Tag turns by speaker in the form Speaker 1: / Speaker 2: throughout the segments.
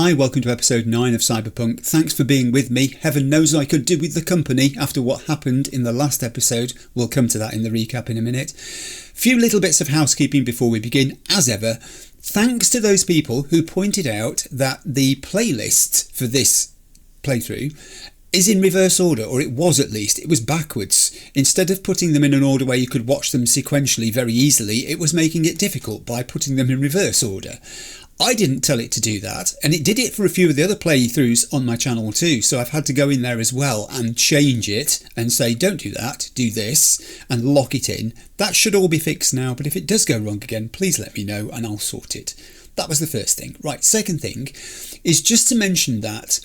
Speaker 1: Hi, welcome to episode 9 of Cyberpunk. Thanks for being with me. Heaven knows I could do with the company after what happened in the last episode. We'll come to that in the recap in a minute. Few little bits of housekeeping before we begin. As ever, thanks to those people who pointed out that the playlist for this playthrough is in reverse order, or it was at least. It was backwards. Instead of putting them in an order where you could watch them sequentially very easily, it was making it difficult by putting them in reverse order. I didn't tell it to do that, and it did it for a few of the other playthroughs on my channel too, so I've had to go in there as well and change it and say don't do that, do this, and lock it in. That should all be fixed now, but if it does go wrong again, please let me know and I'll sort it. That was the first thing. Right, second thing is just to mention that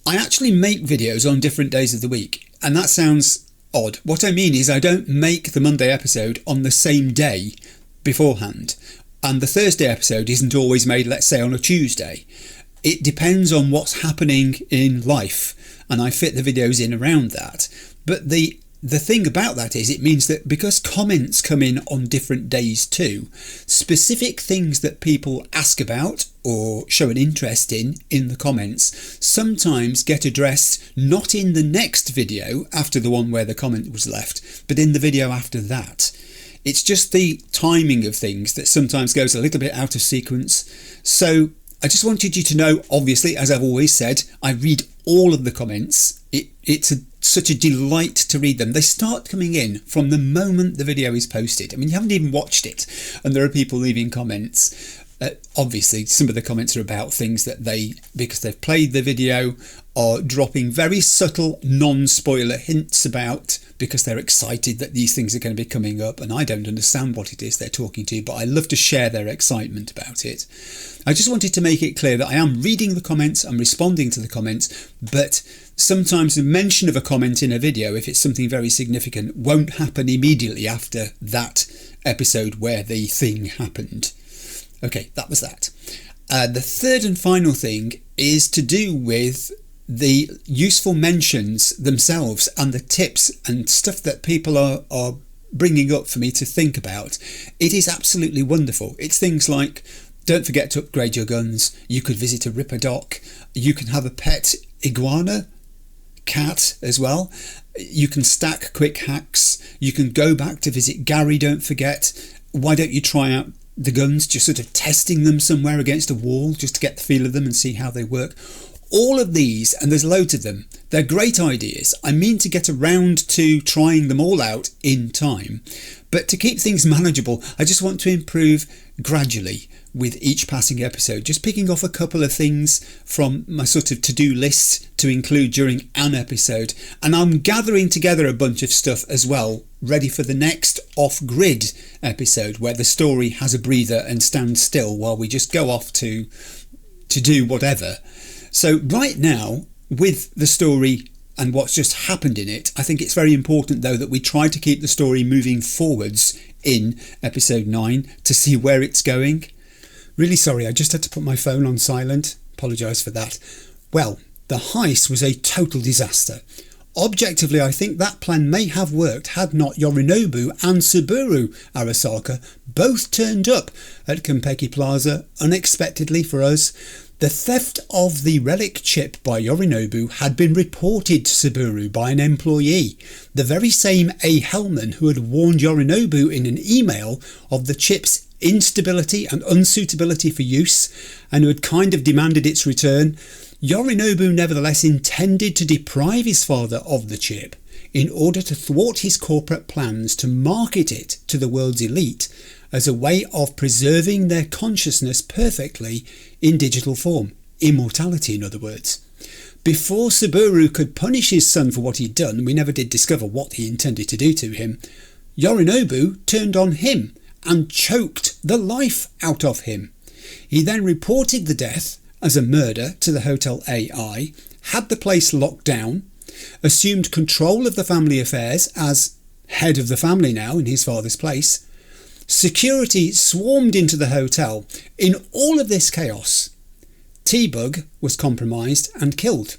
Speaker 1: I actually make videos on different days of the week, and that sounds odd. What I mean is I don't make the Monday episode on the same day beforehand. And the Thursday episode isn't always made, let's say, on a Tuesday. It depends on what's happening in life, and I fit the videos in around that. But the thing about that is it means that because comments come in on different days too, specific things that people ask about or show an interest in the comments sometimes get addressed not in the next video after the one where the comment was left, but in the video after that. It's just the timing of things that sometimes goes a little bit out of sequence. So I just wanted you to know, obviously, as I've always said, I read all of the comments. It's such a delight to read them. They start coming in from the moment the video is posted. I mean, you haven't even watched it, and there are people leaving comments. Obviously, some of the comments are about things that because they've played the video, are dropping very subtle non-spoiler hints about because they're excited that these things are going to be coming up, and I don't understand what it is they're talking to, but I love to share their excitement about it. I just wanted to make it clear that I am reading the comments, I'm responding to the comments, but sometimes the mention of a comment in a video, if it's something very significant, won't happen immediately after that episode where the thing happened. Okay, that was that. The third and final thing is to do with the useful mentions themselves and the tips and stuff that people are bringing up for me to think about. It is absolutely wonderful. It's things like, don't forget to upgrade your guns, you could visit a Ripper dock, you can have a pet iguana, cat as well, you can stack quick hacks, you can go back to visit Gary, don't forget, why don't you try out the guns, just sort of testing them somewhere against a wall just to get the feel of them and see how they work. All of these, and there's loads of them, they're great ideas. I mean to get around to trying them all out in time, but to keep things manageable, I just want to improve gradually with each passing episode, just picking off a couple of things from my sort of to-do list to include during an episode, and I'm gathering together a bunch of stuff as well, ready for the next off-grid episode where the story has a breather and stands still while we just go off to do whatever. So right now, with the story and what's just happened in it, I think it's very important though that we try to keep the story moving forwards in episode 9 to see where it's going. Really sorry, I just had to put my phone on silent. Apologise for that. Well, the heist was a total disaster. Objectively, I think that plan may have worked had not Yorinobu and Saburo Arasaka both turned up at Konpeki Plaza unexpectedly for us. The theft of the relic chip by Yorinobu had been reported to Saburo by an employee, the very same A. Hellman who had warned Yorinobu in an email of the chip's instability and unsuitability for use, and who had kind of demanded its return. Yorinobu nevertheless intended to deprive his father of the chip in order to thwart his corporate plans to market it to the world's elite as a way of preserving their consciousness perfectly in digital form, immortality in other words. Before Saburo could punish his son for what he'd done, we never did discover what he intended to do to him, Yorinobu turned on him and choked the life out of him. He then reported the death as a murder to the Hotel AI, had the place locked down, assumed control of the family affairs as head of the family now in his father's place. Security swarmed into the hotel. In all of this chaos, T-Bug was compromised and killed.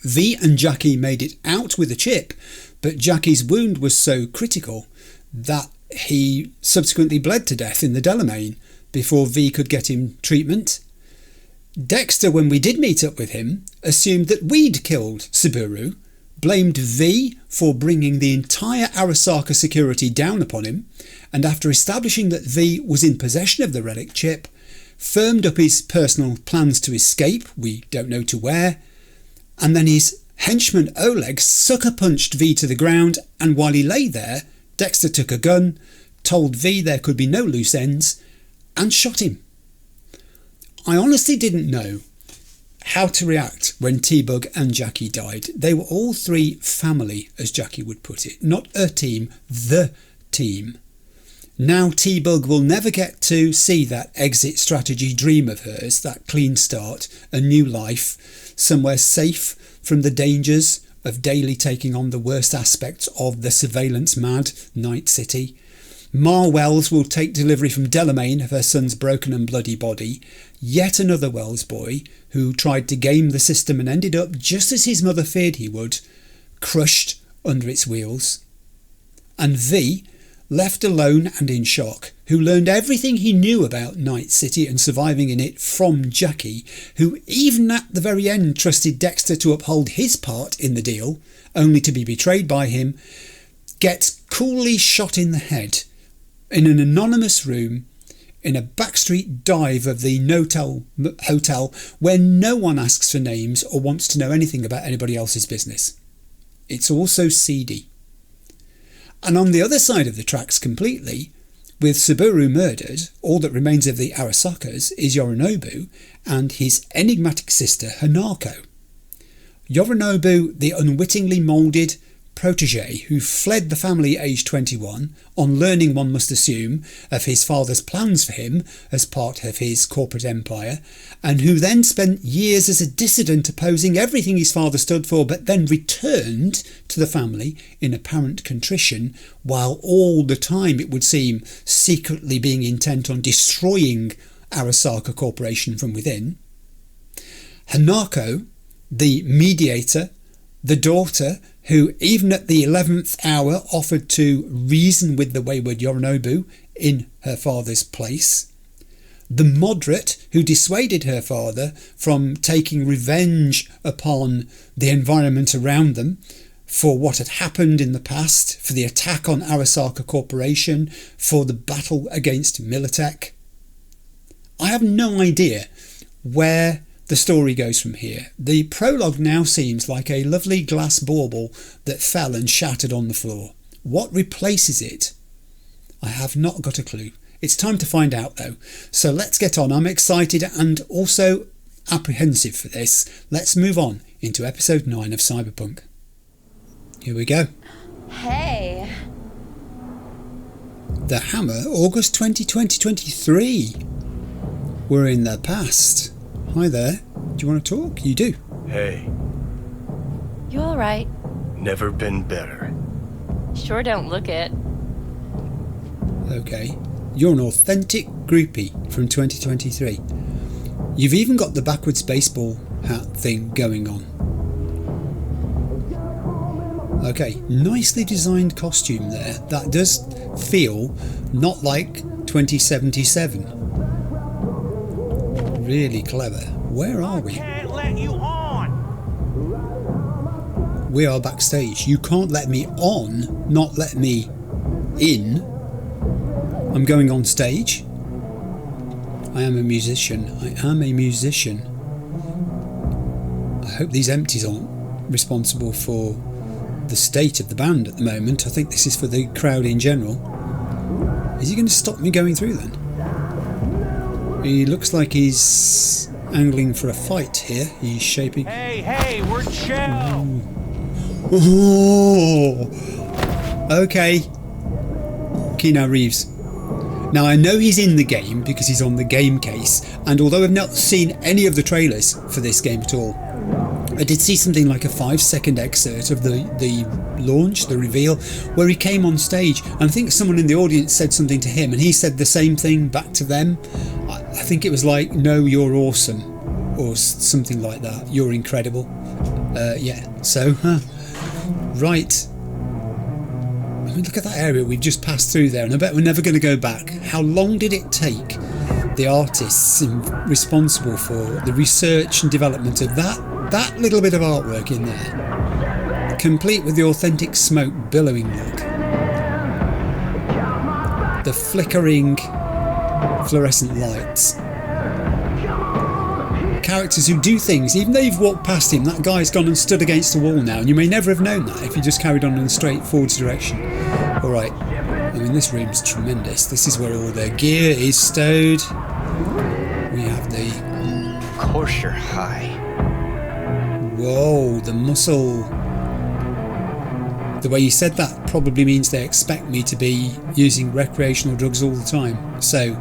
Speaker 1: V and Jackie made it out with a chip, but Jackie's wound was so critical that he subsequently bled to death in the Delamain before V could get him treatment. Dexter, when we did meet up with him, assumed that we'd killed Subaru, blamed V for bringing the entire Arasaka security down upon him, and after establishing that V was in possession of the relic chip, firmed up his personal plans to escape, we don't know to where, and then his henchman Oleg sucker punched V to the ground, and while he lay there, Dexter took a gun, told V there could be no loose ends, and shot him. I honestly didn't know how to react when T-Bug and Jackie died. They were all three family, as Jackie would put it, not a team, the team. Now T-Bug will never get to see that exit strategy dream of hers, that clean start, a new life, somewhere safe from the dangers of daily taking on the worst aspects of the surveillance-mad Night City. Ma Wells will take delivery from Delamain of her son's broken and bloody body, yet another Wells boy who tried to game the system and ended up just as his mother feared he would, crushed under its wheels. And V, left alone and in shock, who learned everything he knew about Night City and surviving in it from Jackie, who even at the very end trusted Dexter to uphold his part in the deal, only to be betrayed by him, gets coolly shot in the head in an anonymous room in a backstreet dive of the hotel where no one asks for names or wants to know anything about anybody else's business. It's all so seedy. And on the other side of the tracks completely, with Subaru murdered, all that remains of the Arasakas is Yorinobu and his enigmatic sister Hanako. Yorinobu, the unwittingly moulded protege who fled the family aged 21 on learning, one must assume, of his father's plans for him as part of his corporate empire, and who then spent years as a dissident opposing everything his father stood for, but then returned to the family in apparent contrition, while all the time it would seem secretly being intent on destroying Arasaka Corporation from within. Hanako, the mediator, the daughter who even at the 11th hour offered to reason with the wayward Yorinobu in her father's place. The moderate who dissuaded her father from taking revenge upon the environment around them for what had happened in the past, for the attack on Arasaka Corporation, for the battle against Militech. I have no idea where the story goes from here. The prologue now seems like a lovely glass bauble that fell and shattered on the floor. What replaces it? I have not got a clue. It's time to find out though. So let's get on. I'm excited and also apprehensive for this. Let's move on into episode 9 of Cyberpunk. Here we go.
Speaker 2: Hey.
Speaker 1: The Hammer, August 2023. We're in the past. Hi there. Do you want to talk? You do.
Speaker 3: Hey.
Speaker 2: You alright?
Speaker 3: Never been better.
Speaker 2: Sure don't look it.
Speaker 1: Okay. You're an authentic groupie from 2023. You've even got the backwards baseball hat thing going on. Okay, nicely designed costume there. That does feel not like 2077. Really clever. Where are we?
Speaker 4: I can't let you on.
Speaker 1: We are backstage. You can't let me on, not let me in. I'm going on stage. I am a musician. I hope these empties aren't responsible for the state of the band at the moment. I think this is for the crowd in general. Is he going to stop me going through then? He looks like he's angling for a fight here. He's shaping.
Speaker 4: Hey, we're chill.
Speaker 1: Oh, okay. Keanu Reeves. Now I know he's in the game because he's on the game case, and although I've not seen any of the trailers for this game at all, I did see something like a 5-second excerpt of the launch, the reveal, where he came on stage, and I think someone in the audience said something to him and he said the same thing back to them. I think it was like, no, you're awesome, or something like that. You're incredible. Right. I mean, look at that area we've just passed through there, and I bet we're never going to go back. How long did it take the artists responsible for the research and development of that little bit of artwork in there, complete with the authentic smoke billowing look, the flickering fluorescent lights, characters who do things even though you've walked past him. That guy's gone and stood against the wall now, and you may never have known that if you just carried on in a straight forwards direction. Alright, I mean, this room's tremendous. This is where all their gear is stowed. We have the...
Speaker 3: Of course you're high.
Speaker 1: Whoa, the muscle. The way you said that probably means they expect me to be using recreational drugs all the time. So,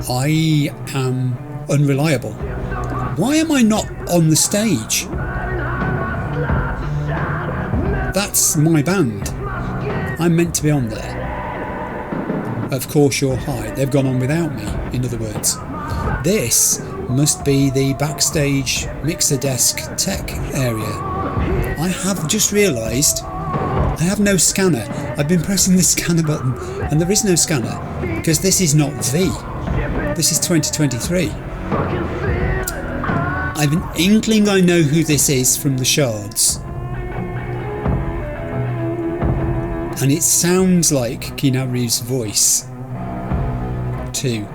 Speaker 1: I am unreliable. Why am I not on the stage? That's my band. I'm meant to be on there. Of course you're high. They've gone on without me, in other words. This must be the backstage mixer desk tech area. I have just realised I have no scanner. I've been pressing the scanner button and there is no scanner because this is not V. This is 2023. I've an inkling I know who this is from the shards. And it sounds like Keanu Reeves' voice too.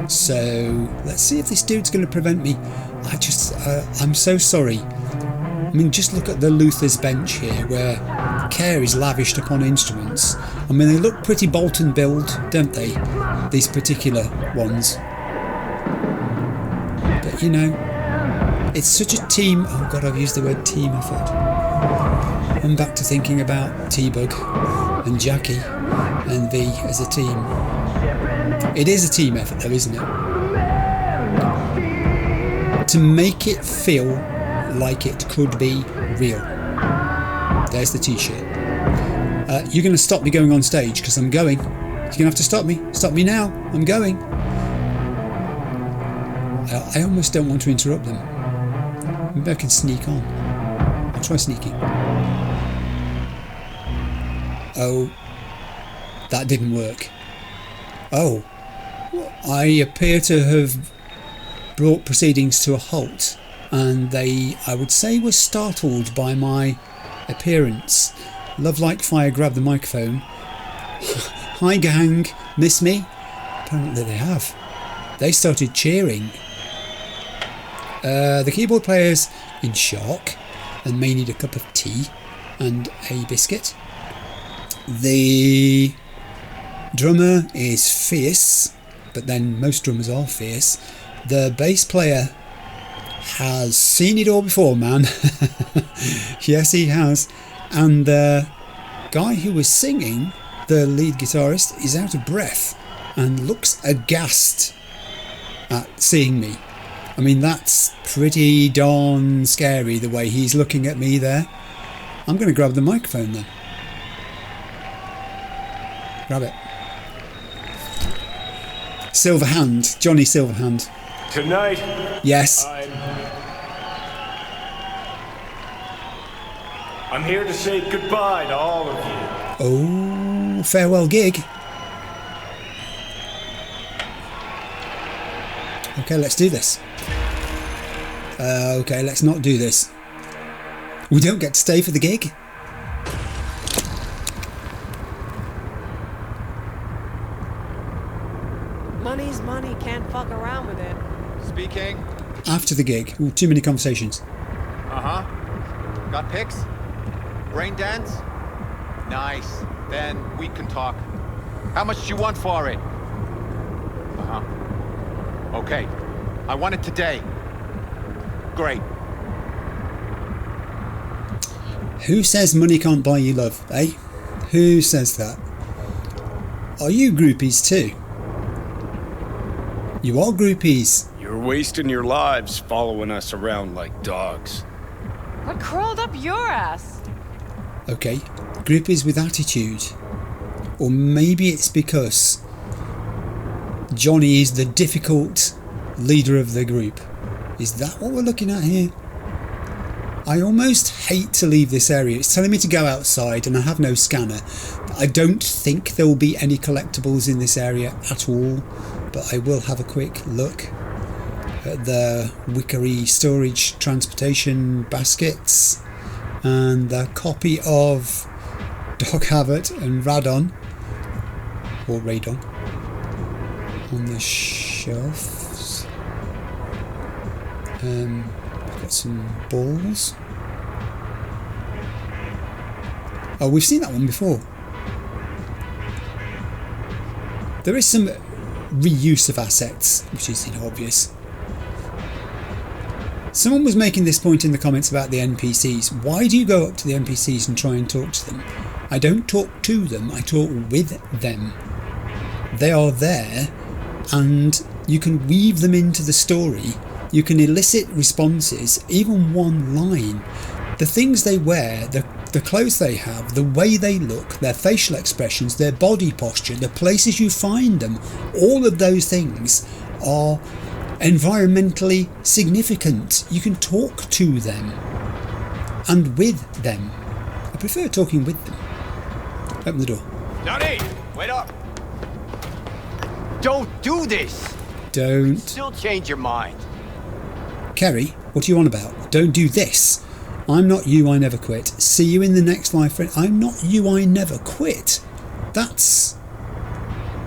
Speaker 1: So let's see if this dude's going to prevent me. I'm so sorry. I mean, just look at the Luther's bench here where care is lavished upon instruments. I mean, they look pretty bolt and build, don't they? These particular ones. But you know, it's such a team. Oh God, I've used the word team effort. I'm back to thinking about T-Bug and Jackie and V as a team. It is a team effort though, isn't it? To make it feel like it could be real. There's the t-shirt. You're going to stop me going on stage because I'm going. You're going to have to stop me. Stop me now. I'm going. I almost don't want to interrupt them. Maybe I can sneak on. I'll try sneaking. Oh, that didn't work. Oh, I appear to have brought proceedings to a halt, and they, I would say, were startled by my appearance. Love Like Fire grabbed the microphone. Hi gang, miss me? Apparently they have. They started cheering. The keyboard player's in shock and may need a cup of tea and a biscuit. The drummer is fierce, but then most drummers are fierce. The bass player has seen it all before, man. Yes, he has. And the guy who was singing, the lead guitarist, is out of breath and looks aghast at seeing me. I mean, that's pretty darn scary the way he's looking at me there. I'm going to grab the microphone then. Grab it. Silverhand, Johnny Silverhand.
Speaker 3: Tonight,
Speaker 1: Yes.
Speaker 3: I'm here to say goodbye to all of you.
Speaker 1: Oh, farewell gig. Okay, let's do this. Okay, let's not do this. We don't get to stay for the gig.
Speaker 5: Money's money, can't fuck around with it.
Speaker 6: Speaking.
Speaker 1: After the gig. Ooh, too many conversations.
Speaker 6: Uh-huh. Got pics? Brain dance? Nice. Then we can talk. How much do you want for it? Uh-huh. Okay. I want it today. Great.
Speaker 1: Who says money can't buy you love, eh? Who says that? Are you groupies too? You are groupies.
Speaker 7: You're wasting your lives following us around like dogs.
Speaker 2: What crawled up your ass?
Speaker 1: Okay, groupies with attitude. Or maybe it's because Johnny is the difficult leader of the group. Is that what we're looking at here? I almost hate to leave this area. It's telling me to go outside and I have no scanner. I don't think there will be any collectibles in this area at all. but I will have a quick look at the wickery storage transportation baskets and the copy of Dog Havert and Radon, or Radon, on the shelves. I've got some balls. Oh, we've seen that one before. There is some reuse of assets, which is obvious. Someone was making this point in the comments about the NPCs. Why do you go up to the NPCs and try and talk to them? I don't talk to them, I talk with them. They are there, and you can weave them into the story. You can elicit responses, even one line. The things they wear, the clothes they have, the way they look, their facial expressions, their body posture, the places you find them, all of those things are environmentally significant. You can talk to them and with them. I prefer talking with them. Open the door.
Speaker 6: Johnny, wait up. Don't do this.
Speaker 1: Don't.
Speaker 6: Still change your mind.
Speaker 1: Kerry, what are you on about? Don't do this. I'm not you, I never quit. See you in the next life, friend. I'm not you, I never quit. That's...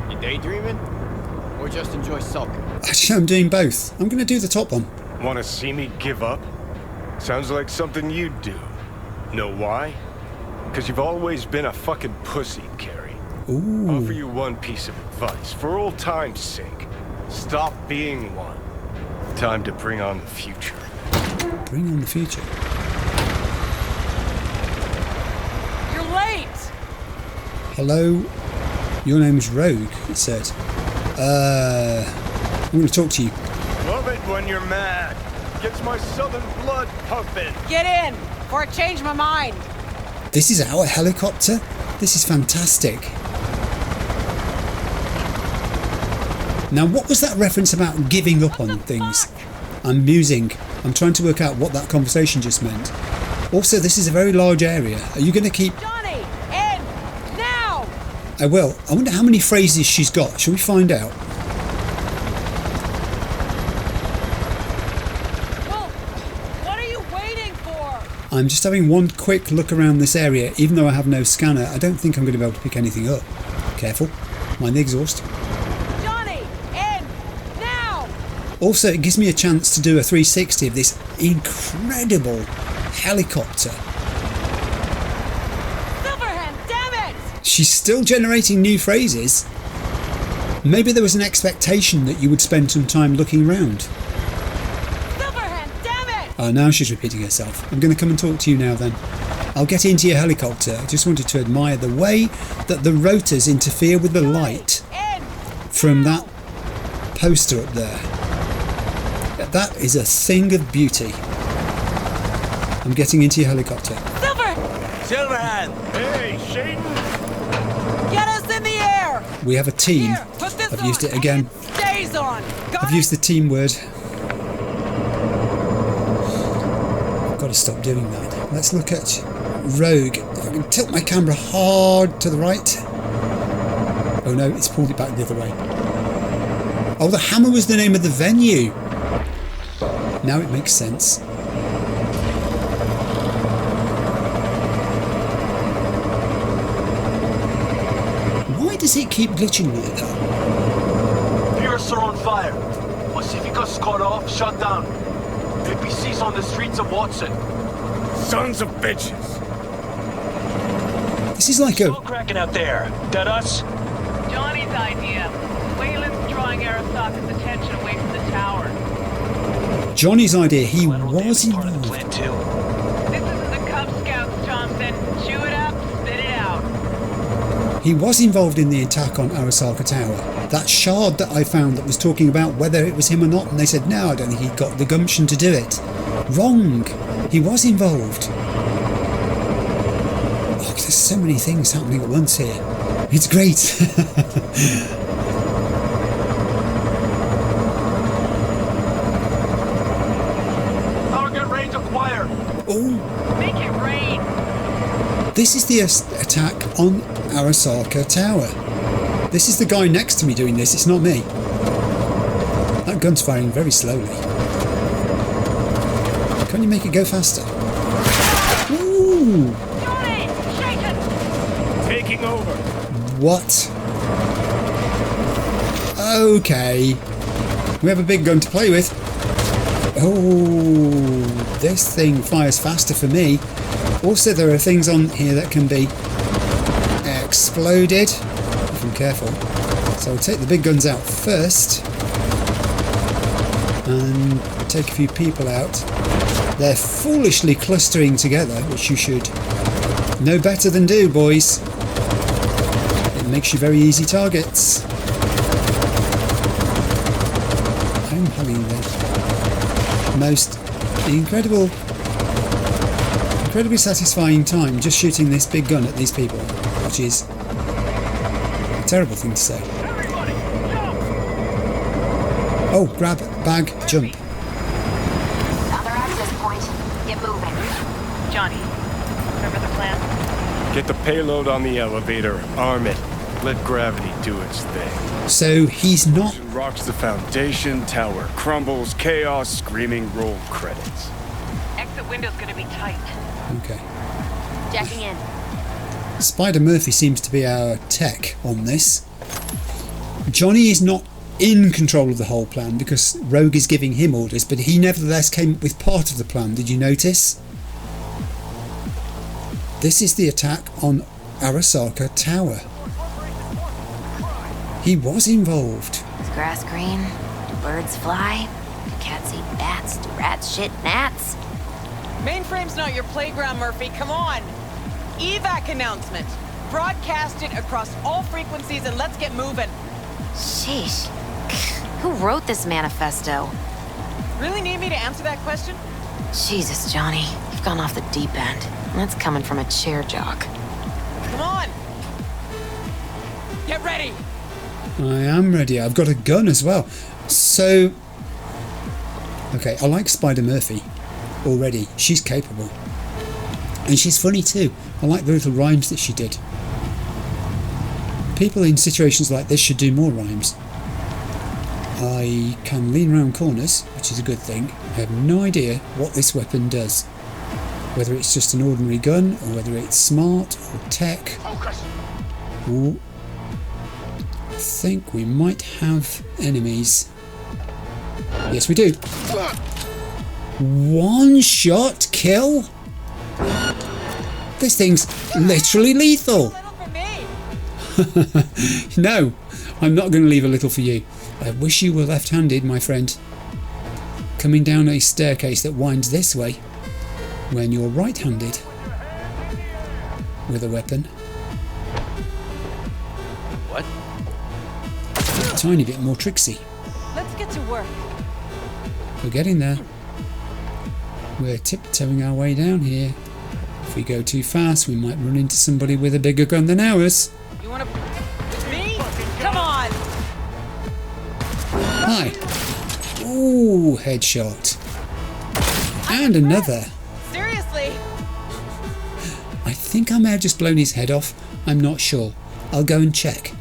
Speaker 6: You daydreaming? Or just enjoy sulking?
Speaker 1: Actually, I'm doing both. I'm going to do the top one.
Speaker 7: Want to see me give up? Sounds like something you'd do. Know why? Because you've always been a fucking pussy, Carrie.
Speaker 1: Ooh.
Speaker 7: Offer you one piece of advice, for old time's sake. Stop being one. Time to bring on the future.
Speaker 1: Bring on the future.
Speaker 2: You're late!
Speaker 1: Hello, your name's Rogue, it said. I'm going to talk to you.
Speaker 7: Love it when you're mad. Gets my southern blood pumping.
Speaker 2: Get in, or I change my mind.
Speaker 1: This is our helicopter? This is fantastic. Now, what was that reference about giving up on things? I'm musing. I'm trying to work out what that conversation just meant. Also, this is a very large area. Are you going to keep...
Speaker 2: Johnny, in, now!
Speaker 1: I will. I wonder how many phrases she's got. Shall we find out?
Speaker 2: Well, what are you waiting for?
Speaker 1: I'm just having one quick look around this area. Even though I have no scanner, I don't think I'm going to be able to pick anything up. Careful. Mind the exhaust.
Speaker 2: Johnny, in, now!
Speaker 1: Also, it gives me a chance to do a 360 of this incredible helicopter.
Speaker 2: Silverhand, damn it!
Speaker 1: She's still generating new phrases. Maybe there was an expectation that you would spend some time looking around.
Speaker 2: Silverhand, damn it!
Speaker 1: Oh, now she's repeating herself. I'm going to come and talk to you now then. I'll get into your helicopter. I just wanted to admire the way that the rotors interfere with the light
Speaker 2: In,
Speaker 1: from that poster up there. That is a thing of beauty. I'm getting into your helicopter.
Speaker 6: Silverhand!
Speaker 7: Hey, Shayden!
Speaker 2: get us in the air!
Speaker 1: We have a team.
Speaker 2: Here, put this
Speaker 1: I've
Speaker 2: on.
Speaker 1: used it again.
Speaker 2: Stays on. Got
Speaker 1: I've
Speaker 2: it?
Speaker 1: used the team word. I've got to stop doing that. Let's look at Rogue. If I can tilt my camera hard to the right. Oh no, it's pulled it back the other way. Oh, the Hammer was the name of the venue. Now it makes sense. Why does it keep glitching like that?
Speaker 8: Pierce are on fire. Pacifica's cut off, shut down. APC's on the streets of Watson.
Speaker 7: Sons of bitches!
Speaker 1: This is like a...
Speaker 8: Still cracking out there. That us?
Speaker 9: Johnny's idea. Wayland's drawing Arasaka's attention away from the tower.
Speaker 1: Johnny's idea. He
Speaker 8: Collateral
Speaker 1: was
Speaker 8: damage part of the
Speaker 1: involved.
Speaker 8: plan too.
Speaker 9: This isn't the Cub Scouts, Thompson. Chew it up, spit it out.
Speaker 1: He was involved in the attack on Arasaka Tower. That shard that I found that was talking about whether it was him or not, and they said, no, I don't think he got the gumption to do it. Wrong. He was involved. Oh, there's so many things happening at once here. It's great.
Speaker 8: Target range acquired.
Speaker 1: Oh,
Speaker 9: Make it rain.
Speaker 1: this is the attack on Arasaka Tower. This is the guy next to me doing this, it's not me. gun's firing very slowly. Can't you make it go faster? Ooh!
Speaker 9: Johnny! Shaken!
Speaker 7: Taking over.
Speaker 1: What? Okay. We have a big gun to play with. Oh, this thing fires faster for me. Also, there are things on here that can be exploded, if I'm careful. So I'll take the big guns out first and take a few people out. They're foolishly clustering together, which you should know better than do, boys. It makes you very easy targets. I'm having the most incredibly satisfying time just shooting this big gun at these people, which is a terrible thing to say.
Speaker 8: Everybody, jump!
Speaker 1: Oh, grab, bag, jump.
Speaker 10: Other access point. Get moving.
Speaker 9: Johnny, remember the plan?
Speaker 7: Get the payload on the elevator, arm it, let gravity do its thing.
Speaker 1: So he's not...
Speaker 7: Rocks the foundation, tower crumbles, chaos, screaming, roll credits.
Speaker 9: Exit window's gonna be tight.
Speaker 1: Okay.
Speaker 10: Jacking in.
Speaker 1: Spider Murphy seems to be our tech on this. Johnny is not in control of the whole plan because Rogue is giving him orders, but he nevertheless came up with part of the plan. Did you notice? This is the attack on Arasaka Tower. He was involved.
Speaker 10: Is grass green? Do birds fly? Do cats eat bats? Do rats shit gnats?
Speaker 2: Mainframe's not your playground, Murphy. Come on. Evac announcement. Broadcast it across all frequencies and let's get moving.
Speaker 10: Sheesh. Who wrote this manifesto?
Speaker 2: Really need me to answer that question?
Speaker 10: Jesus, Johnny. You've gone off the deep end. And that's coming from a chair jock.
Speaker 2: Come on. Get ready.
Speaker 1: I am ready. I've got a gun as well. So... Okay, I like Spider Murphy already. She's capable. And she's funny too. I like the little rhymes that she did. People in situations like this should do more rhymes. I can lean around corners, which is a good thing. I have no idea what this weapon does. Whether it's just an ordinary gun, or whether it's smart, or tech. Ooh. I think we might have enemies. Yes, we do. One shot kill? This thing's literally lethal. No, I'm not going to leave a little for you. I wish you were left-handed, my friend. Coming down a staircase that winds this way when you're right-handed with a weapon.
Speaker 6: What?
Speaker 1: A tiny bit more tricksy.
Speaker 2: Let's get to work.
Speaker 1: We're getting there. We're tiptoeing our way down here. If we go too fast, we might run into somebody with a bigger gun than ours.
Speaker 2: You wanna... Me? Come on!
Speaker 1: Hi. Ooh, headshot. And another.
Speaker 2: Seriously?
Speaker 1: I think I may have just blown his head off. I'm not sure. I'll go and check.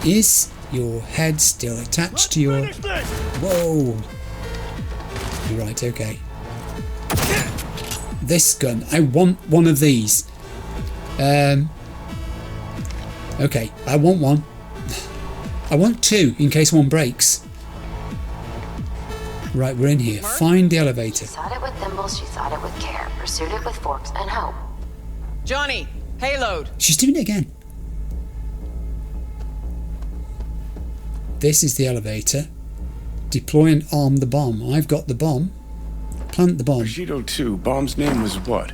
Speaker 1: Is your head still attached to your... Whoa. Right, okay. This gun. I want one of these. Okay, I want one. I want two in case one breaks. Right, we're in here. Find the elevator.
Speaker 10: She sought it with thimbles, she sought it with care, pursued it with forks and hope.
Speaker 2: Johnny, payload.
Speaker 1: She's doing it again. This is the elevator. Deploy and arm the bomb. I've got the bomb. Plant the bomb.
Speaker 7: Bushido 2, bomb's name was what?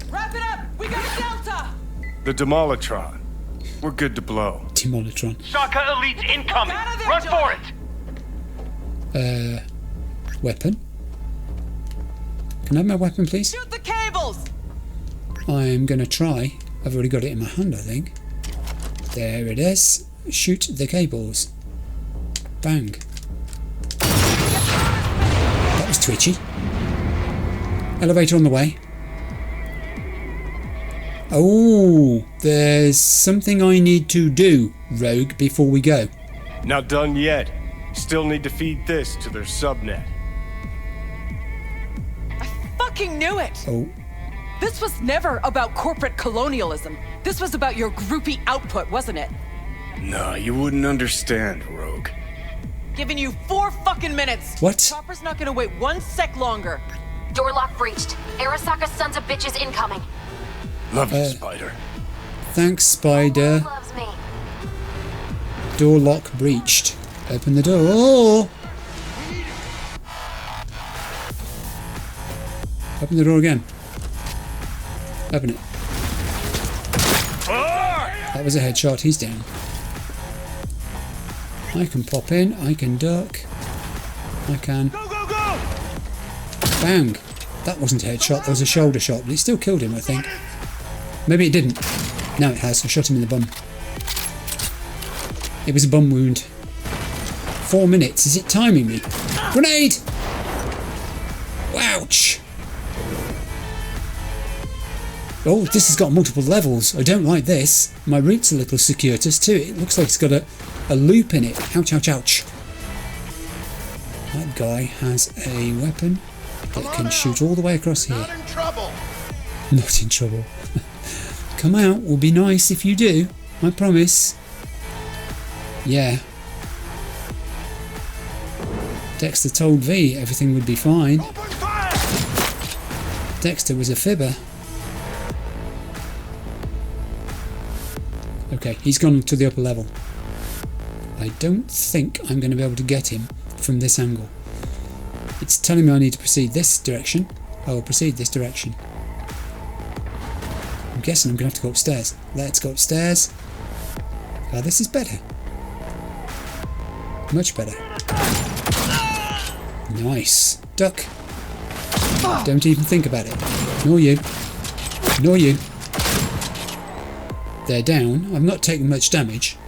Speaker 2: Wrap it up! We got a Delta!
Speaker 7: The Demolitron. We're good to blow.
Speaker 1: Demolitron.
Speaker 8: Shaka Elite incoming!
Speaker 2: Out of there,
Speaker 8: Run
Speaker 2: Johnny.
Speaker 8: for it!
Speaker 1: Weapon. Can I have my weapon, please?
Speaker 2: Shoot the cables!
Speaker 1: I'm going to try. I've already got it in my hand, I think. There it is. Shoot the cables. Bang. That was twitchy. Elevator on the way. Oh, there's something I need to do, Rogue, before we go.
Speaker 7: Not done yet. Still still need to feed this to their subnet.
Speaker 2: I fucking knew it!
Speaker 1: Oh.
Speaker 2: This was never about corporate colonialism. This was about your groupie output, wasn't it?
Speaker 7: No, you wouldn't understand, Rogue.
Speaker 2: Giving you 4 fucking minutes.
Speaker 1: What?
Speaker 2: Chopper's not gonna wait 1 sec longer.
Speaker 10: Door lock breached. Arasaka sons of bitches incoming.
Speaker 7: Love you, Spider.
Speaker 1: Thanks, Spider.
Speaker 10: Loves me.
Speaker 1: Door lock breached. Open the door. Open the door again. Open it. That was a headshot. He's down. I can pop in. I can duck. I can.
Speaker 4: Go, go, go!
Speaker 1: Bang. That wasn't a headshot. That was a shoulder shot. But it still killed him, I think. Maybe it didn't. No, it has. I shot him in the bum. It was a bum wound. 4 minutes. Is it timing me? Grenade! Ouch! Oh, this has got multiple levels. I don't like this. My route's a little circuitous too. It looks like it's got a loop in it. Ouch, ouch, ouch. That guy has a weapon that can shoot all the way across here.
Speaker 6: Not in trouble.
Speaker 1: Not in trouble. Come out. Will be nice if you do. I promise. Yeah. Dexter told V everything would be fine. Dexter was a fibber. Okay, he's gone to the upper level. I don't think I'm going to be able to get him from this angle. It's telling me I need to proceed this direction. I will proceed this direction. I'm guessing I'm going to have to go upstairs. Let's go upstairs. Oh, this is better. Much better. Nice. Duck. Don't even think about it. Nor you. Nor you. They're down. I've not taken much damage.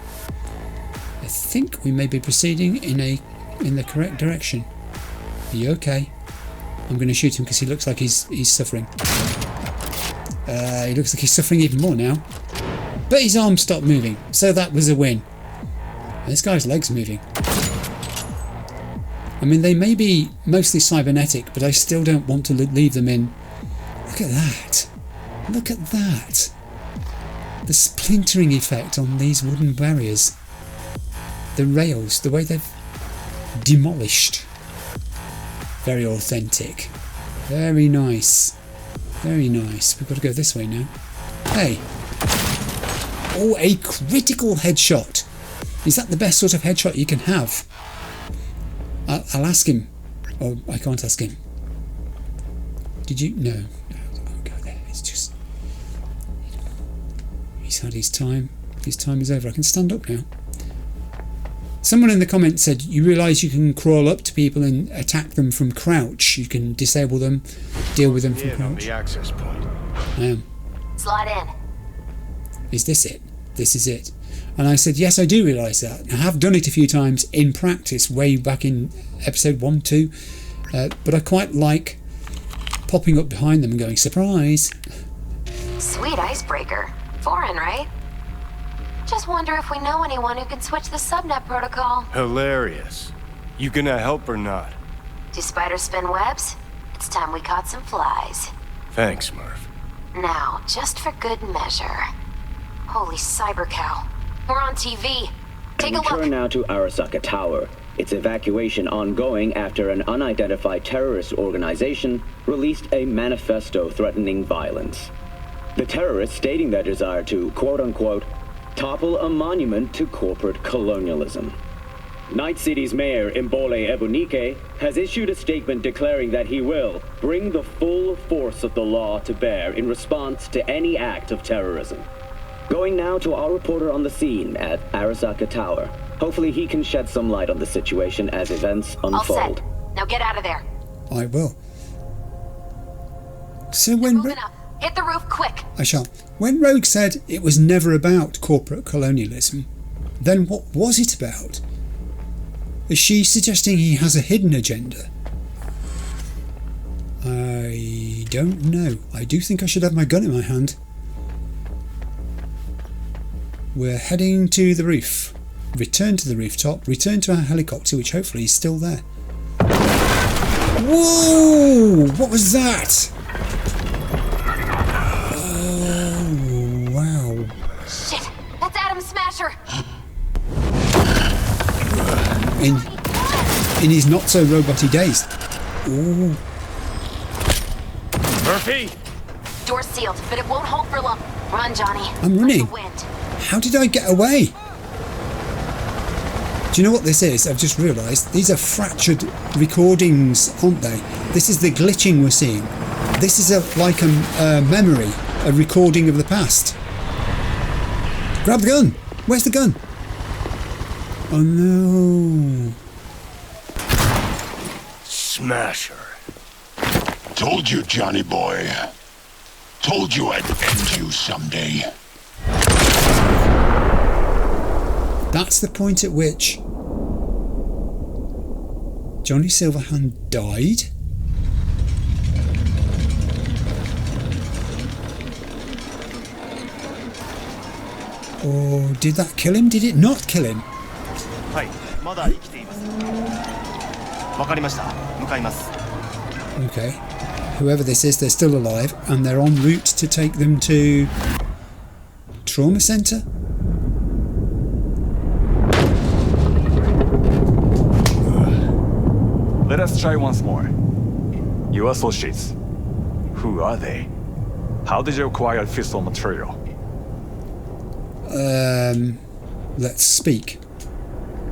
Speaker 1: I think we may be proceeding in the correct direction. Are you okay? I'm going to shoot him because he looks like he's suffering. He looks like he's suffering even more now. But his arm stopped moving, so that was a win. This guy's legs moving. I mean, they may be mostly cybernetic, but I still don't want to leave them in. Look at that. Look at that. The splintering effect on these wooden barriers. The rails, the way they've demolished. Very authentic. Very nice. Very nice. We've got to go this way now. Hey. Oh, a critical headshot. Is that the best sort of headshot you can have? I'll ask him. Oh, I can't ask him. Did you? No. I'll go there. It's just... He's had his time. His time is over. I can stand up now. Someone in the comments said, you realise you can crawl up to people and attack them from crouch. You can disable them, deal with them from crouch.
Speaker 7: On the access point.
Speaker 1: I am.
Speaker 10: Slide in.
Speaker 1: Is this it? This is it. And I said, yes, I do realise that. I have done it a few times in practice, way back in episode 1, 2. But I quite like popping up behind them and going, surprise.
Speaker 10: Sweet icebreaker. Foreign, right? Just wonder if we know anyone who can switch the subnet protocol.
Speaker 7: Hilarious. You gonna help or not?
Speaker 10: Do spiders spin webs? It's time we caught some flies.
Speaker 7: Thanks, Murph.
Speaker 10: Now, just for good measure. Holy cyber cow. We're on TV. Take a look.
Speaker 11: Return now to Arasaka Tower. Its evacuation ongoing after an unidentified terrorist organization released a manifesto threatening violence. The terrorists stating their desire to, quote-unquote, topple a monument to corporate colonialism. Night City's mayor, Imbole Ebunike, has issued a statement declaring that he will bring the full force of the law to bear in response to any act of terrorism. Going now to our reporter on the scene at Arasaka Tower. Hopefully he can shed some light on the situation as events unfold.
Speaker 10: All set. Now get out of there.
Speaker 1: I will. So when...
Speaker 10: Moving up. Hit the roof quick.
Speaker 1: I shall. When Rogue said it was never about corporate colonialism, then what was it about? Is she suggesting he has a hidden agenda? I don't know. I do think I should have my gun in my hand. We're heading to the roof. return to the rooftop, return to our helicopter, which hopefully is still there. Whoa! What was that? Oh, wow.
Speaker 10: Shit, that's Adam Smasher.
Speaker 1: In his not so roboty days. Ooh.
Speaker 3: Murphy?
Speaker 10: Door's sealed, but it won't hold for long. Run, Johnny.
Speaker 1: I'm running.
Speaker 10: Wind.
Speaker 1: How did I get away? Do you know what this is? I've just realised these are fractured recordings, aren't they? This is the glitching we're seeing. This is like a memory, a recording of the past. Grab the gun. Where's the gun? Oh no.
Speaker 7: Smasher.
Speaker 12: Told you, Johnny boy. Told you I'd end you someday.
Speaker 1: That's the point at which Johnny Silverhand died. Or did that kill him? Did it not kill him? Okay. Whoever this is, they're still alive and they're en route to take them to trauma center.
Speaker 13: Let us try once more. Your associates. Who are they? How did you acquire fissile material?
Speaker 1: Let's speak.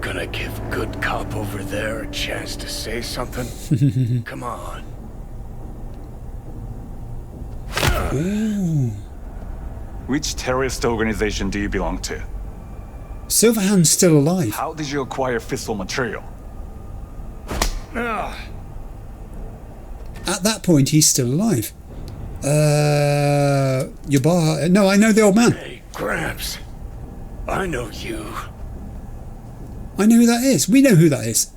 Speaker 7: Gonna give good cop over there a chance to say something? Come on.
Speaker 1: Ooh.
Speaker 13: Which terrorist organization do you belong to?
Speaker 1: Silverhand's still alive.
Speaker 13: How did you acquire fissile material?
Speaker 1: At that point, he's still alive. Your bar. No, I know the old man.
Speaker 7: Hey, Gramps. I know you.
Speaker 1: I know who that is. We know who that is.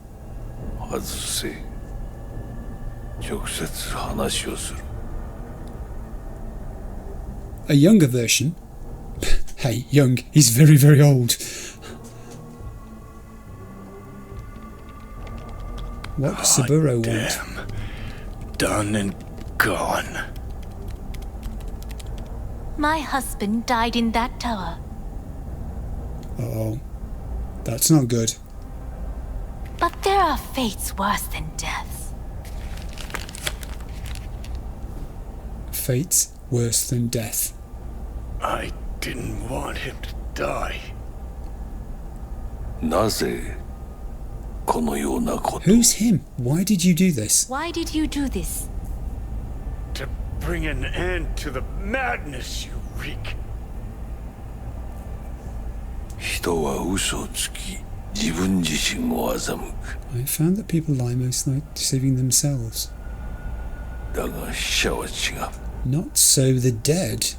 Speaker 1: A younger version. Hey, young. He's very, very old. What does Saburo want?
Speaker 7: Done and gone.
Speaker 14: My husband died in that tower.
Speaker 1: Uh-oh. That's not good.
Speaker 14: But there are fates worse than death.
Speaker 1: Fates worse than death.
Speaker 7: I didn't want him to die.
Speaker 1: Who's him? Why did you do this?
Speaker 14: Why did you do this?
Speaker 7: To bring an end to the madness you wreak.
Speaker 1: I found that people lie most like deceiving themselves. Not so the dead.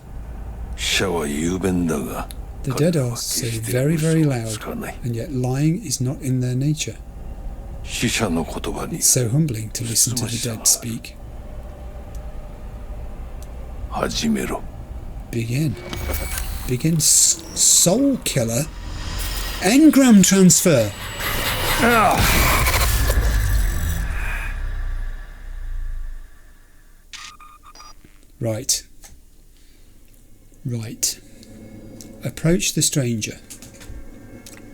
Speaker 1: The dead are so very, very loud, and yet lying is not in their nature. It's so humbling to listen to the dead speak. Begin. Begin soul killer. Engram transfer. Right. Right. Approach the stranger.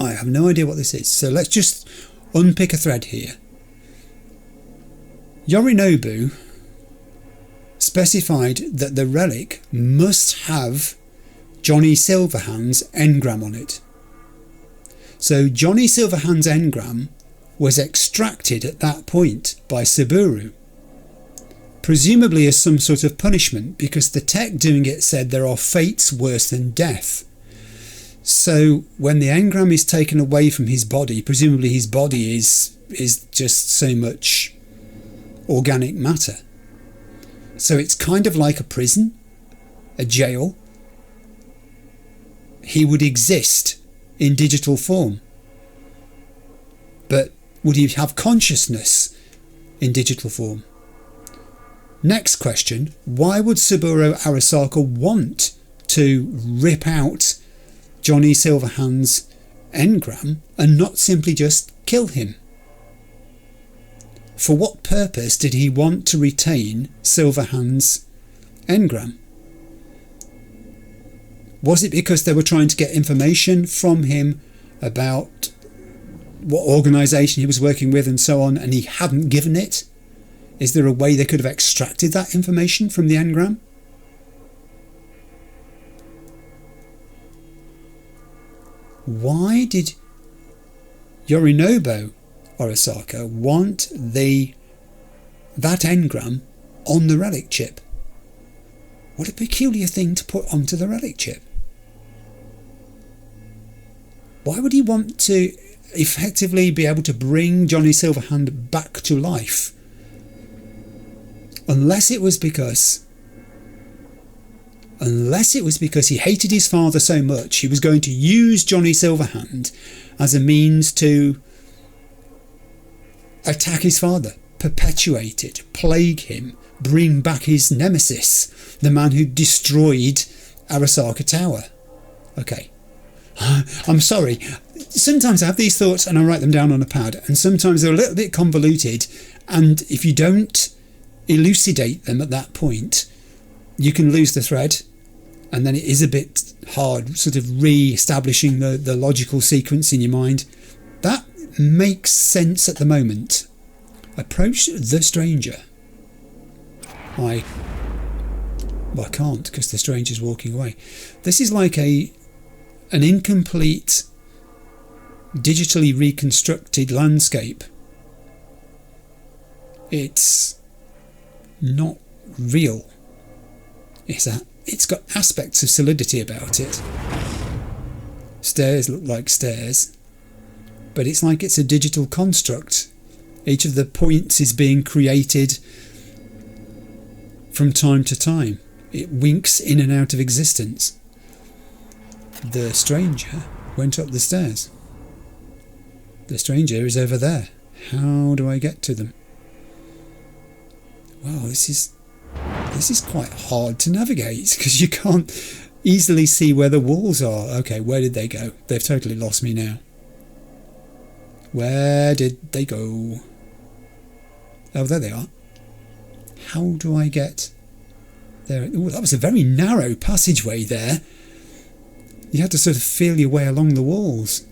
Speaker 1: I have no idea what this is, so let's just unpick a thread here. Yorinobu specified that the relic must have Johnny Silverhand's engram on it. So Johnny Silverhand's engram was extracted at that point by Saburo, presumably as some sort of punishment, because the tech doing it said there are fates worse than death. So when the engram is taken away from his body, presumably his body is just so much organic matter. So it's kind of like a prison, a jail. He would exist in digital form. But would he have consciousness in digital form? Next question, why would Saburo Arasaka want to rip out Johnny Silverhand's engram and not simply just kill him? For what purpose did he want to retain Silverhand's engram? Was it because they were trying to get information from him about what organisation he was working with and so on, and he hadn't given it? Is there a way they could have extracted that information from the engram? Why did Yorinobu Arasaka want that engram on the relic chip? What a peculiar thing to put onto the relic chip. Why would he want to effectively be able to bring Johnny Silverhand back to life? Unless it was because he hated his father so much, he was going to use Johnny Silverhand as a means to attack his father, perpetuate it, plague him, bring back his nemesis, the man who destroyed Arasaka Tower. Okay. I'm sorry. Sometimes I have these thoughts and I write them down on a pad, and sometimes they're a little bit convoluted, and if you don't elucidate them at that point, you can lose the thread, and then it is a bit hard sort of re-establishing the logical sequence in your mind. That makes sense at the moment. Approach the stranger. I can't, because the stranger's walking away. This is like an incomplete, digitally reconstructed landscape. It's not real. It's got aspects of solidity about it. Stairs look like stairs, but it's like it's a digital construct. Each of the points is being created from time to time. It winks in and out of existence. The stranger went up the stairs. The stranger is over there. How do I get to them? Wow, this is quite hard to navigate because you can't easily see where the walls are. Okay, where did they go? They've totally lost me now. Where did they go? Oh, there they are. How do I get there? Oh, that was a very narrow passageway there. You had to sort of feel your way along the walls.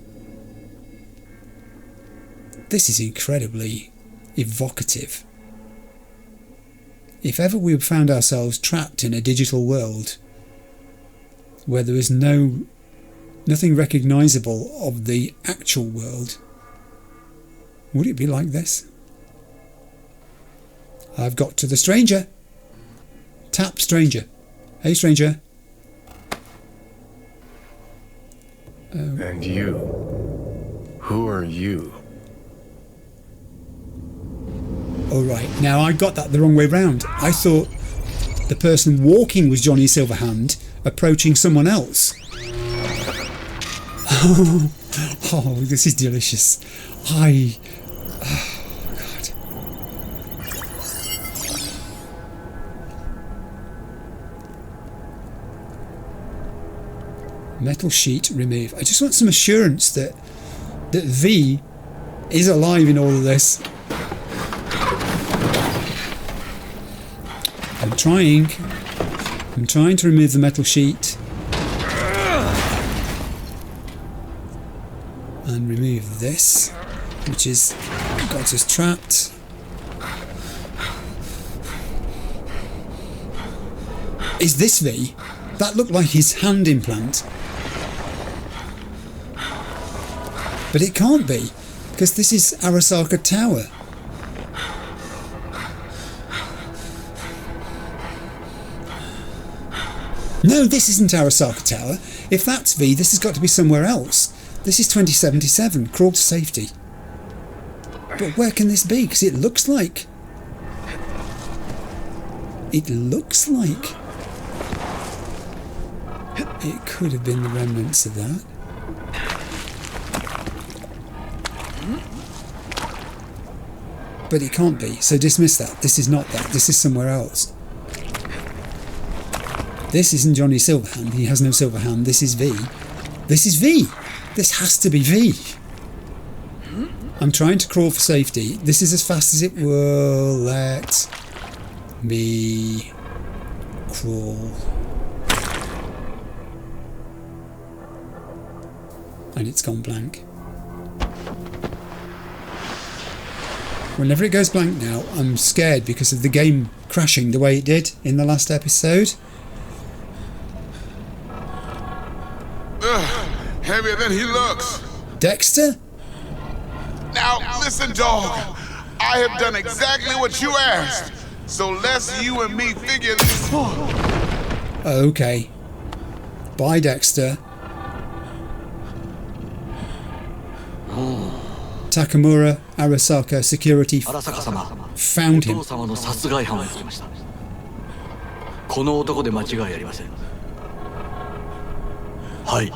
Speaker 1: This is incredibly evocative. If ever we found ourselves trapped in a digital world where there is nothing recognisable of the actual world, would it be like this? I've got to the stranger. Tap stranger. Hey stranger.
Speaker 7: And you? Who are you?
Speaker 1: Alright, now I got that the wrong way round. I thought the person walking was Johnny Silverhand approaching someone else. Oh, this is delicious. Oh, God. Metal sheet remove. I just want some assurance that V is alive in all of this. I'm trying to remove the metal sheet and remove this, which is got us trapped. Is this V? That looked like his hand implant, but it can't be, because this is Arasaka Tower. No, this isn't Arasaka Tower. If that's V, this has got to be somewhere else. This is 2077. Crawl to safety. But where can this be? Because it looks like... It could have been the remnants of that. But it can't be. So dismiss that. This is not that. This is somewhere else. This isn't Johnny Silverhand. He has no Silverhand. This is V. This is V. This has to be V. I'm trying to crawl for safety. This is as fast as it will let me crawl. And it's gone blank. Whenever it goes blank now, I'm scared because of the game crashing the way it did in the last episode.
Speaker 15: Heavier than he looks.
Speaker 1: Dexter?
Speaker 15: Now, listen, dog. I have done exactly what you asked. So let's you and me figure this.
Speaker 1: Okay. Bye, Dexter. Takemura, Arasaka, security found him.
Speaker 8: この男で間違いありません。はい。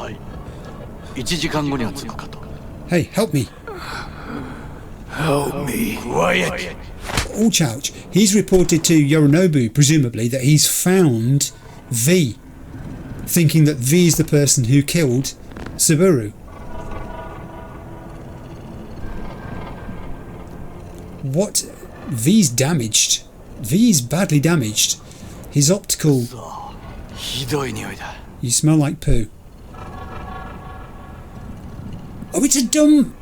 Speaker 8: 1時間後には着くかと。
Speaker 1: Hey, help me.
Speaker 8: Help me. Quiet.
Speaker 1: Ouch, ouch. He's reported to Yorinobu, presumably, that he's found V, thinking that V is the person who killed Saburo. What? V's damaged. V's badly damaged. His optical... You smell like poo. Oh, it's a dump!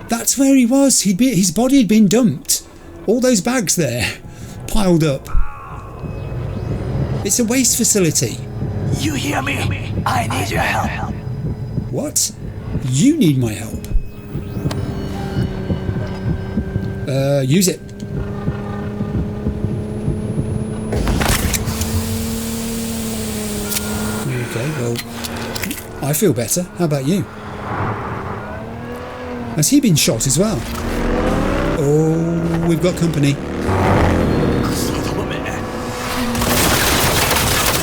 Speaker 1: That's where he was. His body had been dumped. All those bags there, piled up. It's a waste facility.
Speaker 8: You hear me? I need your help.
Speaker 1: What? You need my help? Use it. Okay, well, I feel better. How about you? Has he been shot as well? Oh, we've got company.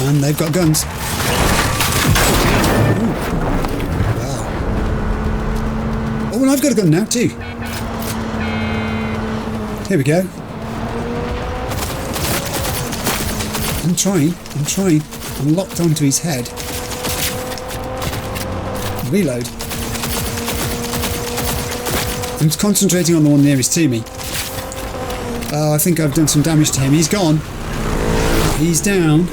Speaker 1: And they've got guns. Ooh. Wow. Oh, and I've got a gun now too. Here we go. I'm trying. I'm locked onto his head. Reload. I'm concentrating on the one nearest to me. I think I've done some damage to him. He's gone. He's down.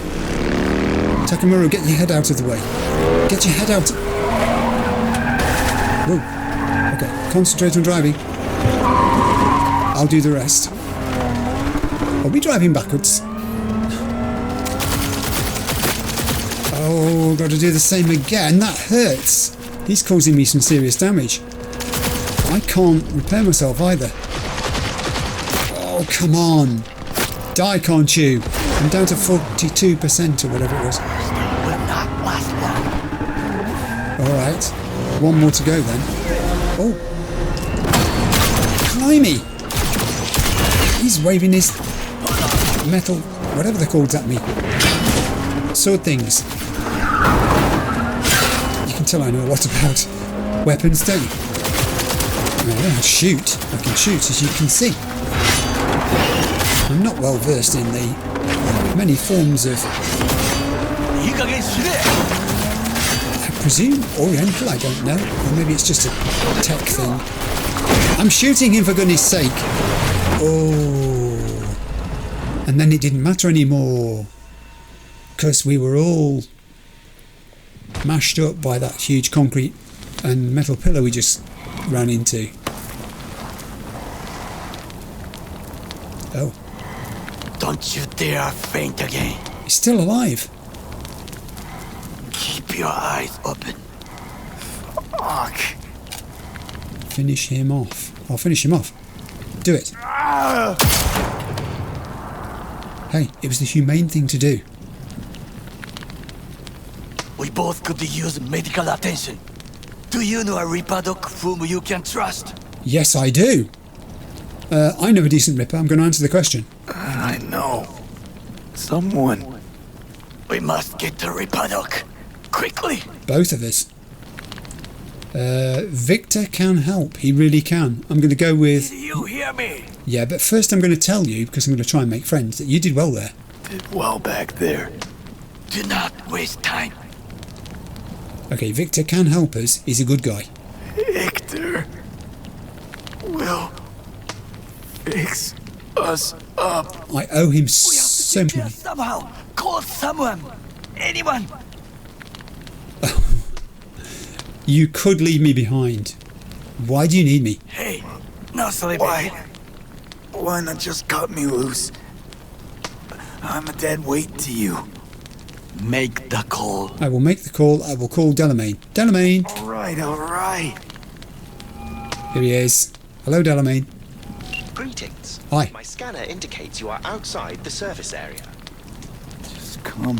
Speaker 1: Takemura, get your head out of the way. Get your head out. Whoa. Okay, concentrate on driving. I'll do the rest. Are we driving backwards? Oh, got to do the same again. That hurts. He's causing me some serious damage. I can't repair myself either. Oh, come on. Die, can't you? I'm down to 42% or whatever it was. Alright. One more to go then. Oh. Blimey. He's waving his metal, whatever they're called, at me. Sword things. You can tell I know a lot about weapons, don't you? I don't know how to shoot. I can shoot, as you can see. I'm not well versed in the many forms of... I presume Oriental, I don't know. Or maybe it's just a tech thing. I'm shooting him, for goodness sake. Oh. And then it didn't matter anymore. Because we were all mashed up by that huge concrete and metal pillar we just ran into. Oh.
Speaker 8: Don't you dare faint again.
Speaker 1: He's still alive.
Speaker 8: Keep your eyes open. Fuck.
Speaker 1: Finish him off. I'll finish him off. Do it. Hey, it was the humane thing to do.
Speaker 8: We both could use medical attention. Do you know a Ripper doc whom you can trust?
Speaker 1: Yes, I do. I know a decent Ripper. I'm going to answer the question.
Speaker 8: I know. Someone. We must get to Ripper doc. Quickly.
Speaker 1: Both of us. Victor can help. He really can. I'm going to go with...
Speaker 8: You hear me?
Speaker 1: Yeah, but first I'm going to tell you, because I'm going to try and make friends, that you did well there.
Speaker 8: Did well back there. Do not waste time.
Speaker 1: Okay, Victor can help us. He's a good guy.
Speaker 8: Victor will fix us up.
Speaker 1: I owe him so much money.
Speaker 8: Somehow, call someone, anyone.
Speaker 1: You could leave me behind. Why do you need me?
Speaker 8: Hey, no, silly boy. Why not just cut me loose? I'm a dead weight to you. Make the call.
Speaker 1: I will make the call. I will call Delamain. Delamain!
Speaker 8: Alright.
Speaker 1: Here he is. Hello, Delamain.
Speaker 16: Greetings.
Speaker 1: Hi.
Speaker 16: My scanner indicates you are outside the service area.
Speaker 8: Just come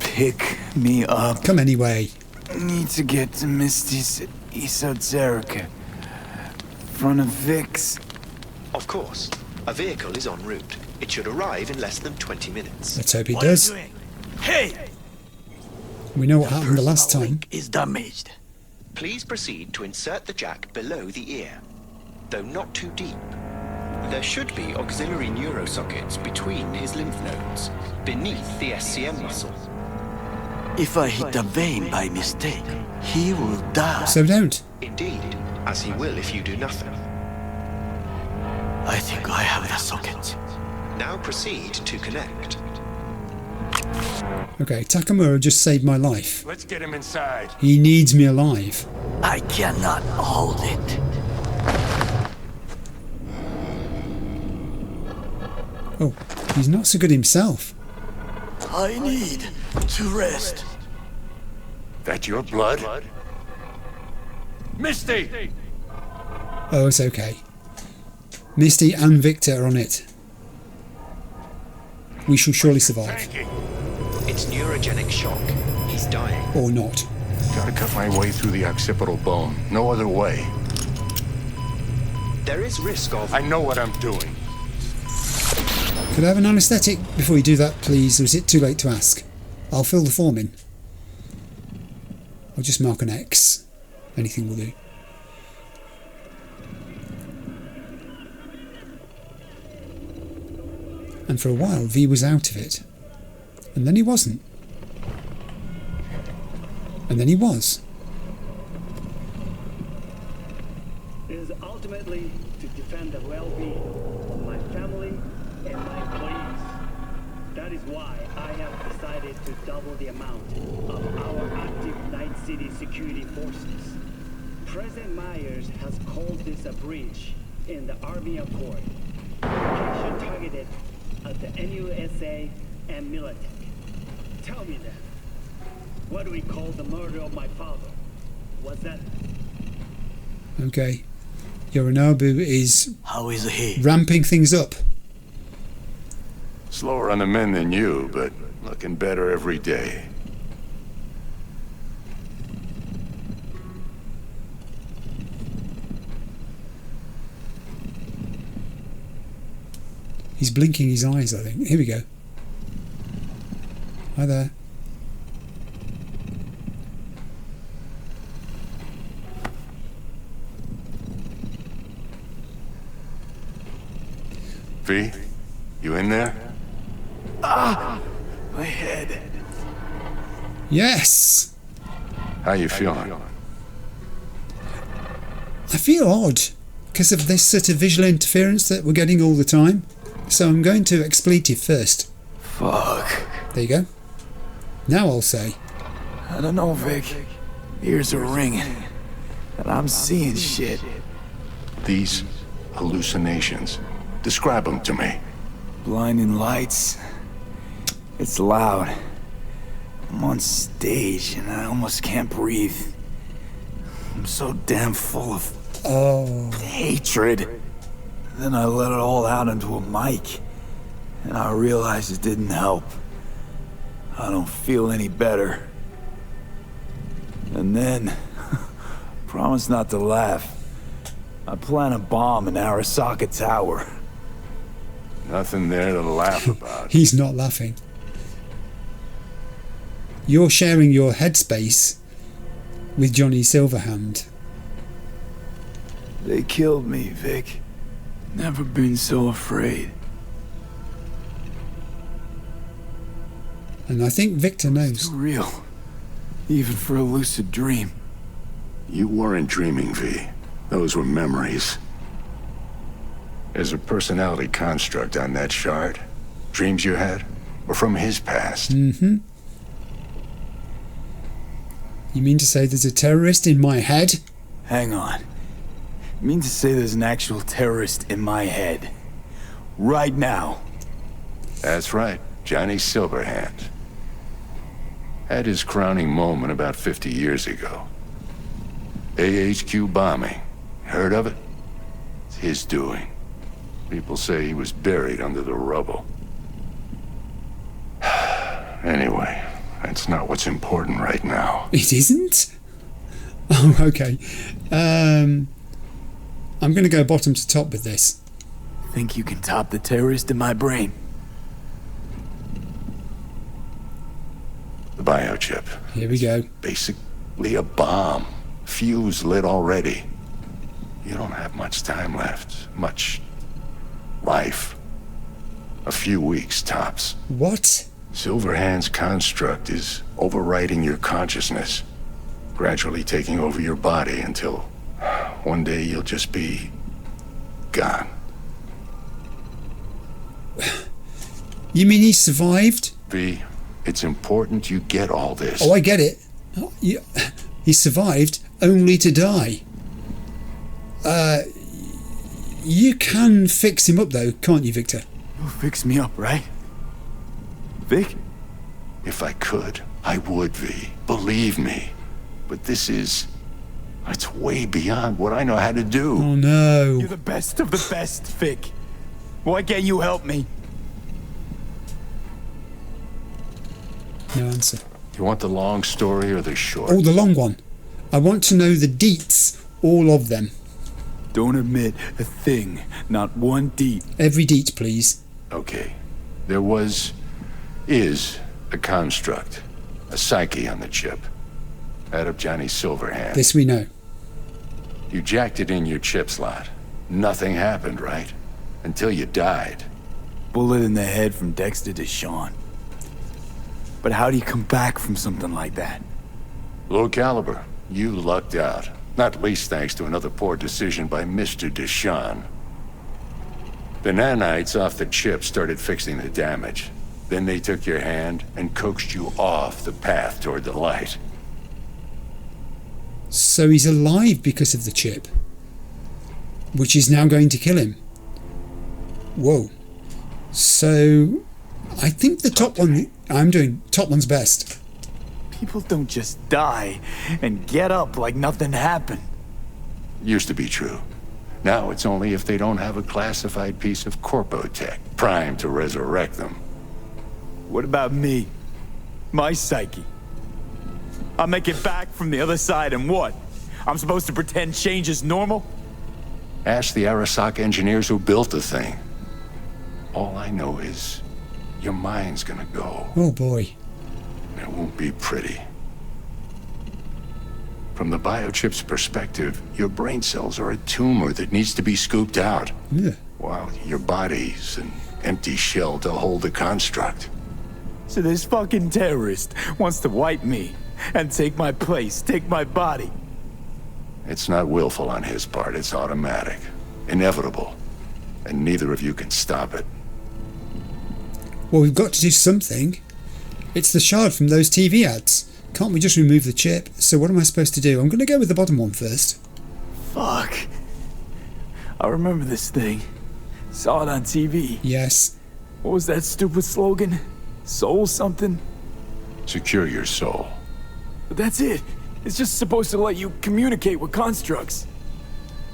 Speaker 8: pick me up.
Speaker 1: Come anyway.
Speaker 8: Need to get to Misty's esoterica. Front of Vic's.
Speaker 16: Of course. A vehicle is en route. It should arrive in less than 20 minutes.
Speaker 1: Let's hope it does.
Speaker 8: Hey!
Speaker 1: We know what happened the last time.
Speaker 8: Is damaged.
Speaker 16: Please proceed to insert the jack below the ear, though not too deep. There should be auxiliary neurosockets between his lymph nodes, beneath the SCM muscle.
Speaker 8: If I hit a vein by mistake, he will die.
Speaker 1: So don't.
Speaker 16: Indeed, as he will if you do nothing.
Speaker 8: I think I have the socket.
Speaker 16: Now proceed to connect.
Speaker 1: Okay, Takemura just saved my life.
Speaker 3: Let's get him inside.
Speaker 1: He needs me alive.
Speaker 8: I cannot hold it.
Speaker 1: Oh, he's not so good himself.
Speaker 8: I need to rest.
Speaker 3: That your blood? Misty!
Speaker 1: Oh, it's okay. Misty and Victor are on it. We shall surely survive.
Speaker 16: It's neurogenic shock. He's dying.
Speaker 1: Or not.
Speaker 12: Gotta cut my way through the occipital bone. No other way.
Speaker 16: There is risk of...
Speaker 3: I know what I'm doing.
Speaker 1: Could I have an anaesthetic before you do that, please? Or is it too late to ask? I'll fill the form in. I'll just mark an X. Anything will do. And for a while, V was out of it. And then he wasn't. And then he was.
Speaker 17: It is ultimately to defend the well-being of my family and my employees. That is why I have decided to double the amount of our active Night City security forces. President Myers has called this a breach in the Army Accord. Location targeted at the NUSA and Militech. Tell me then, what do we call the murder of my father? Was that...
Speaker 1: Okay. Yorinobu is...
Speaker 8: How is he?
Speaker 1: Ramping things up.
Speaker 12: Slower on the men than you, but looking better every day.
Speaker 1: He's blinking his eyes, I think. Here we go. Hi there.
Speaker 12: V, you in there?
Speaker 8: Ah! My head.
Speaker 1: Yes!
Speaker 12: How you feeling?
Speaker 1: I feel odd because of this sort of visual interference that we're getting all the time. So I'm going to expletive first.
Speaker 8: Fuck.
Speaker 1: There you go. Now I'll say.
Speaker 8: I don't know, Vic. Ears are ringing. And I'm seeing shit.
Speaker 12: These hallucinations. Describe them to me.
Speaker 8: Blinding lights. It's loud. I'm on stage and I almost can't breathe. I'm so damn full of hatred. Then I let it all out into a mic. And I realized it didn't help. I don't feel any better. And then, promise not to laugh. I plant a bomb in Arasaka Tower.
Speaker 12: Nothing there to laugh about.
Speaker 1: He's not laughing. You're sharing your headspace with Johnny Silverhand.
Speaker 8: They killed me, Vic. Never been so afraid.
Speaker 1: And I think Victor knows.
Speaker 8: It's real. Even for a lucid dream.
Speaker 12: You weren't dreaming, V. Those were memories. There's a personality construct on that shard. Dreams you had were from his past.
Speaker 1: Mm-hmm. You mean to say there's a terrorist in my head?
Speaker 8: Hang on. You mean to say there's an actual terrorist in my head? Right now?
Speaker 12: That's right. Johnny Silverhand. Had his crowning moment about 50 years ago. AHQ bombing. Heard of it? It's his doing. People say he was buried under the rubble. Anyway, that's not what's important right now.
Speaker 1: It isn't? Oh, okay. I'm going to go bottom to top with this.
Speaker 8: Think you can top the terrorist in my brain?
Speaker 12: The biochip.
Speaker 1: Here we go.
Speaker 12: Basically a bomb. Fuse lit already. You don't have much time left. Much life. A few weeks tops.
Speaker 1: What?
Speaker 12: Silverhand's construct is overriding your consciousness, gradually taking over your body until one day you'll just be gone.
Speaker 1: You mean he survived?
Speaker 12: V, it's important you get all this.
Speaker 1: Oh, I get it. He survived only to die. You can fix him up though, can't you, Victor?
Speaker 8: You'll fix me up, right? Vic?
Speaker 12: If I could, I would, V. Believe me. But this is... it's way beyond what I know how to do.
Speaker 1: Oh, no.
Speaker 8: You're the best of the best, Vic. Why can't you help me?
Speaker 1: No answer.
Speaker 12: You want the long story or the short?
Speaker 1: Oh, the long one. I want to know the deets, all of them.
Speaker 8: Don't admit a thing, not one deet.
Speaker 1: Every deet, please.
Speaker 12: Okay. There is a construct, a psyche on the chip. That of Johnny Silverhand.
Speaker 1: This we know.
Speaker 12: You jacked it in your chip slot. Nothing happened, right? Until you died.
Speaker 8: Bullet in the head from Dexter to Sean. But how do you come back from something like that?
Speaker 12: Low caliber. You lucked out. Not least thanks to another poor decision by Mr. Deshawn. The nanites off the chip started fixing the damage. Then they took your hand and coaxed you off the path toward the light.
Speaker 1: So he's alive because of the chip, which is now going to kill him. Whoa. So I think the top one, top one's best.
Speaker 8: People don't just die and get up like nothing happened.
Speaker 12: Used to be true. Now it's only if they don't have a classified piece of corpo tech primed to resurrect them.
Speaker 8: What about me? My psyche? I make it back from the other side and what? I'm supposed to pretend change is normal?
Speaker 12: Ask the Arasaka engineers who built the thing. All I know is your mind's gonna go.
Speaker 1: Oh boy.
Speaker 12: It won't be pretty. From the biochip's perspective, your brain cells are a tumor that needs to be scooped out.
Speaker 1: Yeah.
Speaker 12: While your body's an empty shell to hold the construct.
Speaker 8: So this fucking terrorist wants to wipe me and take my place, take my body.
Speaker 12: It's not willful on his part, it's automatic. Inevitable. And neither of you can stop it.
Speaker 1: Well, we've got to do something. It's the shard from those TV ads. Can't we just remove the chip? So what am I supposed to do? I'm going to go with the bottom one first.
Speaker 8: Fuck. I remember this thing. Saw it on TV.
Speaker 1: Yes.
Speaker 8: What was that stupid slogan? Soul something?
Speaker 12: Secure your soul.
Speaker 8: But that's it. It's just supposed to let you communicate with constructs.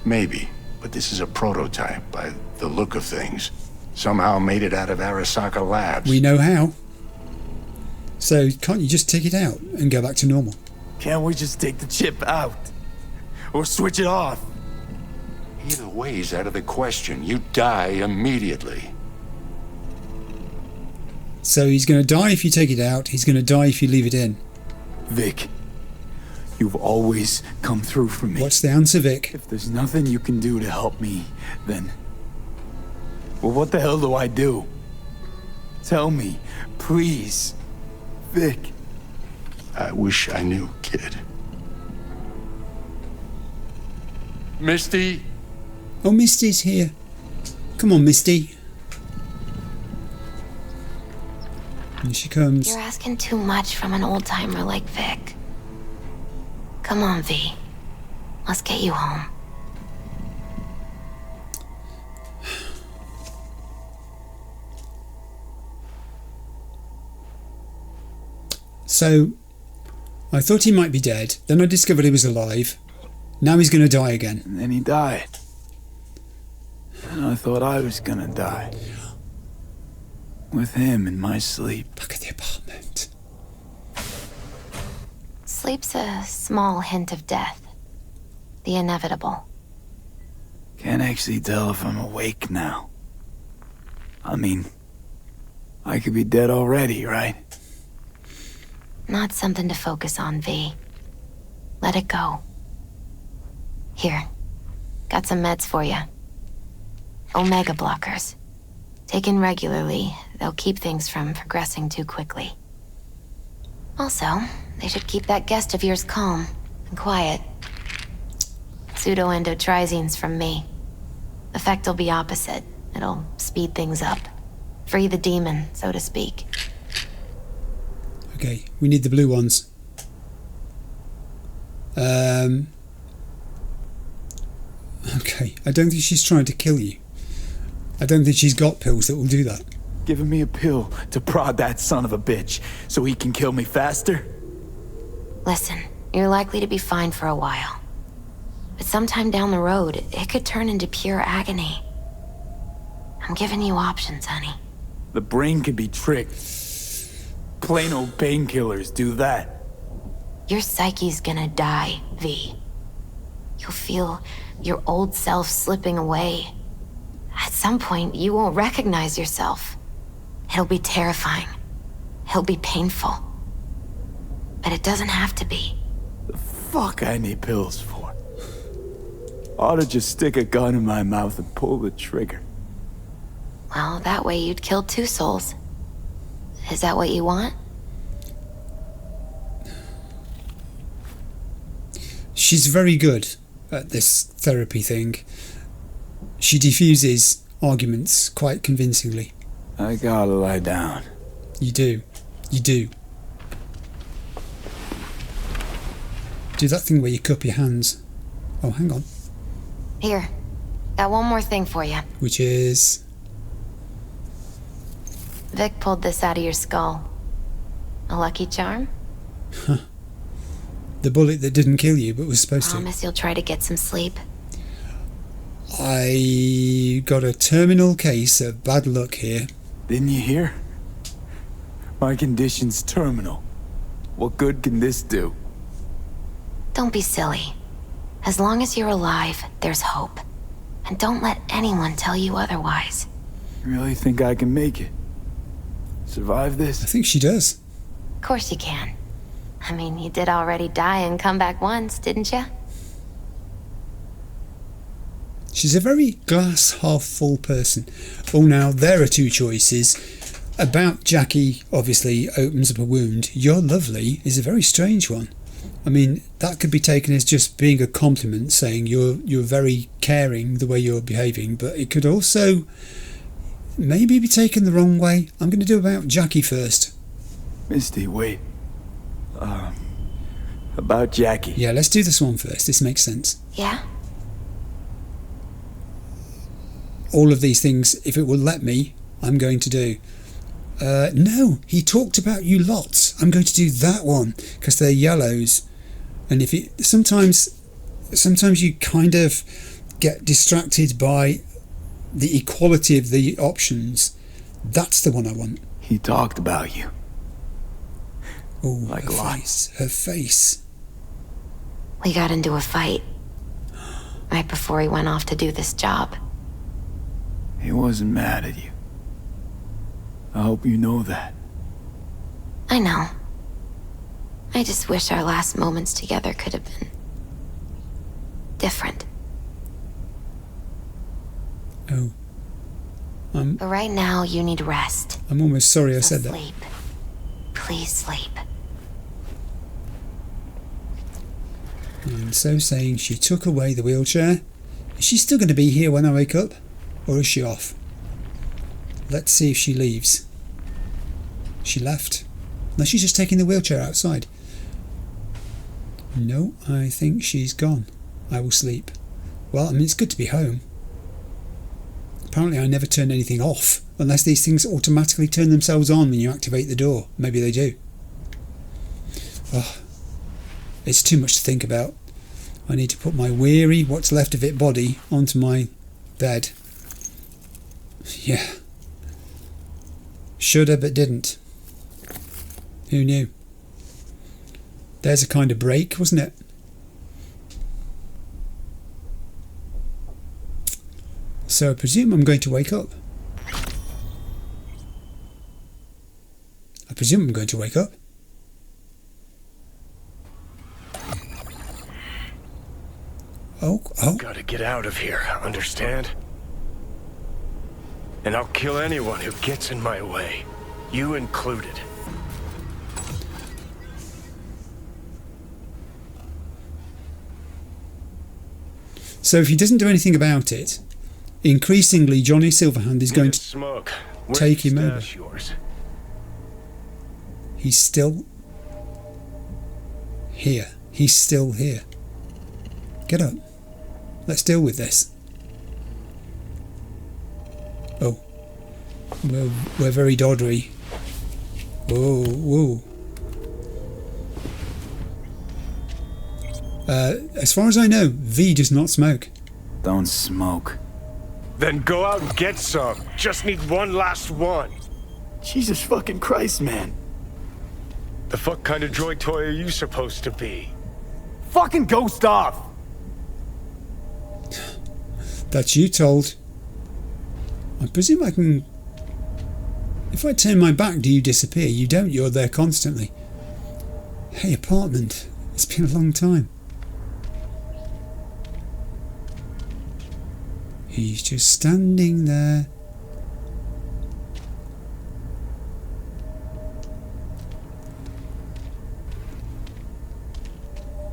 Speaker 12: Maybe, but this is a prototype by the look of things. Somehow made it out of Arasaka Labs.
Speaker 1: We know how. So can't you just take it out and go back to normal?
Speaker 8: Can't we just take the chip out? Or switch it off?
Speaker 12: Either way's out of the question. You die immediately.
Speaker 1: So he's going to die if you take it out. He's going to die if you leave it in.
Speaker 8: Vic, you've always come through for me.
Speaker 1: What's the answer, Vic?
Speaker 8: If there's nothing you can do to help me, then... well, what the hell do I do? Tell me, please. Vic.
Speaker 12: I wish I knew, kid. Misty?
Speaker 1: Oh, Misty's here. Come on, Misty. And she comes.
Speaker 10: You're asking too much from an old-timer like Vic. Come on, V. Let's get you home.
Speaker 1: So, I thought he might be dead. Then I discovered he was alive. Now he's going to die again.
Speaker 8: And then he died. And I thought I was gonna die. With him in my sleep.
Speaker 1: Look at the apartment.
Speaker 10: Sleep's a small hint of death. The inevitable.
Speaker 8: Can't actually tell if I'm awake now. I mean, I could be dead already, right?
Speaker 10: Not something to focus on, V. Let it go. Here. Got some meds for you. Omega blockers. Taken regularly, they'll keep things from progressing too quickly. Also, they should keep that guest of yours calm and quiet. Pseudoendotrizine's from me. Effect will be opposite. It'll speed things up. Free the demon, so to speak.
Speaker 1: Okay, we need the blue ones. Okay, I don't think she's trying to kill you. I don't think she's got pills that will do that.
Speaker 8: Giving me a pill to prod that son of a bitch so he can kill me faster?
Speaker 10: Listen, you're likely to be fine for a while. But sometime down the road, it could turn into pure agony. I'm giving you options, honey.
Speaker 8: The brain can be tricked. Plain old painkillers do that.
Speaker 10: Your psyche's gonna die, V. You'll feel your old self slipping away. At some point, you won't recognize yourself. It'll be terrifying. It'll be painful. But it doesn't have to be.
Speaker 8: The fuck I need pills for? Ought to just stick a gun in my mouth and pull the trigger.
Speaker 10: Well, that way you'd kill 2 souls. Is that what you want?
Speaker 1: She's very good at this therapy thing. She diffuses arguments quite convincingly.
Speaker 8: I gotta lie down.
Speaker 1: You do. You do. Do that thing where you cup your hands. Oh, hang on.
Speaker 10: Here. Got one more thing for you.
Speaker 1: Which is...
Speaker 10: Vic pulled this out of your skull. A lucky charm?
Speaker 1: Huh. The bullet that didn't kill you but was supposed
Speaker 10: Promise you'll try to get some sleep.
Speaker 1: to. I got a terminal case of bad luck here.
Speaker 8: Didn't you hear? My condition's terminal. What good can this do?
Speaker 10: Don't be silly. As long as you're alive, there's hope. And don't let anyone tell you otherwise.
Speaker 8: You really think I can make it? Survive this?
Speaker 1: I think she does.
Speaker 10: Of course you can. I mean, you did already die and come back once, didn't you?
Speaker 1: She's a very glass half full person. Oh, now there are 2 choices. About Jackie obviously opens up a wound. You're lovely is a very strange one. I mean, that could be taken as just being a compliment, saying you're very caring the way you're behaving, but it could also maybe be taken the wrong way. I'm going to do about Jackie first.
Speaker 8: Misty, wait. About Jackie.
Speaker 1: Yeah, let's do this one first. This makes sense.
Speaker 10: Yeah?
Speaker 1: All of these things, if it will let me, I'm going to do. No, he talked about you lots. I'm going to do that one because they're yellows. And if it sometimes you kind of get distracted by the equality of the options. That's the one I want.
Speaker 8: He talked about you.
Speaker 1: Oh,
Speaker 8: like
Speaker 1: her face.
Speaker 10: We got into a fight. Right before he went off to do this job.
Speaker 8: He wasn't mad at you. I hope you know that.
Speaker 10: I know. I just wish our last moments together could have been different.
Speaker 1: Oh.
Speaker 10: But right now, you need rest.
Speaker 1: I'm almost sorry I said that.
Speaker 10: Sleep. Please sleep.
Speaker 1: And so saying, she took away the wheelchair. Is she still going to be here when I wake up? Or is she off? Let's see if she leaves. She left. No, she's just taking the wheelchair outside. No, I think she's gone. I will sleep. Well, I mean, it's good to be home. Apparently I never turn anything off, unless these things automatically turn themselves on when you activate the door. Maybe they do. Oh, it's too much to think about. I need to put my weary, what's left of it body onto my bed. Yeah. Shoulda but didn't. Who knew? There's a kind of break, wasn't it? So I presume I'm going to wake up. Oh.
Speaker 7: Gotta get out of here, understand? And I'll kill anyone who gets in my way. You included.
Speaker 1: So if he doesn't do anything about it, increasingly Johnny Silverhand is going to take him over. He's still here. He's still here. Get up. Let's deal with this. Oh. We're very doddery. Whoa. As far as I know, V does not smoke.
Speaker 8: Don't smoke.
Speaker 7: Then go out and get some. Just need one last one.
Speaker 8: Jesus fucking Christ, man.
Speaker 7: The fuck kind of droid toy are you supposed to be?
Speaker 8: Fucking ghost off!
Speaker 1: That's you told. I presume I can... If I turn my back, do you disappear? You don't, you're there constantly. Hey, apartment. It's been a long time. He's just standing there.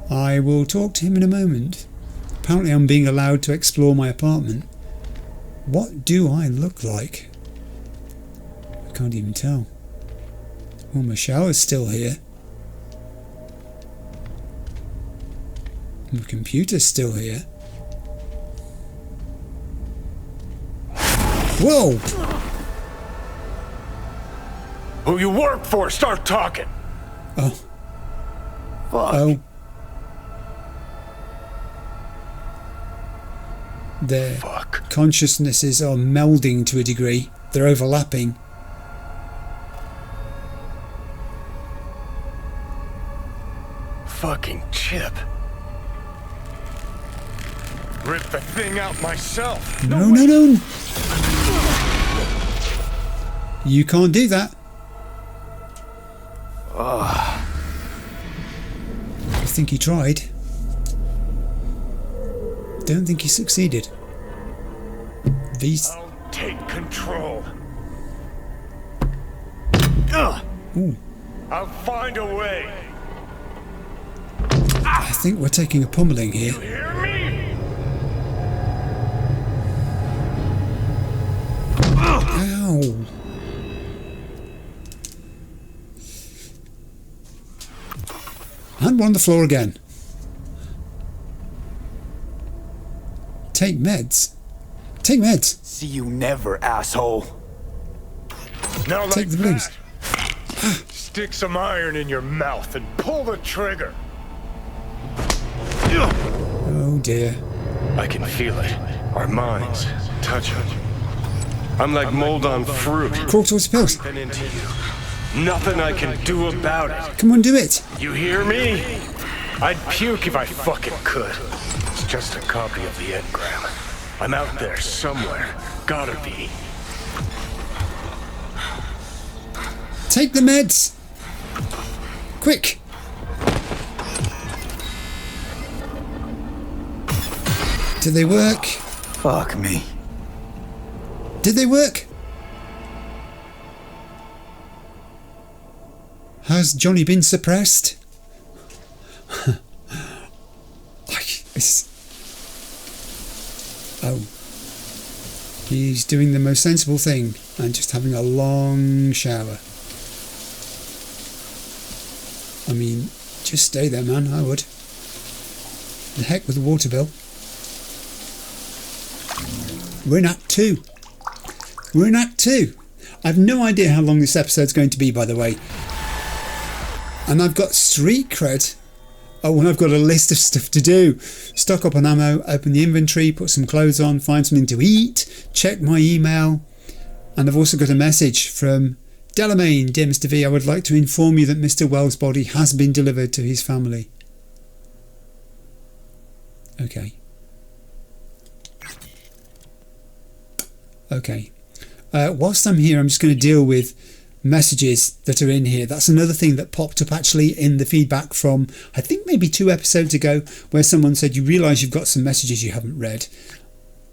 Speaker 1: I will talk to him in a moment. Apparently I'm being allowed to explore my apartment. What do I look like? I can't even tell. Oh, my shower's still here. My computer's still here. Whoa!
Speaker 7: Who you work for, start talking!
Speaker 1: Oh.
Speaker 8: Fuck.
Speaker 1: Oh. Their consciousnesses are melding to a degree. They're overlapping.
Speaker 7: Fucking Chip. Rip the thing out myself.
Speaker 1: No. You can't do that. I think he tried. Don't think he succeeded. These...
Speaker 7: I'll take control.
Speaker 1: Ooh.
Speaker 7: I'll find a way.
Speaker 1: I think we're taking a pummeling here.
Speaker 7: You hear me?
Speaker 1: Ow. And we're on the floor again. Take meds. Take meds.
Speaker 8: See you never, asshole.
Speaker 7: Now like
Speaker 1: Take the blues.
Speaker 7: Stick some iron in your mouth and pull the trigger.
Speaker 1: Oh dear.
Speaker 7: I can feel it. Our minds touching. I'm like mold on fruit.
Speaker 1: Crawl towards the pills.
Speaker 7: Into you. Nothing I can do about it.
Speaker 1: Come on, do it.
Speaker 7: You hear me? I'd puke if I fucking could. It's just a copy of the engram. I'm out there somewhere. Gotta be.
Speaker 1: Take the meds. Quick. Did they work?
Speaker 8: Fuck me.
Speaker 1: Did they work? Has Johnny been suppressed? Oh. He's doing the most sensible thing and just having a long shower. I mean, just stay there, man, I would. The heck with the water bill. We're in Act 2. We're in Act 2. I have no idea how long this episode's going to be, by the way. And I've got street cred. Oh, and I've got a list of stuff to do. Stock up on ammo, open the inventory, put some clothes on, find something to eat, check my email. And I've also got a message from Delamain. Dear Mr. V, I would like to inform you that Mr. Wells' body has been delivered to his family. Okay. Okay. Whilst I'm here, I'm just going to deal with messages that are in here. That's another thing that popped up actually in the feedback from, I think maybe 2 episodes ago, where someone said you realise you've got some messages you haven't read.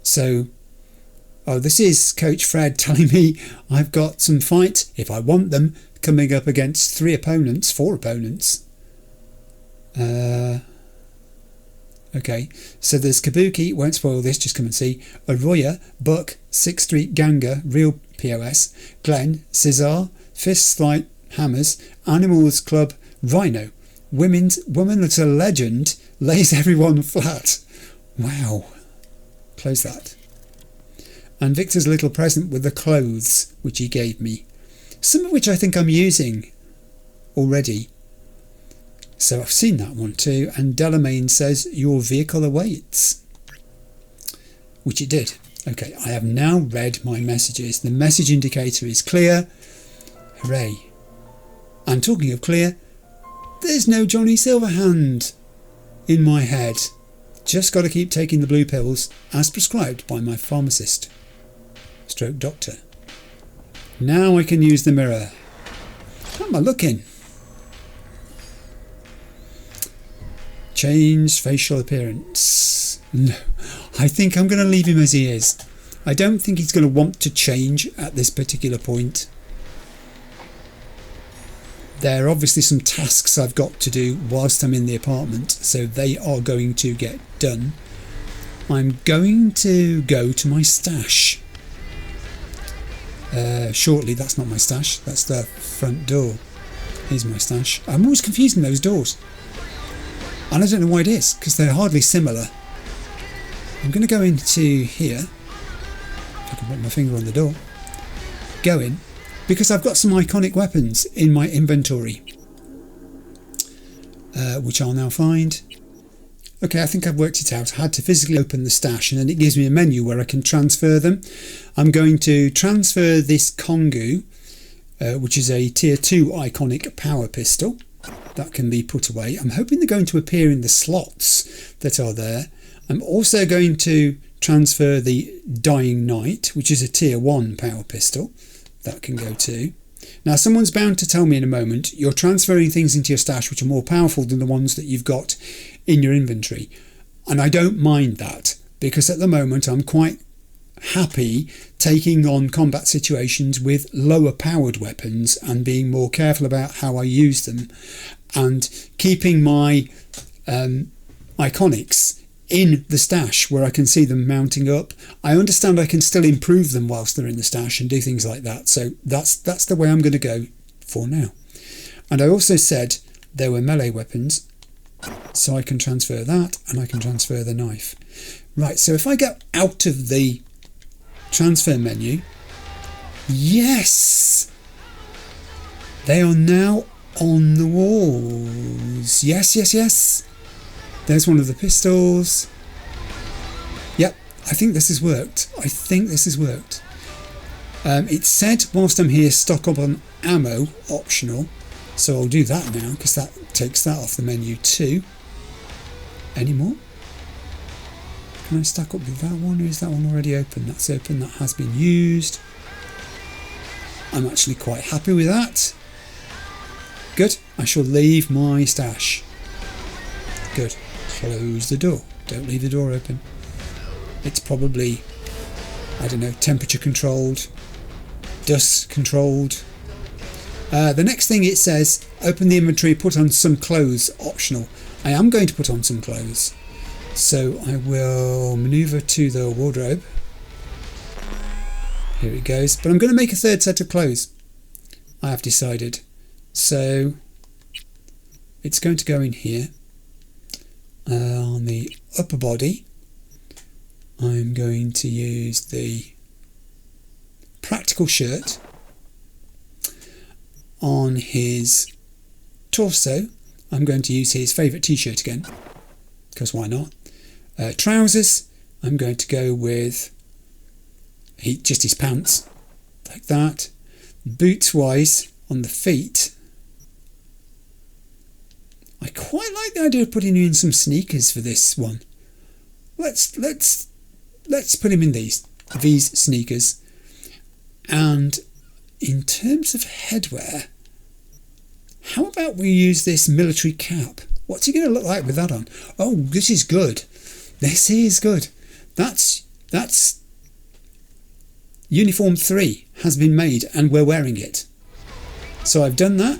Speaker 1: So, oh, this is Coach Fred telling me I've got some fights, if I want them, coming up against 4 opponents. Okay, so there's Kabuki, won't spoil this, just come and see. Arroyo, Buck, 6th Street Ganger, Real POS, Glenn, Cesar, Fists Like Hammers, Animals Club, Rhino, Woman That's a Legend, Lays Everyone Flat. Wow. Close that. And Victor's little present with the clothes, which he gave me. Some of which I think I'm using already. So I've seen that one too, and Delamain says your vehicle awaits, which it did. Okay, I have now read my messages. The message indicator is clear. Hooray. And talking of clear, there's no Johnny Silverhand in my head. Just got to keep taking the blue pills as prescribed by my pharmacist stroke doctor. Now I can use the mirror. How am I looking? Change facial appearance. No, I think I'm going to leave him as he is. I don't think he's going to want to change at this particular point. There are obviously some tasks I've got to do whilst I'm in the apartment, so they are going to get done. I'm going to go to my stash. Shortly. That's not my stash, that's the front door. Here's my stash. I'm always confusing those doors. And I don't know why it is, because they're hardly similar. I'm going to go into here. If I can put my finger on the door. Go in. Because I've got some iconic weapons in my inventory. Which I'll now find. Okay, I think I've worked it out. I had to physically open the stash and then it gives me a menu where I can transfer them. I'm going to transfer this Kongu, which is a tier 2 iconic power pistol. That can be put away. I'm hoping they're going to appear in the slots that are there. I'm also going to transfer the Dying Knight, which is a tier 1 power pistol. That can go too. Now someone's bound to tell me in a moment, you're transferring things into your stash which are more powerful than the ones that you've got in your inventory. And I don't mind that, because at the moment I'm quite happy taking on combat situations with lower powered weapons and being more careful about how I use them and keeping my iconics in the stash where I can see them mounting up. I understand I can still improve them whilst they're in the stash and do things like that, so that's the way I'm going to go for now. And I also said there were melee weapons, so I can transfer that and I can transfer the knife. Right, so if I go out of the transfer menu, yes, they are now on the walls. Yes. There's one of the pistols. Yep, I think this has worked. It said whilst I'm here, stock up on ammo, optional. So I'll do that now, because that takes that off the menu too. Any more? Can I stack up with that one, or is that one already open? That's open, that has been used. I'm actually quite happy with that. Good, I shall leave my stash. Good. Close the door. Don't leave the door open. It's probably, I don't know, temperature controlled, dust controlled. The next thing it says, open the inventory, put on some clothes, optional. I am going to put on some clothes. So I will manoeuvre to the wardrobe. Here it goes. But I'm going to make a third set of clothes. I have decided. So it's going to go in here. On the upper body, I'm going to use the practical shirt. On his torso, I'm going to use his favourite t-shirt again, because why not? Trousers, I'm going to go with just his pants, like that. Boots-wise, on the feet, I quite like the idea of putting in some sneakers for this one. Let's put him in these sneakers. And in terms of headwear, how about we use this military cap? What's he going to look like with that on? Oh, this is good. This is good. That's uniform 3 has been made and we're wearing it. So I've done that.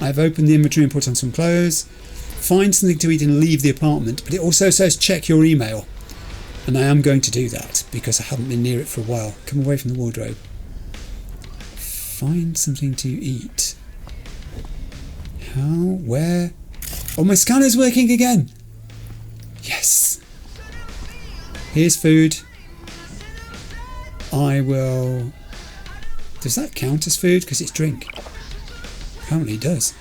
Speaker 1: I've opened the inventory and put on some clothes. Find something to eat and leave the apartment. But it also says check your email. And I am going to do that because I haven't been near it for a while. Come away from the wardrobe. Find something to eat. How? Where? Oh, my scanner's working again. Yes. Here's food. I will... Does that count as food? Because it's drink. Apparently it does.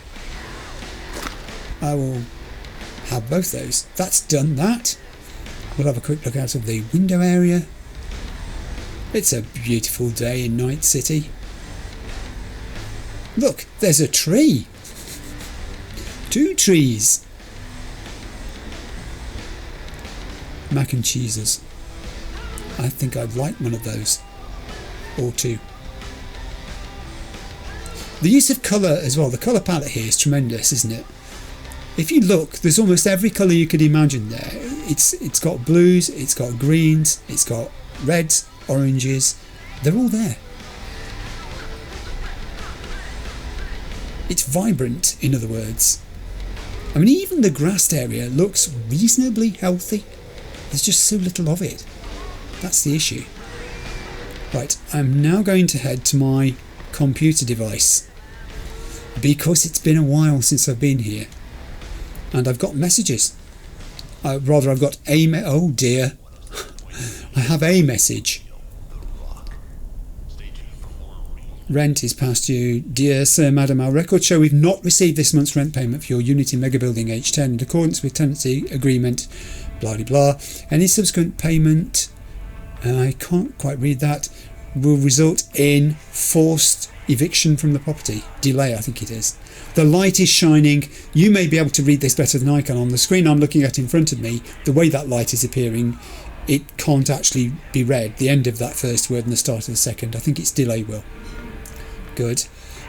Speaker 1: I will have both those. That's done that. We'll have a quick look out of the window area. It's a beautiful day in Night City. Look, there's a tree. 2 trees. Mac and cheeses. I think I'd like one of those. Or 2. The use of colour as well. The colour palette here is tremendous, isn't it? If you look, there's almost every colour you could imagine there. It's got blues, it's got greens, it's got reds, oranges. They're all there. It's vibrant, in other words. I mean, even the grassed area looks reasonably healthy. There's just so little of it. That's the issue. Right, I'm now going to head to my computer device because it's been a while since I've been here. And I've got messages. I've got a... Oh dear. I have a message. Rent is past due. Dear Sir, Madam, our records show we've not received this month's rent payment for your unit in Mega Building H10 in accordance with tenancy agreement, blah blah blah. Any subsequent payment, I can't quite read that, will result in forced eviction from the property. Delay, I think it is. The light is shining. You may be able to read this better than I can. On the screen I'm looking at in front of me, the way that light is appearing, it can't actually be read. The end of that first word and the start of the second. I think it's delay will. Good.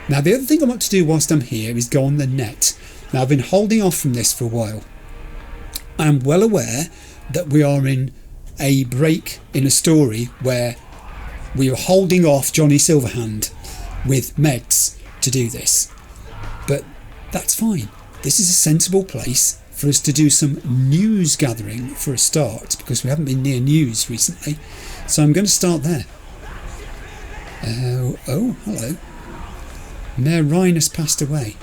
Speaker 1: Now the other thing I want to do whilst I'm here is go on the net. Now I've been holding off from this for a while. I am well aware that we are in a break in a story where we are holding off Johnny Silverhand with meds to do this. But that's fine. This is a sensible place for us to do some news gathering for a start, because we haven't been near news recently. So I'm going to start there. Oh, hello. Mayor Ryan has passed away.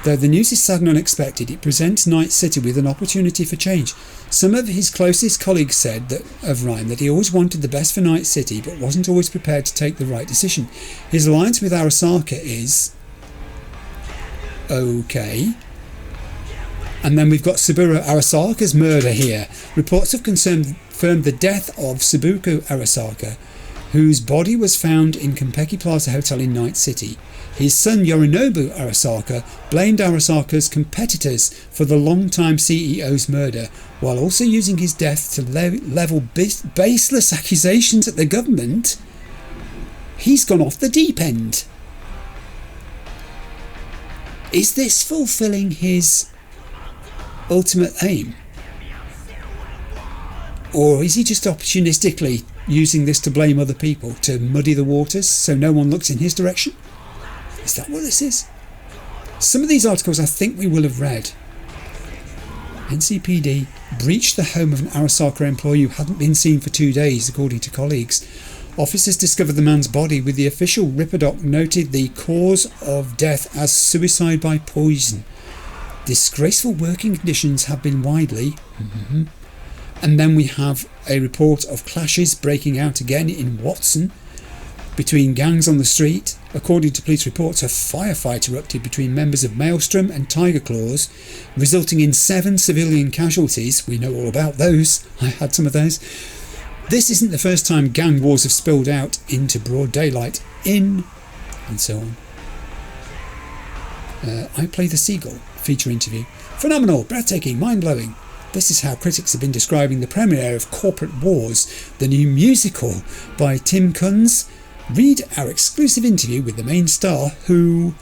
Speaker 1: Though the news is sad and unexpected, it presents Night City with an opportunity for change. Some of his closest colleagues said of Ryan that he always wanted the best for Night City, but wasn't always prepared to take the right decision. His alliance with Arasaka is... okay. And then we've got Saburo Arasaka's murder here. Reports have confirmed the death of Sabuku Arasaka, whose body was found in Konpeki Plaza Hotel in Night City. His son Yorinobu Arasaka blamed Arasaka's competitors for the long-time CEO's murder, while also using his death to level baseless accusations at the government. He's gone off the deep end. Is this fulfilling his ultimate aim? Or is he just opportunistically using this to blame other people, to muddy the waters so no one looks in his direction? Is that what this is? Some of these articles I think we will have read. NCPD breached the home of an Arasaka employee who hadn't been seen for 2 days, according to colleagues. Officers discovered the man's body, with the official Ripperdoc noted the cause of death as suicide by poison. Disgraceful working conditions have been widely... And then we have a report of clashes breaking out again in Watson between gangs on the street. According to police reports, a firefight erupted between members of Maelstrom and Tiger Claws, resulting in 7 civilian casualties. We know all about those. I had some of those. This isn't the first time gang wars have spilled out into broad daylight and so on. I Play the Seagull feature interview. Phenomenal, breathtaking, mind-blowing. This is how critics have been describing the premiere of Corporate Wars, the new musical by Tim Kunz. Read our exclusive interview with the main star, who...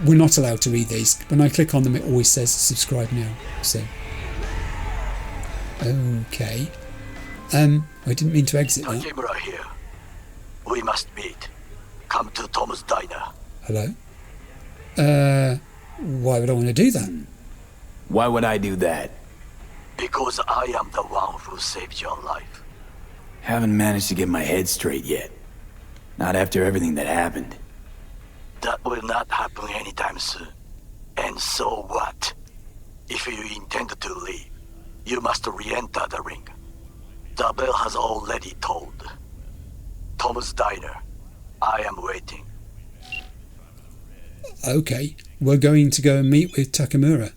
Speaker 1: We're not allowed to read these. When I click on them, it always says subscribe now. So, okay. I didn't mean to exit that.
Speaker 18: Takemura here. We must meet. Come to Tom's diner.
Speaker 1: Hello? Why would I want to do that?
Speaker 8: Why would I do that?
Speaker 18: Because I am the one who saved your life.
Speaker 8: Haven't managed to get my head straight yet. Not after everything that happened.
Speaker 18: That will not happen anytime soon. And so what? If you intend to leave, you must re-enter the ring. The bell has already tolled. Tom's diner. I am waiting.
Speaker 1: Okay, we're going to go and meet with Takemura.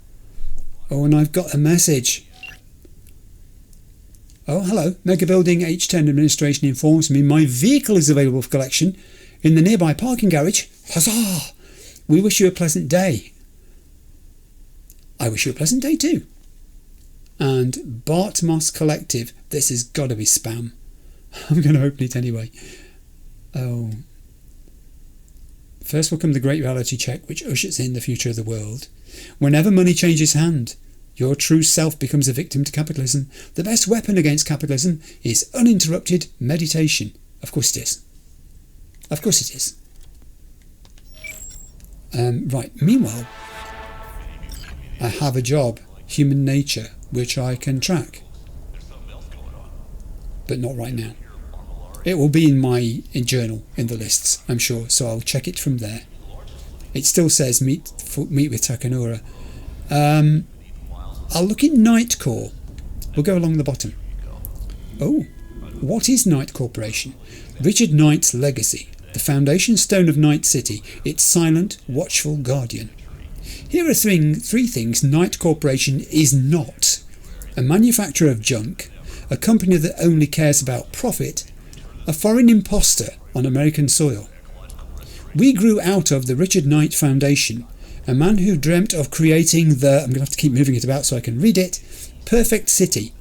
Speaker 1: Oh, and I've got a message. Oh, hello. Mega Building H10 Administration informs me my vehicle is available for collection in the nearby parking garage. Huzzah! We wish you a pleasant day. I wish you a pleasant day too. And Bart Moss Collective. This has got to be spam. I'm going to open it anyway. Oh. First will come the great reality check, which ushers in the future of the world. Whenever money changes hand, your true self becomes a victim to capitalism. The best weapon against capitalism is uninterrupted meditation. Of course it is. Of course it is. Right, meanwhile, I have a job, human nature, which I can track. But not right now. It will be in my journal, in the lists, I'm sure, so I'll check it from there. It still says meet with Takemura. I'll look in Night Core. We'll go along the bottom. Oh, what is Night Corporation? Richard Knight's legacy. The foundation stone of Night City. Its silent, watchful guardian. Here are three things Night Corporation is not. A manufacturer of junk. A company that only cares about profit. A foreign imposter on American soil. We grew out of the Richard Knight Foundation, a man who dreamt of creating the, I'm going to have to keep moving it about so I can read it, perfect city.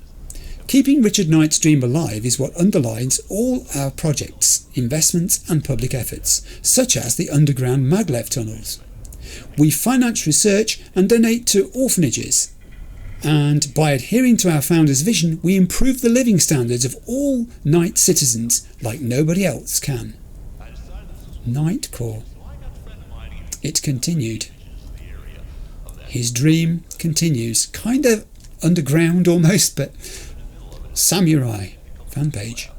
Speaker 1: Keeping Richard Knight's dream alive is what underlines all our projects, investments and public efforts, such as the underground maglev tunnels. We finance research and donate to orphanages. And by adhering to our founder's vision, we improve the living standards of all Night citizens like nobody else can. Night Core. It continued. His dream continues. Kind of underground almost, but Samurai fan page.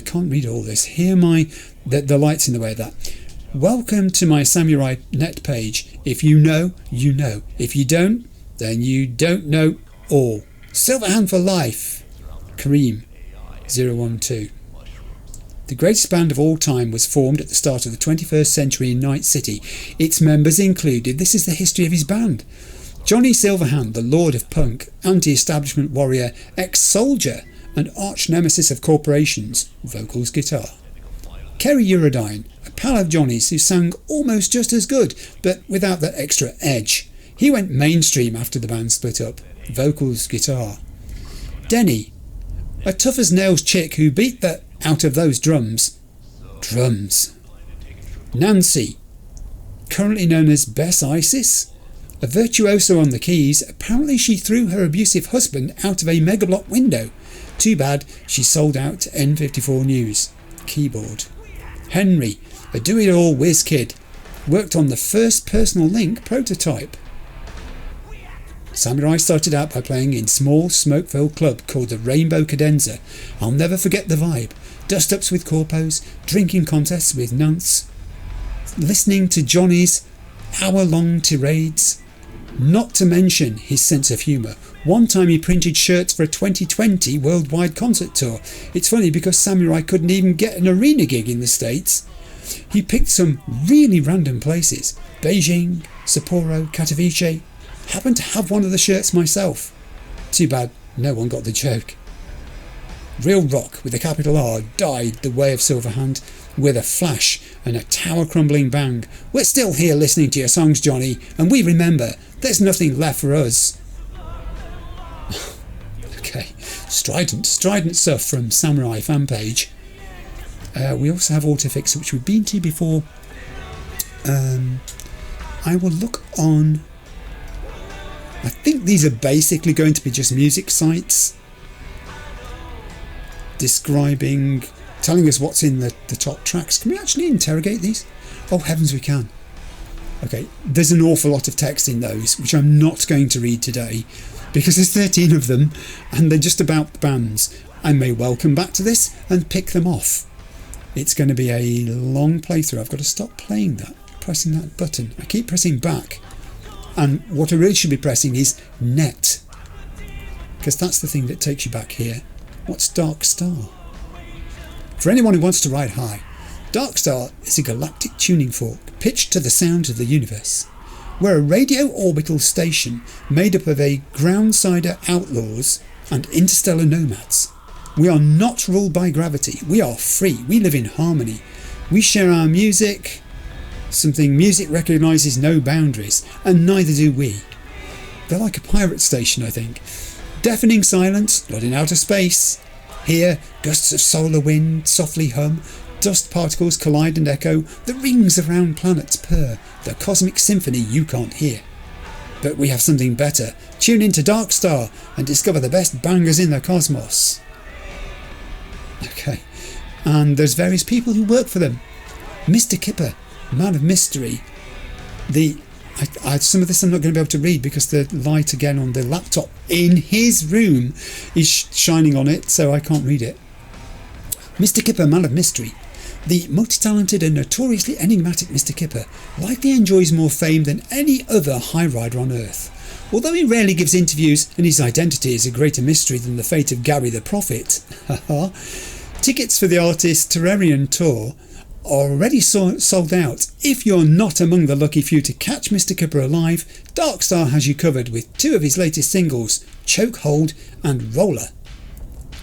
Speaker 1: Can't read all this. Here the light's in the way of that. Welcome to my Samurai net page. If you know, you know. If you don't, then you don't know all. Silverhand for life. Kareem 012. The greatest band of all time was formed at the start of the 21st century in Night City. Its members included, this is the history of his band, Johnny Silverhand, the Lord of Punk, anti-establishment warrior, ex-soldier and arch-nemesis of corporations, vocals, guitar. Kerry Eurodyne, a pal of Johnny's who sang almost just as good, but without that extra edge. He went mainstream after the band split up, vocals, guitar. Denny, a tough-as-nails chick who beat the out of those drums. Nancy, currently known as Bess Isis, a virtuoso on the keys. Apparently she threw her abusive husband out of a megablock window. Too bad she sold out to N54 News. Keyboard. Henry, a do-it-all whiz kid, worked on the first personal link prototype. Samurai started out by playing in small smoke-filled club called the Rainbow Cadenza. I'll never forget the vibe. Dust-ups with corpos, drinking contests with nunts, listening to Johnny's hour-long tirades. Not to mention his sense of humour. One time he printed shirts for a 2020 worldwide concert tour. It's funny because Samurai couldn't even get an arena gig in the States. He picked some really random places. Beijing, Sapporo, Katowice. Happened to have one of the shirts myself. Too bad no one got the joke. Real rock with a capital R died the way of Silverhand with a flash and a tower-crumbling bang. We're still here listening to your songs, Johnny, and we remember there's nothing left for us. Okay, strident stuff from Samurai fan page. We also have Autofix, which we've been to before. I will look on... I think these are basically going to be just music sites describing, telling us what's in the top tracks. Can we actually interrogate these? Oh heavens, we can. Okay, there's an awful lot of text in those, which I'm not going to read today because there's 13 of them and they're just about the bands. I may well come back to this and pick them off. It's going to be a long playthrough. I've got to stop playing that, pressing that button. I keep pressing back. And what I really should be pressing is net, because that's the thing that takes you back here. What's Dark Star? For anyone who wants to ride high, Dark Star is a galactic tuning fork pitched to the sound of the universe. We're a radio orbital station made up of a groundsider outlaws and interstellar nomads. We are not ruled by gravity. We are free. We live in harmony. We share our music. Something music recognises no boundaries, and neither do we. They're like a pirate station, I think. Deafening silence, not in outer space. Here, gusts of solar wind softly hum, dust particles collide and echo, the rings around planets purr, the cosmic symphony you can't hear. But we have something better. Tune into Dark Star and discover the best bangers in the cosmos. Okay, and there's various people who work for them. Mr. Kipper, Man of Mystery. Some of this I'm not going to be able to read because the light again on the laptop in his room is shining on it, so I can't read it. Mr. Kipper, Man of Mystery. The multi-talented and notoriously enigmatic Mr. Kipper likely enjoys more fame than any other high rider on Earth. Although he rarely gives interviews and his identity is a greater mystery than the fate of Gary the Prophet, tickets for the artist's Terrarian tour are already sold out. If you're not among the lucky few to catch Mr. Kipper alive, Darkstar has you covered with two of his latest singles, Chokehold and Roller.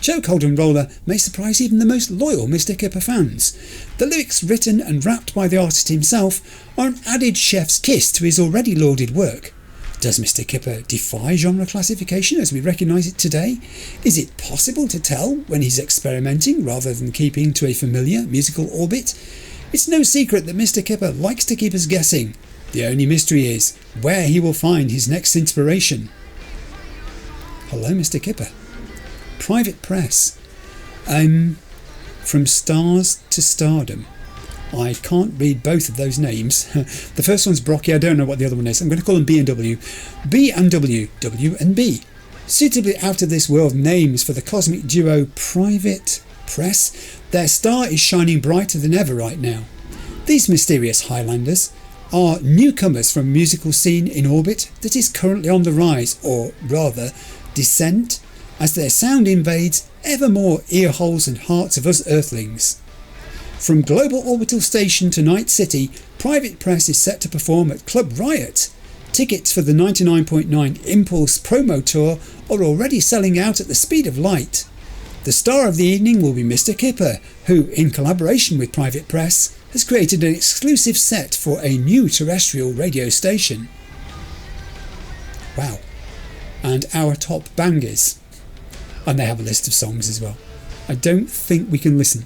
Speaker 1: Chokehold and Roller may surprise even the most loyal Mr. Kipper fans. The lyrics, written and rapped by the artist himself, are an added chef's kiss to his already lauded work. Does Mr. Kipper defy genre classification as we recognise it today? Is it possible to tell when he's experimenting rather than keeping to a familiar musical orbit? It's no secret that Mr. Kipper likes to keep us guessing. The only mystery is where he will find his next inspiration. Hello, Mr. Kipper. Private Press. From Stars to Stardom. I can't read both of those names. The first one's Brocky, I don't know what the other one is. I'm going to call them B and W. B and W, W and B. Suitably out of this world names for the cosmic duo Private Press. Their star is shining brighter than ever right now. These mysterious Highlanders are newcomers from a musical scene in orbit that is currently on the rise, or rather, descent, as their sound invades ever more ear holes and hearts of us Earthlings. From Global Orbital Station to Night City, Private Press is set to perform at Club Riot. Tickets for the 99.9 Impulse promo tour are already selling out at the speed of light. The star of the evening will be Mr. Kipper, who, in collaboration with Private Press, has created an exclusive set for a new terrestrial radio station. Wow. And our top bangers. And they have a list of songs as well. I don't think we can listen.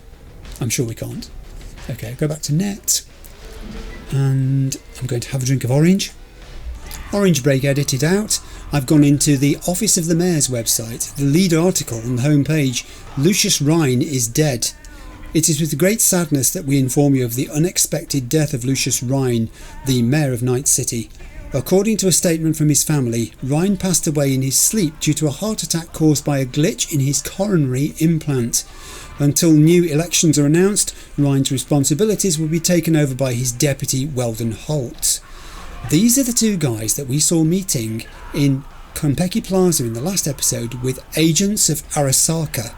Speaker 1: I'm sure we can't. Okay, go back to net. And I'm going to have a drink of orange. Orange Break edited out. I've gone into the Office of the Mayor's website. The lead article on the home page, Lucius Rhine is dead. It is with great sadness that we inform you of the unexpected death of Lucius Rhine, the Mayor of Night City. According to a statement from his family, Ryan passed away in his sleep due to a heart attack caused by a glitch in his coronary implant. Until new elections are announced, Ryan's responsibilities will be taken over by his deputy, Weldon Holt. These are the two guys that we saw meeting in Konpeki Plaza in the last episode with agents of Arasaka.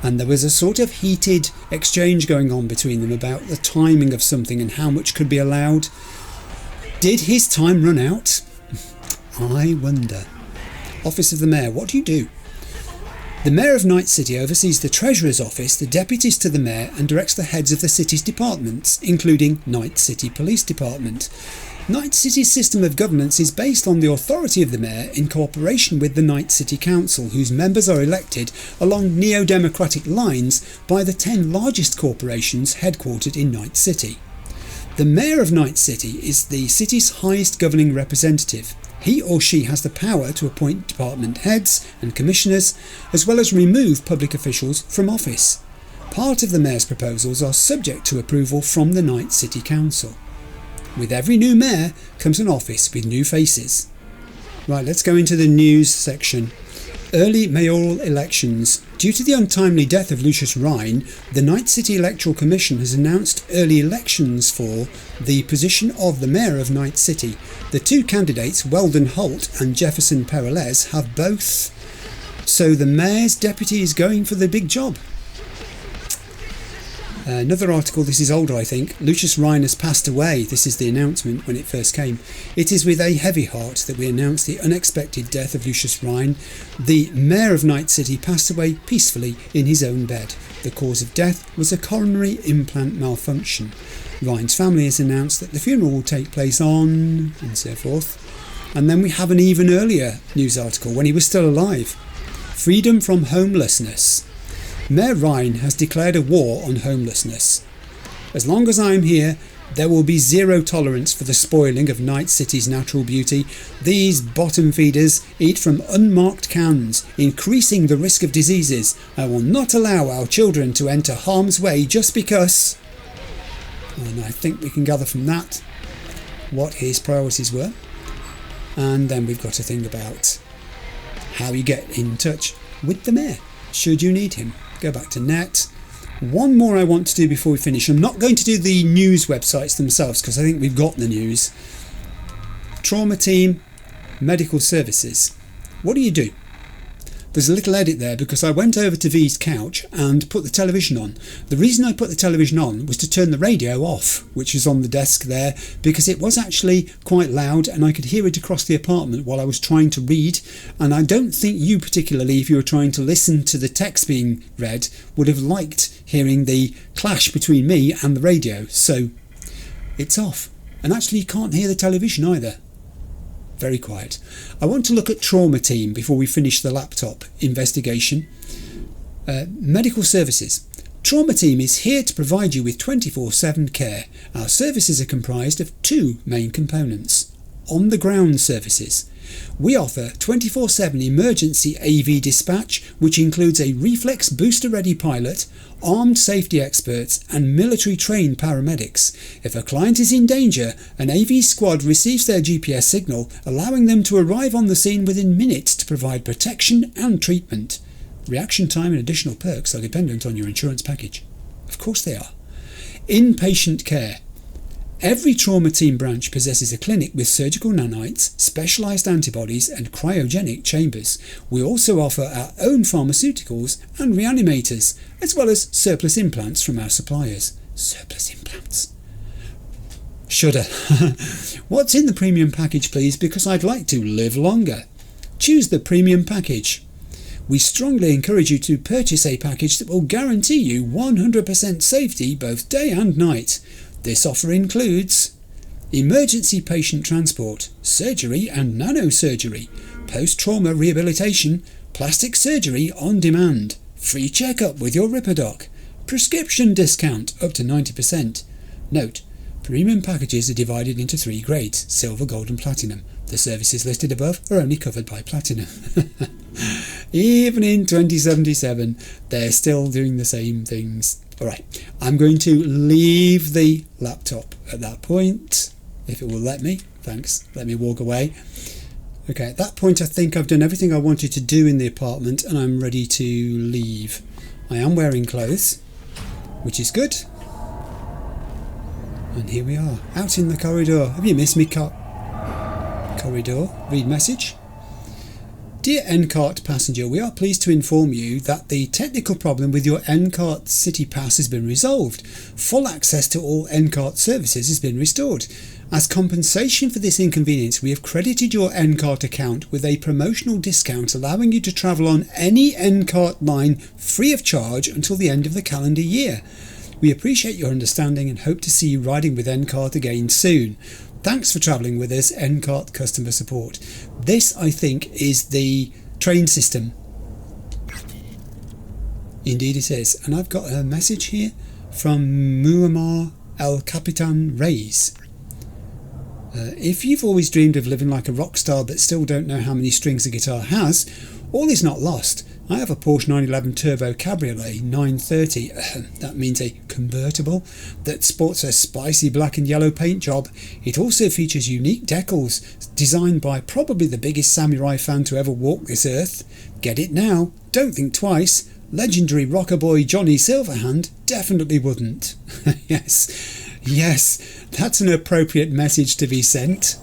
Speaker 1: And there was a sort of heated exchange going on between them about the timing of something and how much could be allowed. Did his time run out? I wonder. Office of the Mayor, what do you do? The Mayor of Night City oversees the Treasurer's office, the deputies to the Mayor, and directs the heads of the city's departments, including Night City Police Department. Night City's system of governance is based on the authority of the Mayor in cooperation with the Night City Council, whose members are elected along neo-democratic lines by the 10 largest corporations headquartered in Night City. The Mayor of Night City is the city's highest governing representative. He or she has the power to appoint department heads and commissioners, as well as remove public officials from office. Part of the Mayor's proposals are subject to approval from the Night City Council. With every new mayor comes an office with new faces. Right, let's go into the news section. Early mayoral elections. Due to the untimely death of Lucius Rhine, the Night City Electoral Commission has announced early elections for the position of the Mayor of Night City. The two candidates, Weldon Holt and Jefferson Peralez, have both. So the Mayor's deputy is going for the big job. Another article, this is older I think. Lucius Rhine has passed away. This is the announcement when it first came. It is with a heavy heart that we announce the unexpected death of Lucius Rhine. The Mayor of Night City passed away peacefully in his own bed. The cause of death was a coronary implant malfunction. Rhine's family has announced that the funeral will take place on... and so forth. And then we have an even earlier news article when he was still alive. Freedom from homelessness. Mayor Rhine has declared a war on homelessness. As long as I'm here, there will be zero tolerance for the spoiling of Night City's natural beauty. These bottom feeders eat from unmarked cans, increasing the risk of diseases. I will not allow our children to enter harm's way just because... And I think we can gather from that what his priorities were. And then we've got a thing about how you get in touch with the mayor, should you need him. Go back to net. One more I want to do before we finish. I'm not going to do the news websites themselves because I think we've got the news. Trauma team, medical services. What do you do? There's a little edit there because I went over to V's couch and put the television on. The reason I put the television on was to turn the radio off, which is on the desk there, because it was actually quite loud and I could hear it across the apartment while I was trying to read. And I don't think you particularly, if you were trying to listen to the text being read, would have liked hearing the clash between me and the radio. So it's off. And actually you can't hear the television either. Very quiet. I want to look at trauma team before we finish the laptop investigation. Medical services. Trauma team is here to provide you with 24/7 care. Our services are comprised of two main components. On the ground services. We offer 24/7 emergency AV dispatch, which includes a reflex booster ready pilot, armed safety experts and military trained paramedics. If a client is in danger, an AV squad receives their GPS signal, allowing them to arrive on the scene within minutes to provide protection and treatment. Reaction time and additional perks are dependent on your insurance package. Of course they are. Inpatient care. Every trauma team branch possesses a clinic with surgical nanites, specialised antibodies and cryogenic chambers. We also offer our own pharmaceuticals and reanimators, as well as surplus implants from our suppliers. Surplus implants. Shudder. What's in the premium package, please, because I'd like to live longer. Choose the premium package. We strongly encourage you to purchase a package that will guarantee you 100% safety both day and night. This offer includes emergency patient transport, surgery and nanosurgery, post-trauma rehabilitation, plastic surgery on demand, free checkup with your Ripperdoc, prescription discount up to 90%. Note, premium packages are divided into 3 grades, silver, gold and platinum. The services listed above are only covered by platinum. Even in 2077, they're still doing the same things. Alright, I'm going to leave the laptop at that point. If it will let me. Thanks. Let me walk away. Okay, at that point I think I've done everything I wanted to do in the apartment and I'm ready to leave. I am wearing clothes, which is good. And here we are, out in the corridor. Have you missed me, corridor? Read message. Dear N-Cart passenger, we are pleased to inform you that the technical problem with your N-Cart City Pass has been resolved. Full access to all N-Cart services has been restored. As compensation for this inconvenience, we have credited your N-Cart account with a promotional discount allowing you to travel on any N-Cart line free of charge until the end of the calendar year. We appreciate your understanding and hope to see you riding with N-Cart again soon. Thanks for travelling with us, N-Cart Customer Support. This, I think, is the train system. Indeed it is. And I've got a message here from Muammar El Capitan Reyes. If you've always dreamed of living like a rock star but still don't know how many strings a guitar has, all is not lost. I have a Porsche 911 Turbo Cabriolet 930, that means a convertible, that sports a spicy black and yellow paint job. It also features unique decals, designed by probably the biggest samurai fan to ever walk this earth. Get it now, don't think twice. Legendary rocker boy Johnny Silverhand definitely wouldn't. Yes, that's an appropriate message to be sent.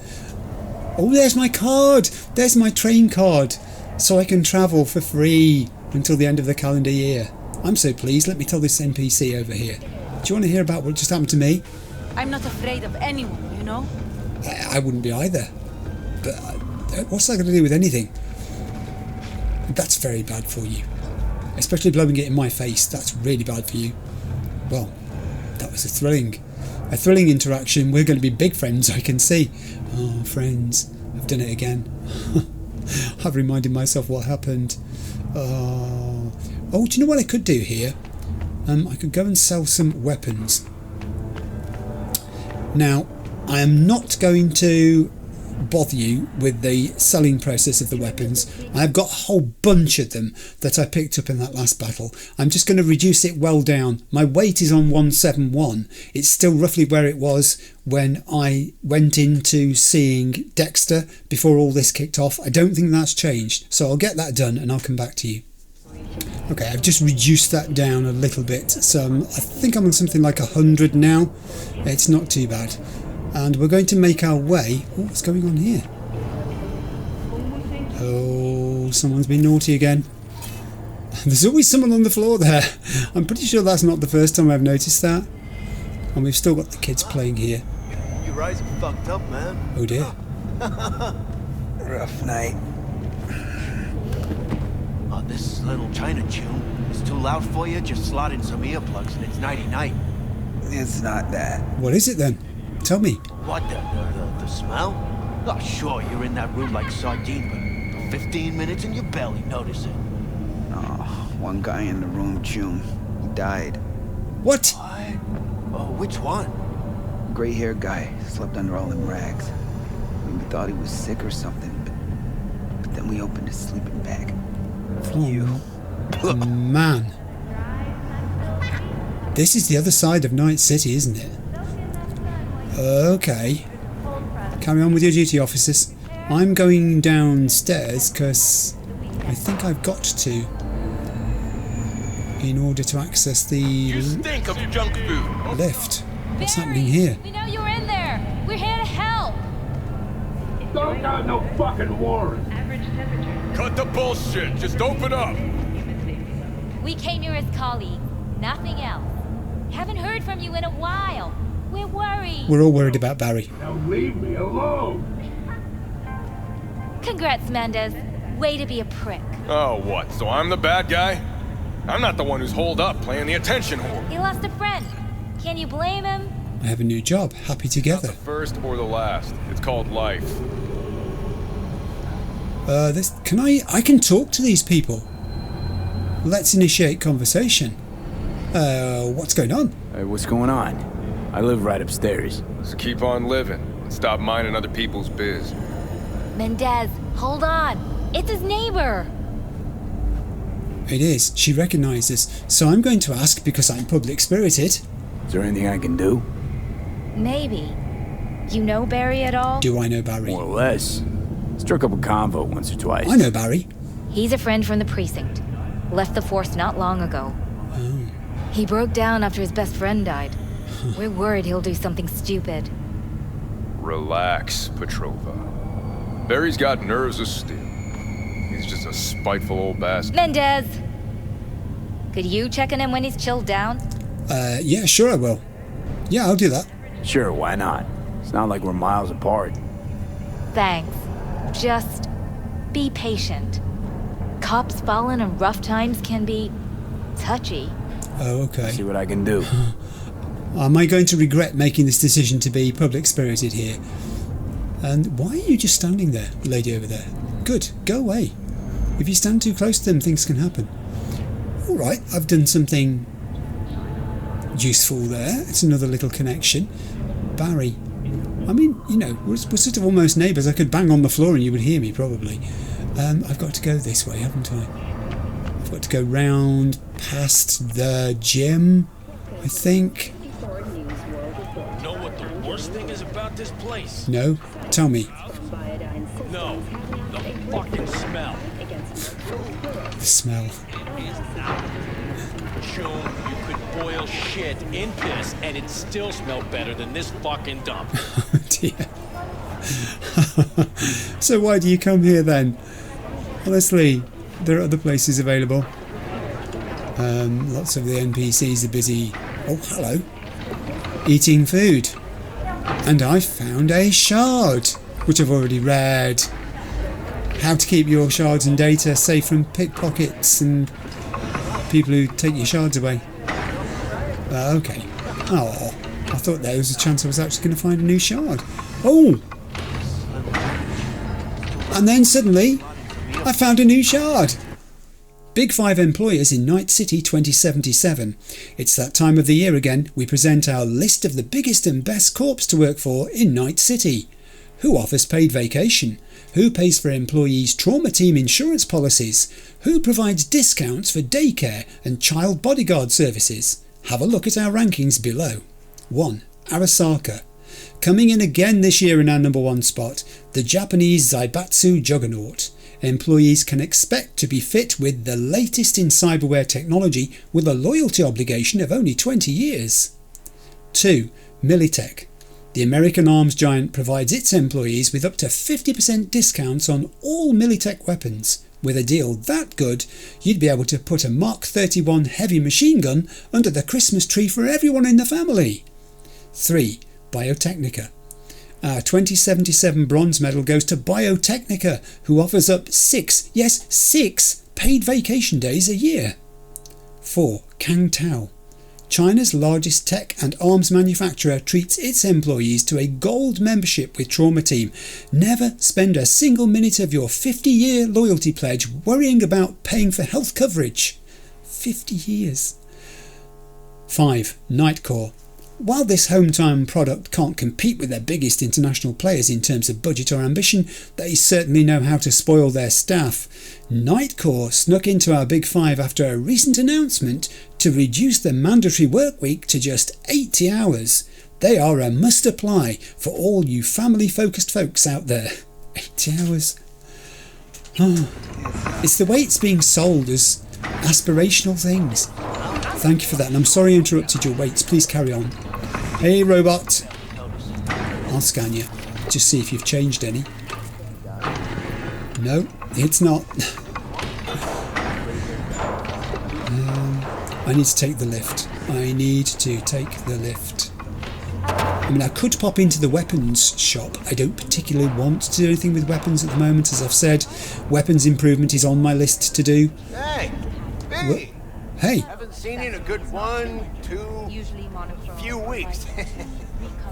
Speaker 1: Oh, there's my card, there's my train card. So I can travel for free until the end of the calendar year. I'm so pleased. Let me tell this NPC over here. Do you want to hear about what just happened to me?
Speaker 14: I'm not afraid of anyone, you know?
Speaker 1: I wouldn't be either. But what's that going to do with anything? That's very bad for you. Especially blowing it in my face. That's really bad for you. Well, that was a thrilling interaction. We're going to be big friends, I can see. Oh, friends. I've done it again. I've reminded myself what happened. Oh, do you know what I could do here? I could go and sell some weapons. Now, I am not going to bother you with the selling process of the weapons. I've got a whole bunch of them that I picked up in that last battle. I'm just going to reduce it well down. My weight is on 171. It's still roughly where it was when I went into seeing Dexter before all this kicked off. I don't think that's changed, so I'll get that done and I'll come back to you. Okay, I've just reduced that down a little bit, so I think I'm on something like 100 now. It's not too bad. And we're going to make our way... Oh, what's going on here? Oh, someone's been naughty again. There's always someone on the floor there. I'm pretty sure that's not the first time I've noticed that. And we've still got the kids playing here.
Speaker 19: Your eyes are fucked up, man.
Speaker 1: Oh dear.
Speaker 8: Rough night.
Speaker 19: Oh, this little China tune is too loud for you? Just slot in some earplugs and it's nighty-night.
Speaker 8: It's not that.
Speaker 1: What is it then? Tell me.
Speaker 19: What, the smell? Oh, sure, you're in that room like sardine, but 15 minutes and you barely notice it.
Speaker 8: Oh, one guy in the room, June. He died.
Speaker 1: What?
Speaker 19: Oh, which one?
Speaker 8: Gray-haired guy. Slept under all them rags. We thought he was sick or something, but then we opened his sleeping bag.
Speaker 1: Oh, man. This is the other side of Night City, isn't it? Okay. Carry on with your duty, officers. I'm going downstairs because I think I've got to in order to access the
Speaker 3: You stink of junk food.
Speaker 1: lift. What's happening here?
Speaker 14: We know you're in there. We're here to help.
Speaker 3: Don't got no fucking warrant. Cut the bullshit. Just open up.
Speaker 14: We came here as colleagues, nothing else. Haven't heard from you in a while. We're worried.
Speaker 1: We're all worried about Barry.
Speaker 3: Now leave me alone.
Speaker 14: Congrats, Mendez. Way to be a prick.
Speaker 3: Oh, what? So I'm the bad guy? I'm not the one who's holed up playing the attention whore.
Speaker 14: He lost a friend. Can you blame him?
Speaker 1: I have a new job. Happy together.
Speaker 3: Not the first or the last. It's called life.
Speaker 1: I can talk to these people. Let's initiate conversation. What's going on?
Speaker 20: Hey, what's going on? I live right upstairs.
Speaker 3: Just keep on living and stop minding other people's biz.
Speaker 14: Mendez, hold on. It's his neighbor.
Speaker 1: It is. She recognises. So I'm going to ask because I'm public spirited.
Speaker 20: Is there anything I can do?
Speaker 14: Maybe. You know Barry at all?
Speaker 1: Do I know Barry?
Speaker 20: More or less. Struck up a convo once or twice.
Speaker 1: I know Barry.
Speaker 14: He's a friend from the precinct. Left the force not long ago.
Speaker 1: Oh.
Speaker 14: He broke down after his best friend died. We're worried he'll do something stupid.
Speaker 3: Relax, Petrova. Barry's got nerves of steel. He's just a spiteful old bastard.
Speaker 14: Mendez! Could you check on him when he's chilled down?
Speaker 1: Yeah, sure I will. Yeah, I'll do that.
Speaker 20: Sure, why not? It's not like we're miles apart.
Speaker 14: Thanks. Just be patient. Cops falling in rough times can be touchy.
Speaker 1: Oh, okay.
Speaker 20: See what I can do.
Speaker 1: Am I going to regret making this decision to be public-spirited here? And why are you just standing there, lady over there? Good, go away. If you stand too close to them, things can happen. Alright, I've done something useful there. It's another little connection. Barry. I mean, you know, we're sort of almost neighbours. I could bang on the floor and you would hear me, probably. I've got to go this way, haven't I? I've got to go round past the gym, I think.
Speaker 4: Know what the worst thing is about this place?
Speaker 1: No? Tell me.
Speaker 4: No. The fucking smell.
Speaker 1: The smell.
Speaker 4: June, you could boil shit in piss and it'd still smell better than this fucking dump.
Speaker 1: Oh dear. So why do you come here then? Honestly, there are other places available. Lots of the NPCs are busy. Oh, hello. Eating food. And I found a shard, which I've already read. How to keep your shards and data safe from pickpockets and people who take your shards away. Okay. Oh, I thought there was a chance I was actually going to find a new shard. Oh! And then suddenly, I found a new shard. Big 5 employers in Night City 2077. It's that time of the year again. We present our list of the biggest and best corps to work for in Night City. Who offers paid vacation? Who pays for employees' trauma team insurance policies? Who provides discounts for daycare and child bodyguard services? Have a look at our rankings below. 1. Arasaka. Coming in again this year in our number 1 spot, the Japanese Zaibatsu juggernaut. Employees can expect to be fit with the latest in cyberware technology with a loyalty obligation of only 20 years. 2. Militech. The American arms giant provides its employees with up to 50% discounts on all Militech weapons. With a deal that good, you'd be able to put a Mark 31 heavy machine gun under the Christmas tree for everyone in the family. 3. Biotechnica. Our 2077 bronze medal goes to Biotechnica, who offers up 6 paid vacation days a year. 4. Kangtao. China's largest tech and arms manufacturer treats its employees to a gold membership with Trauma Team. Never spend a single minute of your 50-year loyalty pledge worrying about paying for health coverage. 50 years. 5. Nightcore. While this hometown product can't compete with their biggest international players in terms of budget or ambition, they certainly know how to spoil their staff. Nightcore snuck into our Big 5 after a recent announcement to reduce the mandatory work week to just 80 hours. They are a must apply for all you family-focused folks out there. 80 hours? Oh, it's the way it's being sold as aspirational things. Thank you for that, and I'm sorry I interrupted your waits. Please carry on. Hey, robot. I'll scan you. Just see if you've changed any. No, it's not. I need to take the lift. I mean, I could pop into the weapons shop. I don't particularly want to do anything with weapons at the moment. As I've said, weapons improvement is on my list to do.
Speaker 19: Hey, B.
Speaker 1: Hey.
Speaker 19: Haven't seen you in a good 2 few weeks.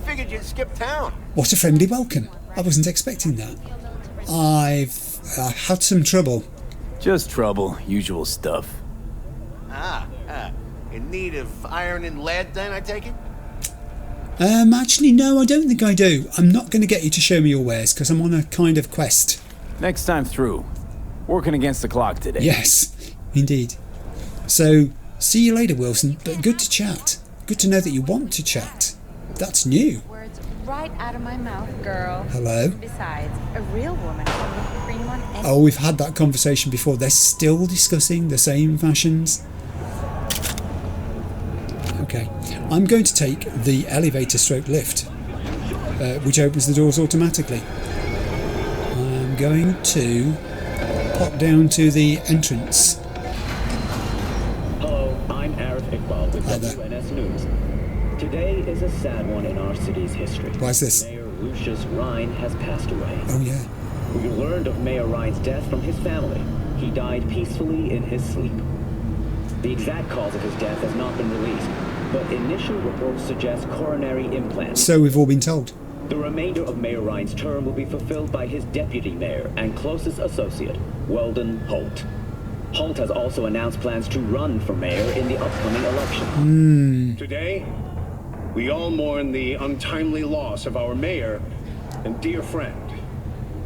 Speaker 19: Figured you'd skip town.
Speaker 1: What a friendly welcome. I wasn't expecting that. I've had some trouble.
Speaker 20: Just trouble. Usual stuff.
Speaker 19: In need of iron and lead then, I take it?
Speaker 1: Actually, no, I don't think I do. I'm not going to get you to show me your wares, because I'm on a kind of quest.
Speaker 20: Next time through. Working against the clock today.
Speaker 1: Yes, indeed. So, see you later, Wilson, but good to chat. Good to know that you want to chat. That's new.
Speaker 14: right out of my mouth, girl.
Speaker 1: Hello?
Speaker 14: Besides, a real woman can look cream on any...
Speaker 1: Oh, we've had that conversation before. They're still discussing the same fashions. Okay. I'm going to take the elevator stroke lift, which opens the doors automatically. I'm going to pop down to the entrance.
Speaker 11: Hello, I'm Iqbal with WNS News. Today is a sad one in our city's history.
Speaker 1: Why is this?
Speaker 11: Mayor Lucius Rhine has passed away.
Speaker 1: Oh, yeah.
Speaker 11: We learned of Mayor Rhine's death from his family. He died peacefully in his sleep. The exact cause of his death has not been released, but initial reports suggest coronary implants.
Speaker 1: So we've all been told.
Speaker 11: The remainder of Mayor Rhine's term will be fulfilled by his deputy mayor and closest associate, Weldon Holt. Holt has also announced plans to run for mayor in the upcoming election.
Speaker 21: Today, we all mourn the untimely loss of our mayor and dear friend,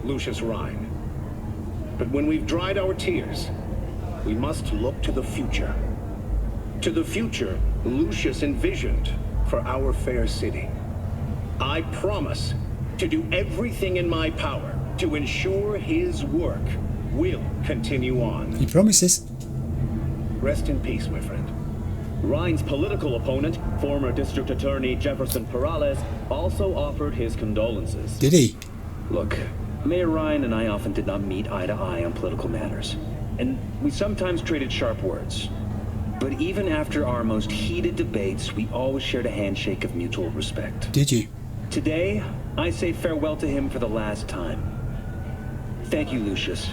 Speaker 21: Lucius Rhine. But when we've dried our tears, we must look to the future. To the future Lucius envisioned for our fair city. I promise to do everything in my power to ensure his work will continue on.
Speaker 1: He promises.
Speaker 21: Rest in peace, my friend.
Speaker 11: Rhine's political opponent, former District Attorney Jefferson Perales, also offered his condolences.
Speaker 1: Did he?
Speaker 11: Look, Mayor Rhine and I often did not meet eye to eye on political matters, and we sometimes traded sharp words. But even after our most heated debates, we always shared a handshake of mutual respect.
Speaker 1: Did you?
Speaker 11: Today, I say farewell to him for the last time. Thank you, Lucius,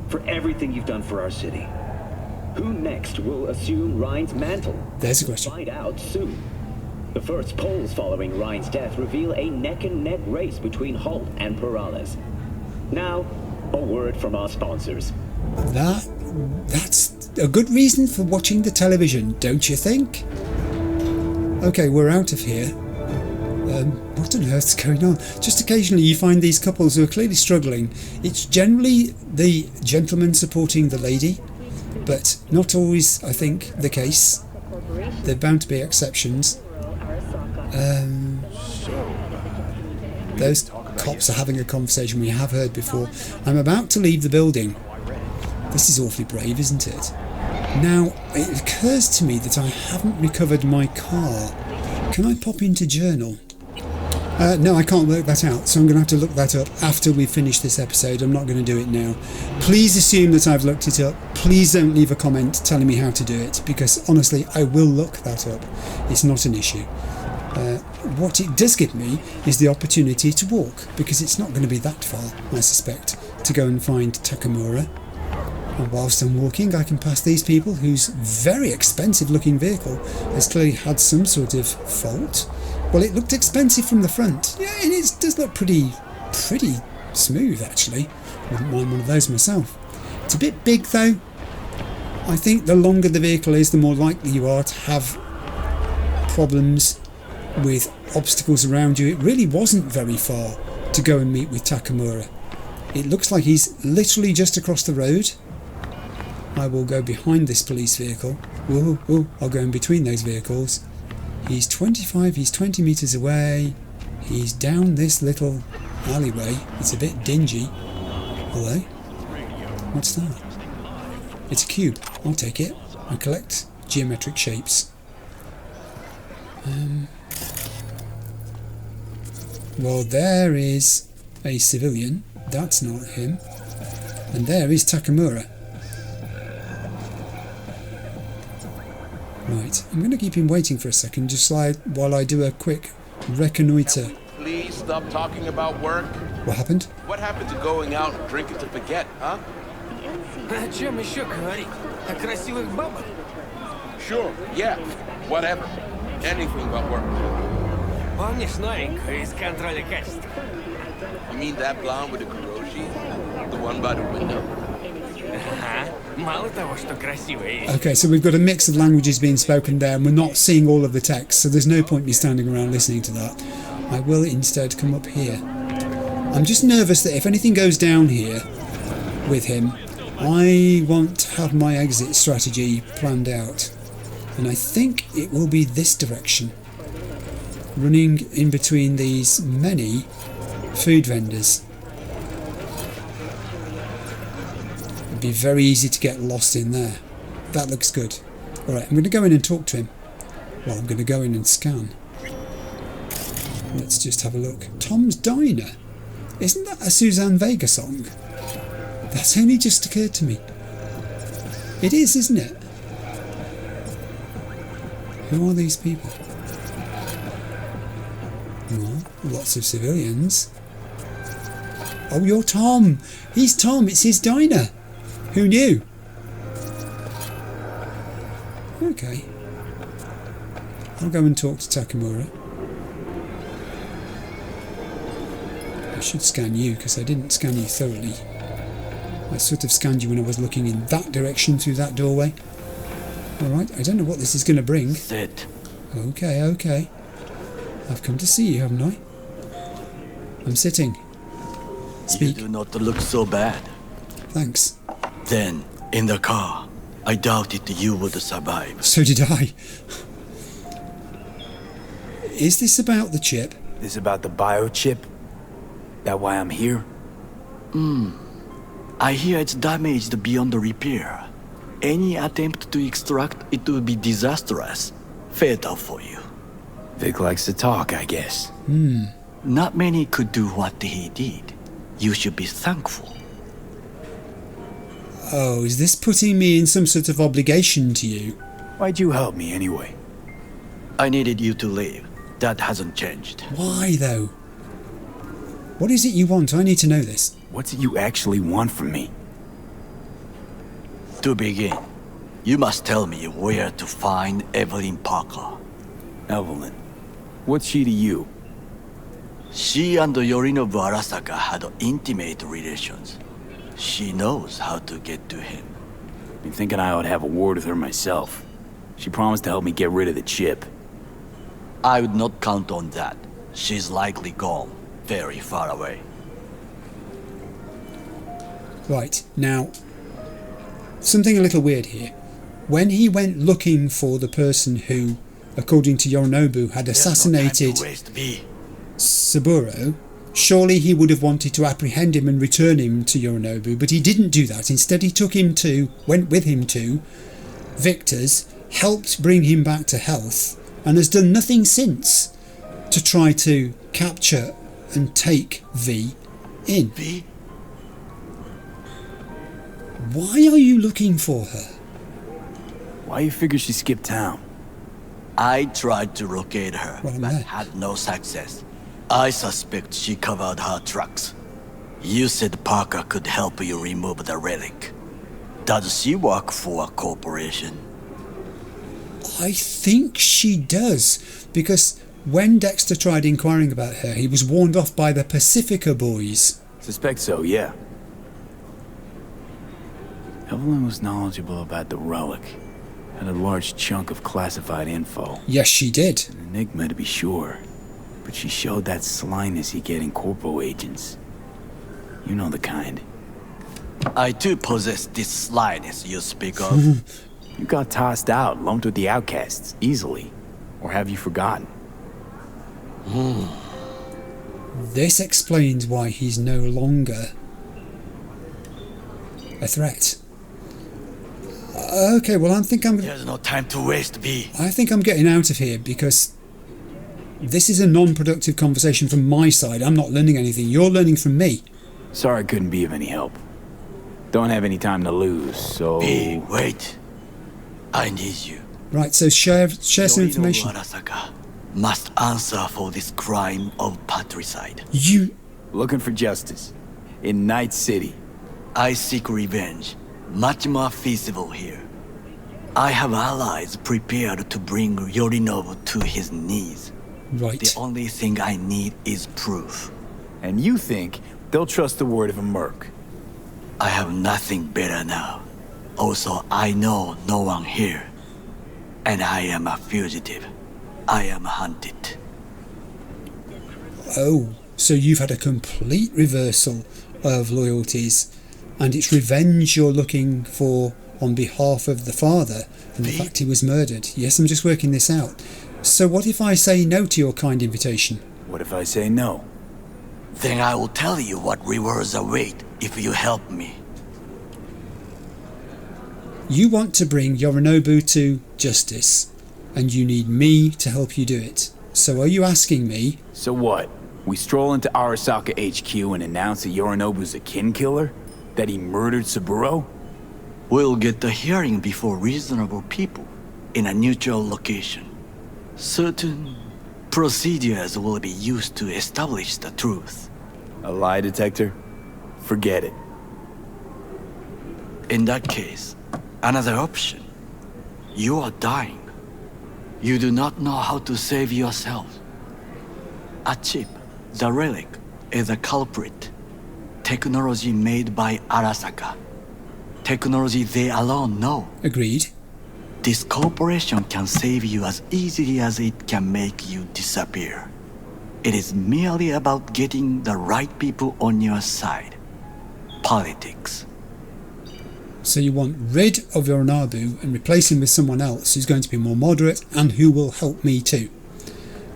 Speaker 11: for everything you've done for our city. Who next will assume Rhine's mantle?
Speaker 1: There's a question.
Speaker 11: Find out soon. The first polls following Rhine's death reveal a neck-and-neck race between Holt and Perales. Now, a word from our sponsors.
Speaker 1: That's a good reason for watching the television, don't you think? Okay, we're out of here. What on earth's going on? Just occasionally you find these couples who are clearly struggling. It's generally the gentleman supporting the lady, but not always, I think, the case. There are bound to be exceptions. Those cops are having a conversation we have heard before. I'm about to leave the building. This is awfully brave, isn't it? Now, it occurs to me that I haven't recovered my car. Can I pop into journal? No, I can't work that out, so I'm going to have to look that up after we finish this episode. I'm not going to do it now. Please assume that I've looked it up. Please don't leave a comment telling me how to do it, because honestly, I will look that up. It's not an issue. What it does give me is the opportunity to walk, because it's not going to be that far, I suspect, to go and find Takemura. And whilst I'm walking, I can pass these people whose very expensive looking vehicle has clearly had some sort of fault. Well, it looked expensive from the front. Yeah, and it does look pretty smooth, actually. Wouldn't mind one of those myself. It's a bit big, though. I think the longer the vehicle is, the more likely you are to have problems with obstacles around you. It really wasn't very far to go and meet with Takemura. It looks like he's literally just across the road. I will go behind this police vehicle. Ooh, I'll go in between those vehicles. He's 20 metres away. He's down this little alleyway. It's a bit dingy. Hello? What's that? It's a cube. I'll take it. I collect geometric shapes. Well, there is a civilian. That's not him. And there is Takemura. Right, I'm going to keep him waiting for a second, just while I do a quick reconnoitre.
Speaker 22: Please stop talking about work.
Speaker 1: What happened?
Speaker 22: What happened to going out and drinking to forget, huh?
Speaker 19: О чем еще говорить? О красивых бабах?
Speaker 22: Sure, yeah, whatever. Anything but work.
Speaker 19: Помнишь новенькую из контроля качества?
Speaker 22: You mean that blonde with the kuroshi? The one by the window?
Speaker 19: Мало того, что красивая.
Speaker 1: Okay, so we've got a mix of languages being spoken there, and we're not seeing all of the text, so there's no point me standing around listening to that. I will instead come up here. I'm just nervous that if anything goes down here with him, I want to have my exit strategy planned out. And I think it will be this direction. running in between these many food vendors. It'd be very easy to get lost in there. That looks good. Alright, I'm going to go in and talk to him. Well, I'm going to go in and scan. Let's just have a look. Tom's Diner. Isn't that a Suzanne Vega song? That's only just occurred to me. It is, isn't it? Who are these people? Well, lots of civilians. Oh, you're Tom. He's Tom. It's his diner. Who knew? Okay. I'll go and talk to Takemura. I should scan you because I didn't scan you thoroughly. I sort of scanned you when I was looking in that direction through that doorway. Alright, I don't know what this is going to bring.
Speaker 18: Sit.
Speaker 1: Okay, okay. I've come to see you, haven't I? I'm sitting. Speak.
Speaker 18: You do not look so bad.
Speaker 1: Thanks.
Speaker 18: Then, in the car, I doubted you would survive.
Speaker 1: So did I. Is this about the chip?
Speaker 8: This about the biochip? That why I'm here?
Speaker 18: I hear it's damaged beyond repair. Any attempt to extract it would be disastrous. Fatal for you.
Speaker 8: Vic likes to talk, I guess.
Speaker 18: Not many could do what he did. You should be thankful.
Speaker 1: Oh, is this putting me in some sort of obligation to you?
Speaker 8: Why'd you help me anyway?
Speaker 18: I needed you to leave. That hasn't changed.
Speaker 1: Why, though? What is it you want? I need to know this.
Speaker 8: What's it you actually want from me?
Speaker 18: To begin, you must tell me where to find Evelyn Parker.
Speaker 8: Evelyn? What's she to you?
Speaker 18: She and Yorinobu Arasaka had intimate relations. She knows how to get to him.
Speaker 8: Been thinking I ought to have a word with her myself. She promised to help me get rid of the chip.
Speaker 18: I would not count on that. She's likely gone, very far away.
Speaker 1: Right, now, something a little weird here. When he went looking for the person who, according to Yorinobu, had assassinated Saburo, surely he would have wanted to apprehend him and return him to Yorinobu, but he didn't do that. Instead, he went with him to Victor's, helped bring him back to health, and has done nothing since to try to capture and take V in.
Speaker 18: V?
Speaker 1: Why are you looking for her?
Speaker 8: Why you figure she skipped town?
Speaker 18: I tried to locate her,
Speaker 1: Well,
Speaker 18: but had no success. I suspect she covered her tracks. You said Parker could help you remove the relic. Does she work for a corporation?
Speaker 1: I think she does, because when Dexter tried inquiring about her, he was warned off by the Pacifica boys.
Speaker 8: Suspect so, yeah. Evelyn was knowledgeable about the relic. Had a large chunk of classified info.
Speaker 1: Yes, she did.
Speaker 8: An enigma to be sure. But she showed that slyness you get in corpo agents. You know the kind.
Speaker 18: I too possess this slyness you speak of.
Speaker 8: You got tossed out, lumped with the outcasts, easily. Or have you forgotten?
Speaker 1: This explains why he's no longer a threat. Okay, well,
Speaker 18: There's no time to waste, V.
Speaker 1: I think I'm getting out of here because this is a non-productive conversation from my side. I'm not learning anything. You're learning from me.
Speaker 8: Sorry I couldn't be of any help. Don't have any time to lose, so...
Speaker 18: V, wait. I need you.
Speaker 1: Right, so share some information.
Speaker 18: Arasaka must answer for this crime of patricide.
Speaker 1: You...
Speaker 8: Looking for justice. In Night City.
Speaker 18: I seek revenge. Much more feasible here. I have allies prepared to bring Yorinobu to his knees.
Speaker 1: Right.
Speaker 18: The only thing I need is proof.
Speaker 8: And you think they'll trust the word of a merc?
Speaker 18: I have nothing better now. Also, I know no one here. And I am a fugitive. I am hunted.
Speaker 1: Oh, so you've had a complete reversal of loyalties, and it's revenge you're looking for on behalf of the father and the fact he was murdered. Yes, I'm just working this out. So what if I say no to your kind invitation?
Speaker 20: What if I say no?
Speaker 18: Then I will tell you what rewards await if you help me.
Speaker 1: You want to bring Yorinobu to justice, and you need me to help you do it. So are you asking me...
Speaker 20: So what? We stroll into Arasaka HQ and announce that Yorinobu's a kin killer? That he murdered Saburo?
Speaker 18: We'll get the hearing before reasonable people, in a neutral location. Certain procedures will be used to establish the truth.
Speaker 20: A lie detector? Forget it.
Speaker 18: In that case, another option. You are dying. You do not know how to save yourself. A chip, the relic, is a culprit. Technology made by Arasaka. Technology they alone know.
Speaker 1: Agreed.
Speaker 18: This corporation can save you as easily as it can make you disappear. It is merely about getting the right people on your side. Politics.
Speaker 1: So you want rid of Yorinobu and replace him with someone else who's going to be more moderate and who will help me too.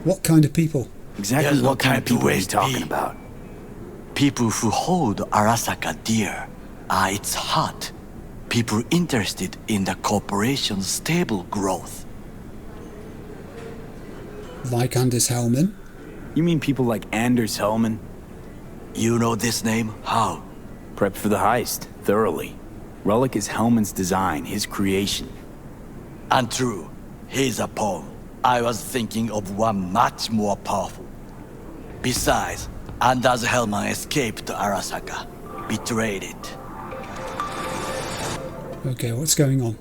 Speaker 1: What kind of people?
Speaker 20: Exactly what kind of people are you talking about?
Speaker 18: People who hold Arasaka dear are its heart. People interested in the corporation's stable growth.
Speaker 1: Like Anders Hellman?
Speaker 20: You mean people like Anders Hellman?
Speaker 18: You know this name? How?
Speaker 20: Prepped for the heist, thoroughly. Relic is Hellman's design, his creation.
Speaker 18: And true, he's a pawn. I was thinking of one much more powerful. Besides, Anders Hellman escaped Arasaka, betrayed it.
Speaker 1: Okay, what's going on?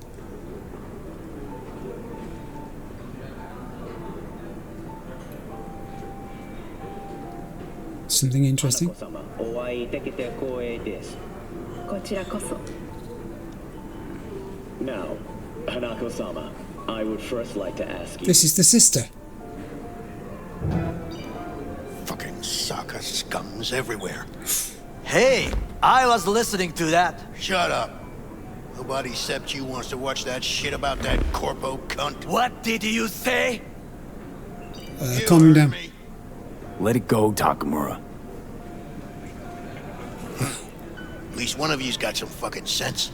Speaker 1: Something interesting?
Speaker 21: Now, Hanako-sama, I would first like to ask you...
Speaker 1: This is the sister.
Speaker 19: Fucking Saka scums everywhere.
Speaker 18: Hey, I was listening to that.
Speaker 19: Shut up. Nobody except you wants to watch that shit about that corpo cunt.
Speaker 18: What did you say?
Speaker 1: Calm him down.
Speaker 20: Let it go, Takemura.
Speaker 19: At least one of you's got some fucking sense.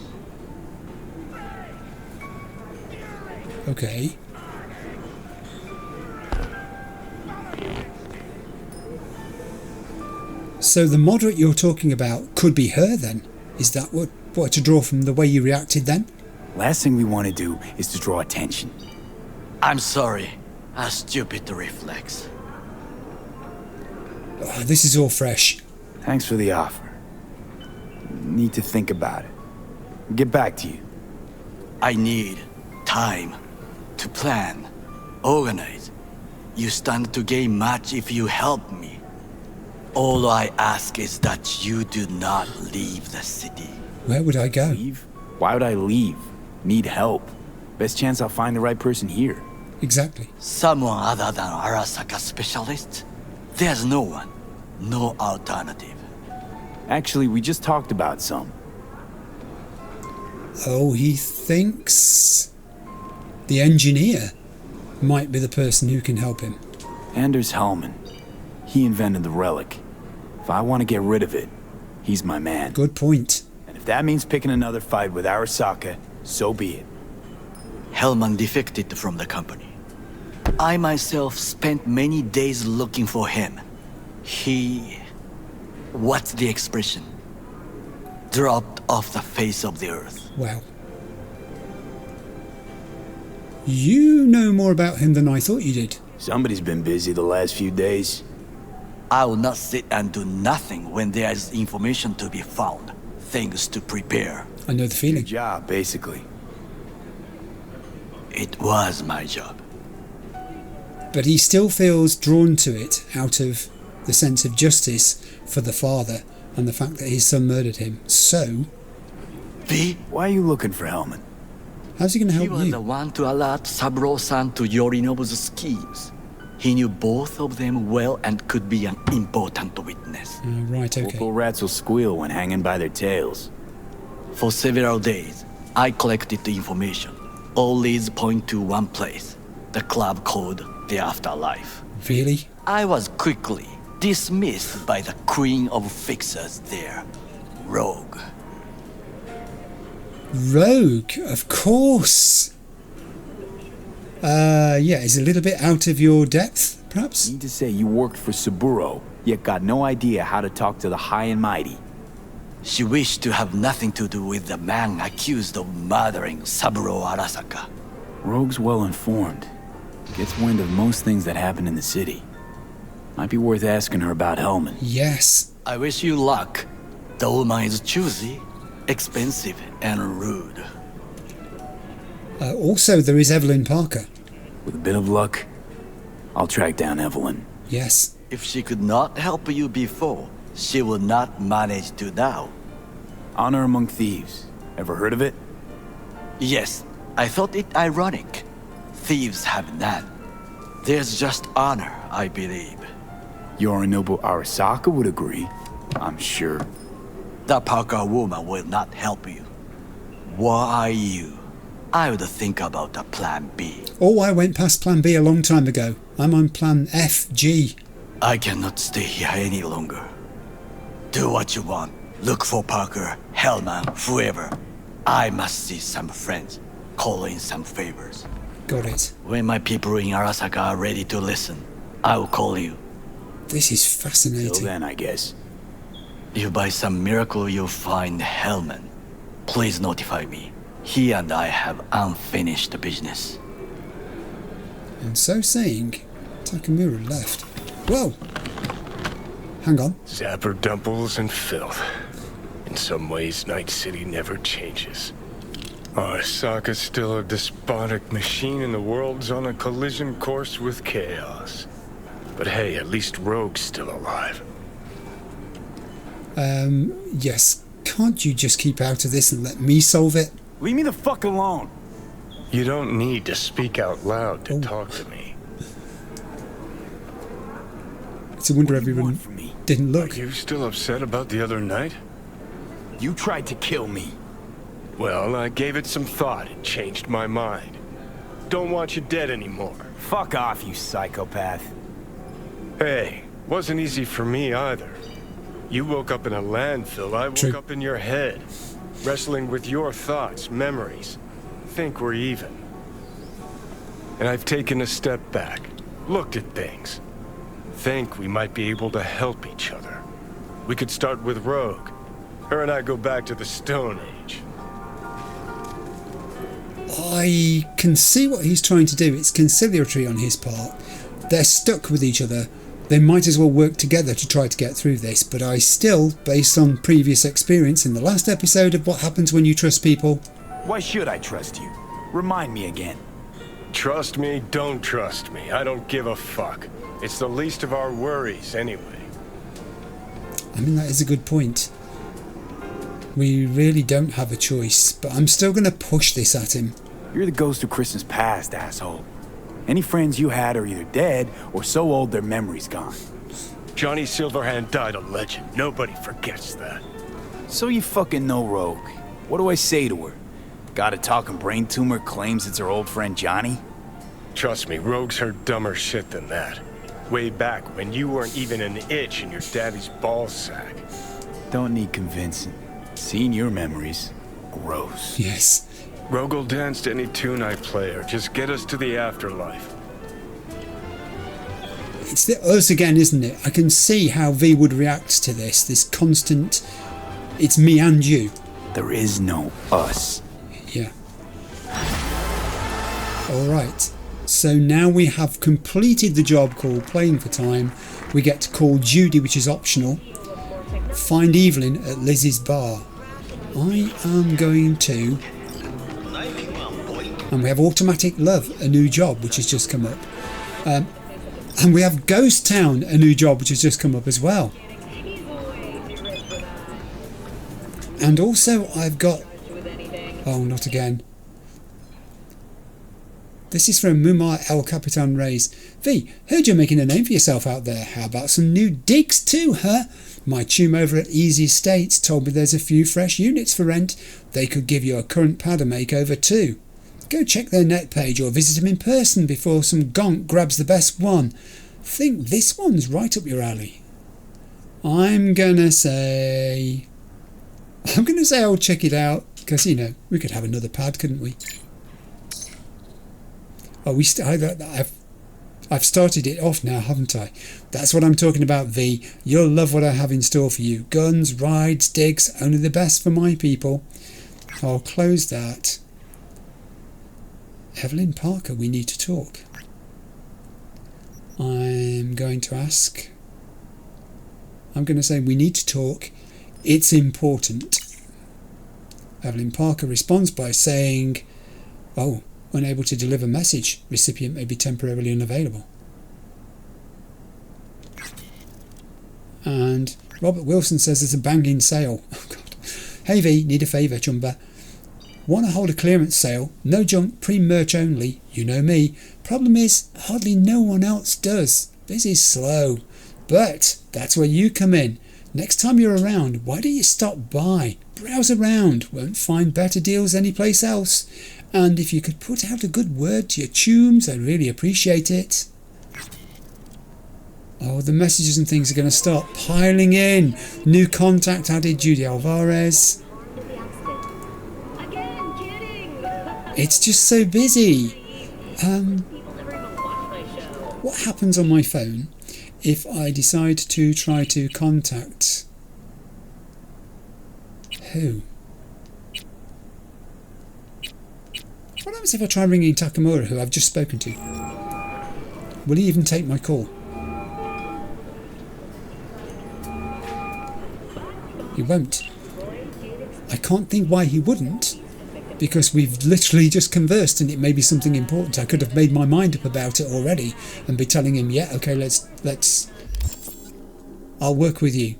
Speaker 1: Okay. So the moderate you're talking about could be her then? Is that what to draw from the way you reacted then?
Speaker 20: Last thing we want to do is to draw attention.
Speaker 18: I'm sorry. A stupid reflex.
Speaker 1: Oh, this is all fresh.
Speaker 20: Thanks for the offer. Need to think about it. Get back to you.
Speaker 18: I need time to plan, organize. You stand to gain much if you help me. All I ask is that you do not leave the city.
Speaker 1: Where would I go?
Speaker 20: Leave? Why would I leave? Need help. Best chance I'll find the right person here.
Speaker 1: Exactly.
Speaker 18: Someone other than Arasaka specialist? There's no one. No alternative.
Speaker 20: Actually, we just talked about some.
Speaker 1: Oh, he thinks the engineer might be the person who can help him.
Speaker 20: Anders Hellman. He invented the relic. If I want to get rid of it, he's my man.
Speaker 1: Good point.
Speaker 20: And if that means picking another fight with Arasaka, so be it.
Speaker 18: Hellman defected from the company. I myself spent many days looking for him. He... what's the expression? Dropped off the face of the earth.
Speaker 1: Wow. You know more about him than I thought you did.
Speaker 20: Somebody's been busy the last few days.
Speaker 18: I will not sit and do nothing when there is information to be found. Things to prepare.
Speaker 1: I know the feeling.
Speaker 20: Your job, basically.
Speaker 18: It was my job.
Speaker 1: But he still feels drawn to it out of the sense of justice for the father and the fact that his son murdered him. So...
Speaker 18: V?
Speaker 20: Why are you looking for Hellman?
Speaker 1: How's he going to help
Speaker 18: you? He was
Speaker 1: you?
Speaker 18: the one to alert Saburo-san to Yorinobu's schemes. He knew both of them well and could be an important witness.
Speaker 1: Right, okay.
Speaker 20: Local rats will squeal when hanging by their tails.
Speaker 18: For several days, I collected the information. All leads point to one place. The club called the afterlife.
Speaker 1: Really?
Speaker 18: I was quickly dismissed by the queen of fixers there, Rogue.
Speaker 1: Rogue, of course. Yeah, is a little bit out of your depth, perhaps?
Speaker 20: Need to say you worked for Saburo, yet got no idea how to talk to the high and mighty.
Speaker 18: She wished to have nothing to do with the man accused of murdering Saburo Arasaka.
Speaker 20: Rogue's well informed. Gets wind of most things that happen in the city. Might be worth asking her about Hellman.
Speaker 1: Yes.
Speaker 18: I wish you luck. The woman is choosy, expensive, and rude.
Speaker 1: Also, there is Evelyn Parker.
Speaker 20: With a bit of luck, I'll track down Evelyn.
Speaker 1: Yes.
Speaker 18: If she could not help you before, she will not manage to now.
Speaker 20: Honor among thieves. Ever heard of it?
Speaker 18: Yes, I thought it ironic. Thieves have none. There's just honor, I believe.
Speaker 20: Yorinobu Arasaka would agree, I'm sure.
Speaker 18: The Parker woman will not help you. Why you? I would think about a plan B.
Speaker 1: Oh, I went past plan B a long time ago. I'm on plan F, G.
Speaker 18: I cannot stay here any longer. Do what you want. Look for Parker, Hellman, whoever. I must see some friends. Call in some favors.
Speaker 1: Got it.
Speaker 18: When my people in Arasaka are ready to listen, I will call you.
Speaker 1: This is fascinating.
Speaker 20: Till then, I guess.
Speaker 18: If by some miracle you find Hellman, please notify me. He and I have unfinished business.
Speaker 1: And so saying, Takemura left. Whoa! Hang on.
Speaker 7: Zapper dumples and filth. In some ways, Night City never changes. Arasaka's still a despotic machine and the world's on a collision course with chaos. But hey, at least Rogue's still alive.
Speaker 1: Yes. Can't you just keep out of this and let me solve it?
Speaker 20: Leave me the fuck alone.
Speaker 7: You don't need to speak out loud to talk to me.
Speaker 1: It's a wonder everyone didn't look.
Speaker 7: Are you still upset about the other night?
Speaker 20: You tried to kill me.
Speaker 7: Well, I gave it some thought and changed my mind. Don't want you dead anymore.
Speaker 20: Fuck off, you psychopath.
Speaker 7: Hey, wasn't easy for me either. You woke up in a landfill, I woke up in your head. Wrestling with your thoughts, memories. Think we're even. And I've taken a step back, looked at things. Think we might be able to help each other. We could start with Rogue. Her and I go back to the Stone Age.
Speaker 1: I can see what he's trying to do. It's conciliatory on his part. They're stuck with each other. They might as well work together to try to get through this, but I still, based on previous experience in the last episode of what happens when you trust people...
Speaker 20: Why should I trust you? Remind me again.
Speaker 7: Trust me, don't trust me. I don't give a fuck. It's the least of our worries anyway.
Speaker 1: I mean, that is a good point. We really don't have a choice, but I'm still going to push this at him.
Speaker 20: You're the ghost of Christmas past, asshole. Any friends you had are either dead or so old their memory's gone.
Speaker 7: Johnny Silverhand died a legend. Nobody forgets that.
Speaker 20: So you fucking know Rogue. What do I say to her? Got a talking brain tumor claims it's her old friend Johnny?
Speaker 7: Trust me, Rogue's heard dumber shit than that. Way back when you weren't even an itch in your daddy's ball sack.
Speaker 20: Don't need convincing. Seen your memories. Gross.
Speaker 1: Yes.
Speaker 7: Rogue will dance to any tune I play her. Just get us to the afterlife.
Speaker 1: It's the us again, isn't it? I can see how V would react to this. This constant, it's me and you.
Speaker 20: There is no us.
Speaker 1: Yeah. Alright. So now we have completed the job called Playing for Time. We get to call Judy, which is optional. Find Evelyn at Liz's bar. I am going to... And we have Automatic Love, a new job, which has just come up. And we have Ghost Town, a new job, which has just come up as well. And also I've got... Oh, not again. This is from Mumar El Capitan Reyes. V, heard you're making a name for yourself out there. How about some new digs too, huh? My chum over at Easy Estates told me there's a few fresh units for rent. They could give you a current powder makeover too. Go check their net page or visit them in person before some gonk grabs the best one. Think this one's right up your alley. I'm gonna say I'll check it out, because, you know, we could have another pad, couldn't we? Oh, I've started it off now, haven't I? That's what I'm talking about, V. You'll love what I have in store for you. Guns, rides, digs, only the best for my people. I'll close that. Evelyn Parker, we need to talk. I'm going to say we need to talk. It's important. Evelyn Parker responds by saying, oh, unable to deliver message. Recipient may be temporarily unavailable. And Robert Wilson says there's a banging sale. Oh, God. Hey, V, need a favour, Chumba. Want to hold a clearance sale? No junk, pre-merch only. You know me. Problem is, hardly no one else does. Busy's slow. But that's where you come in. Next time you're around, why don't you stop by? Browse around. Won't find better deals anyplace else. And if you could put out a good word to your chums, I'd really appreciate it. Oh, the messages and things are going to start piling in. New contact added, Judy Alvarez. It's just so busy. What happens on my phone if I decide to try to contact who? What happens if I try ringing Takemura, who I've just spoken to? Will he even take my call? He won't. I can't think why he wouldn't, because we've literally just conversed and it may be something important. I could have made my mind up about it already and be telling him, yeah, okay, let's I'll work with you.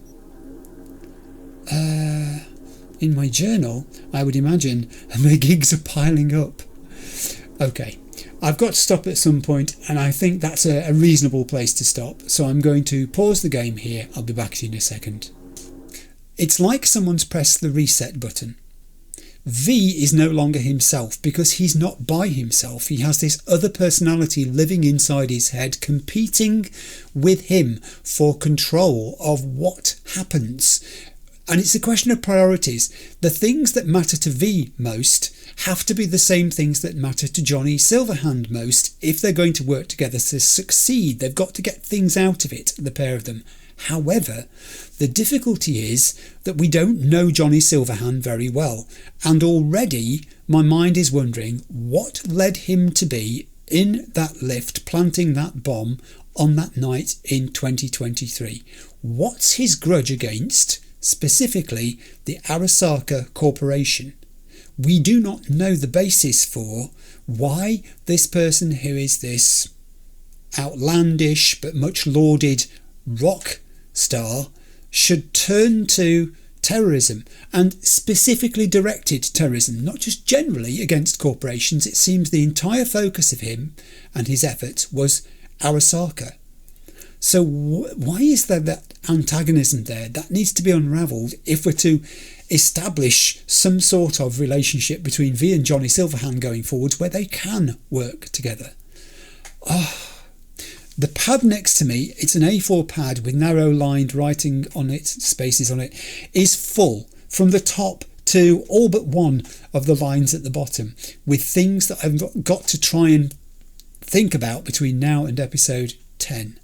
Speaker 1: In my journal, I would imagine, and the gigs are piling up. Okay, I've got to stop at some point, and I think that's a reasonable place to stop. So I'm going to pause the game here. I'll be back to you in a second. It's like someone's pressed the reset button. V is no longer himself because he's not by himself. He has this other personality living inside his head, competing with him for control of what happens. And it's a question of priorities. The things that matter to V most have to be the same things that matter to Johnny Silverhand most if they're going to work together to succeed. They've got to get things out of it, the pair of them. However, the difficulty is that we don't know Johnny Silverhand very well, and already my mind is wondering what led him to be in that lift planting that bomb on that night in 2023. What's his grudge against, specifically, the Arasaka Corporation? We do not know the basis for why this person, who is this outlandish but much lauded rock star, should turn to terrorism, and specifically directed terrorism, not just generally against corporations. It seems the entire focus of him and his effort was Arasaka. So why is there that antagonism there? That needs to be unravelled if we're to establish some sort of relationship between V and Johnny Silverhand going forwards where they can work together. The pad next to me, it's an A4 pad with narrow lined writing on it, spaces on it, is full from the top to all but one of the lines at the bottom with things that I've got to try and think about between now and episode 10.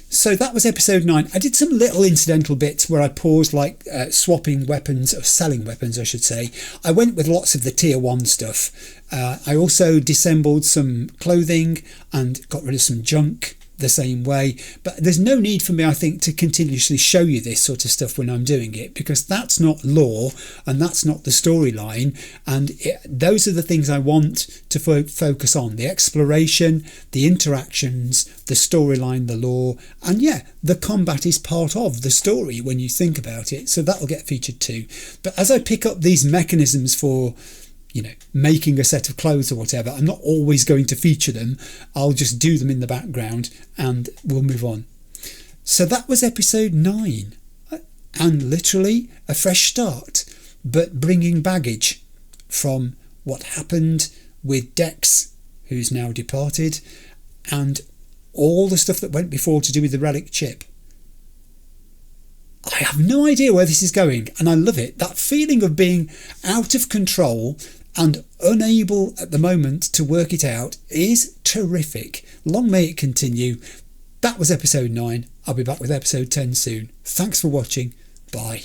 Speaker 1: So that was episode 9. I did some little incidental bits where I paused, like swapping weapons, or selling weapons I should say. I went with lots of the tier 1 stuff. I also disassembled some clothing and got rid of some junk the same way. But there's no need for me, I think, to continuously show you this sort of stuff when I'm doing it, because that's not lore and that's not the storyline. And those are the things I want to focus on: the exploration, the interactions, the storyline, the lore, and yeah, the combat is part of the story when you think about it, so that'll get featured too. But as I pick up these mechanisms for, you know, making a set of clothes or whatever, I'm not always going to feature them. I'll just do them in the background and we'll move on. So that was episode 9, and literally a fresh start, but bringing baggage from what happened with Dex, who's now departed, and all the stuff that went before to do with the relic chip. I have no idea where this is going, and I love it. That feeling of being out of control and unable at the moment to work it out is terrific. Long may it continue. That was episode 9. I'll be back with episode 10 soon. Thanks for watching. Bye.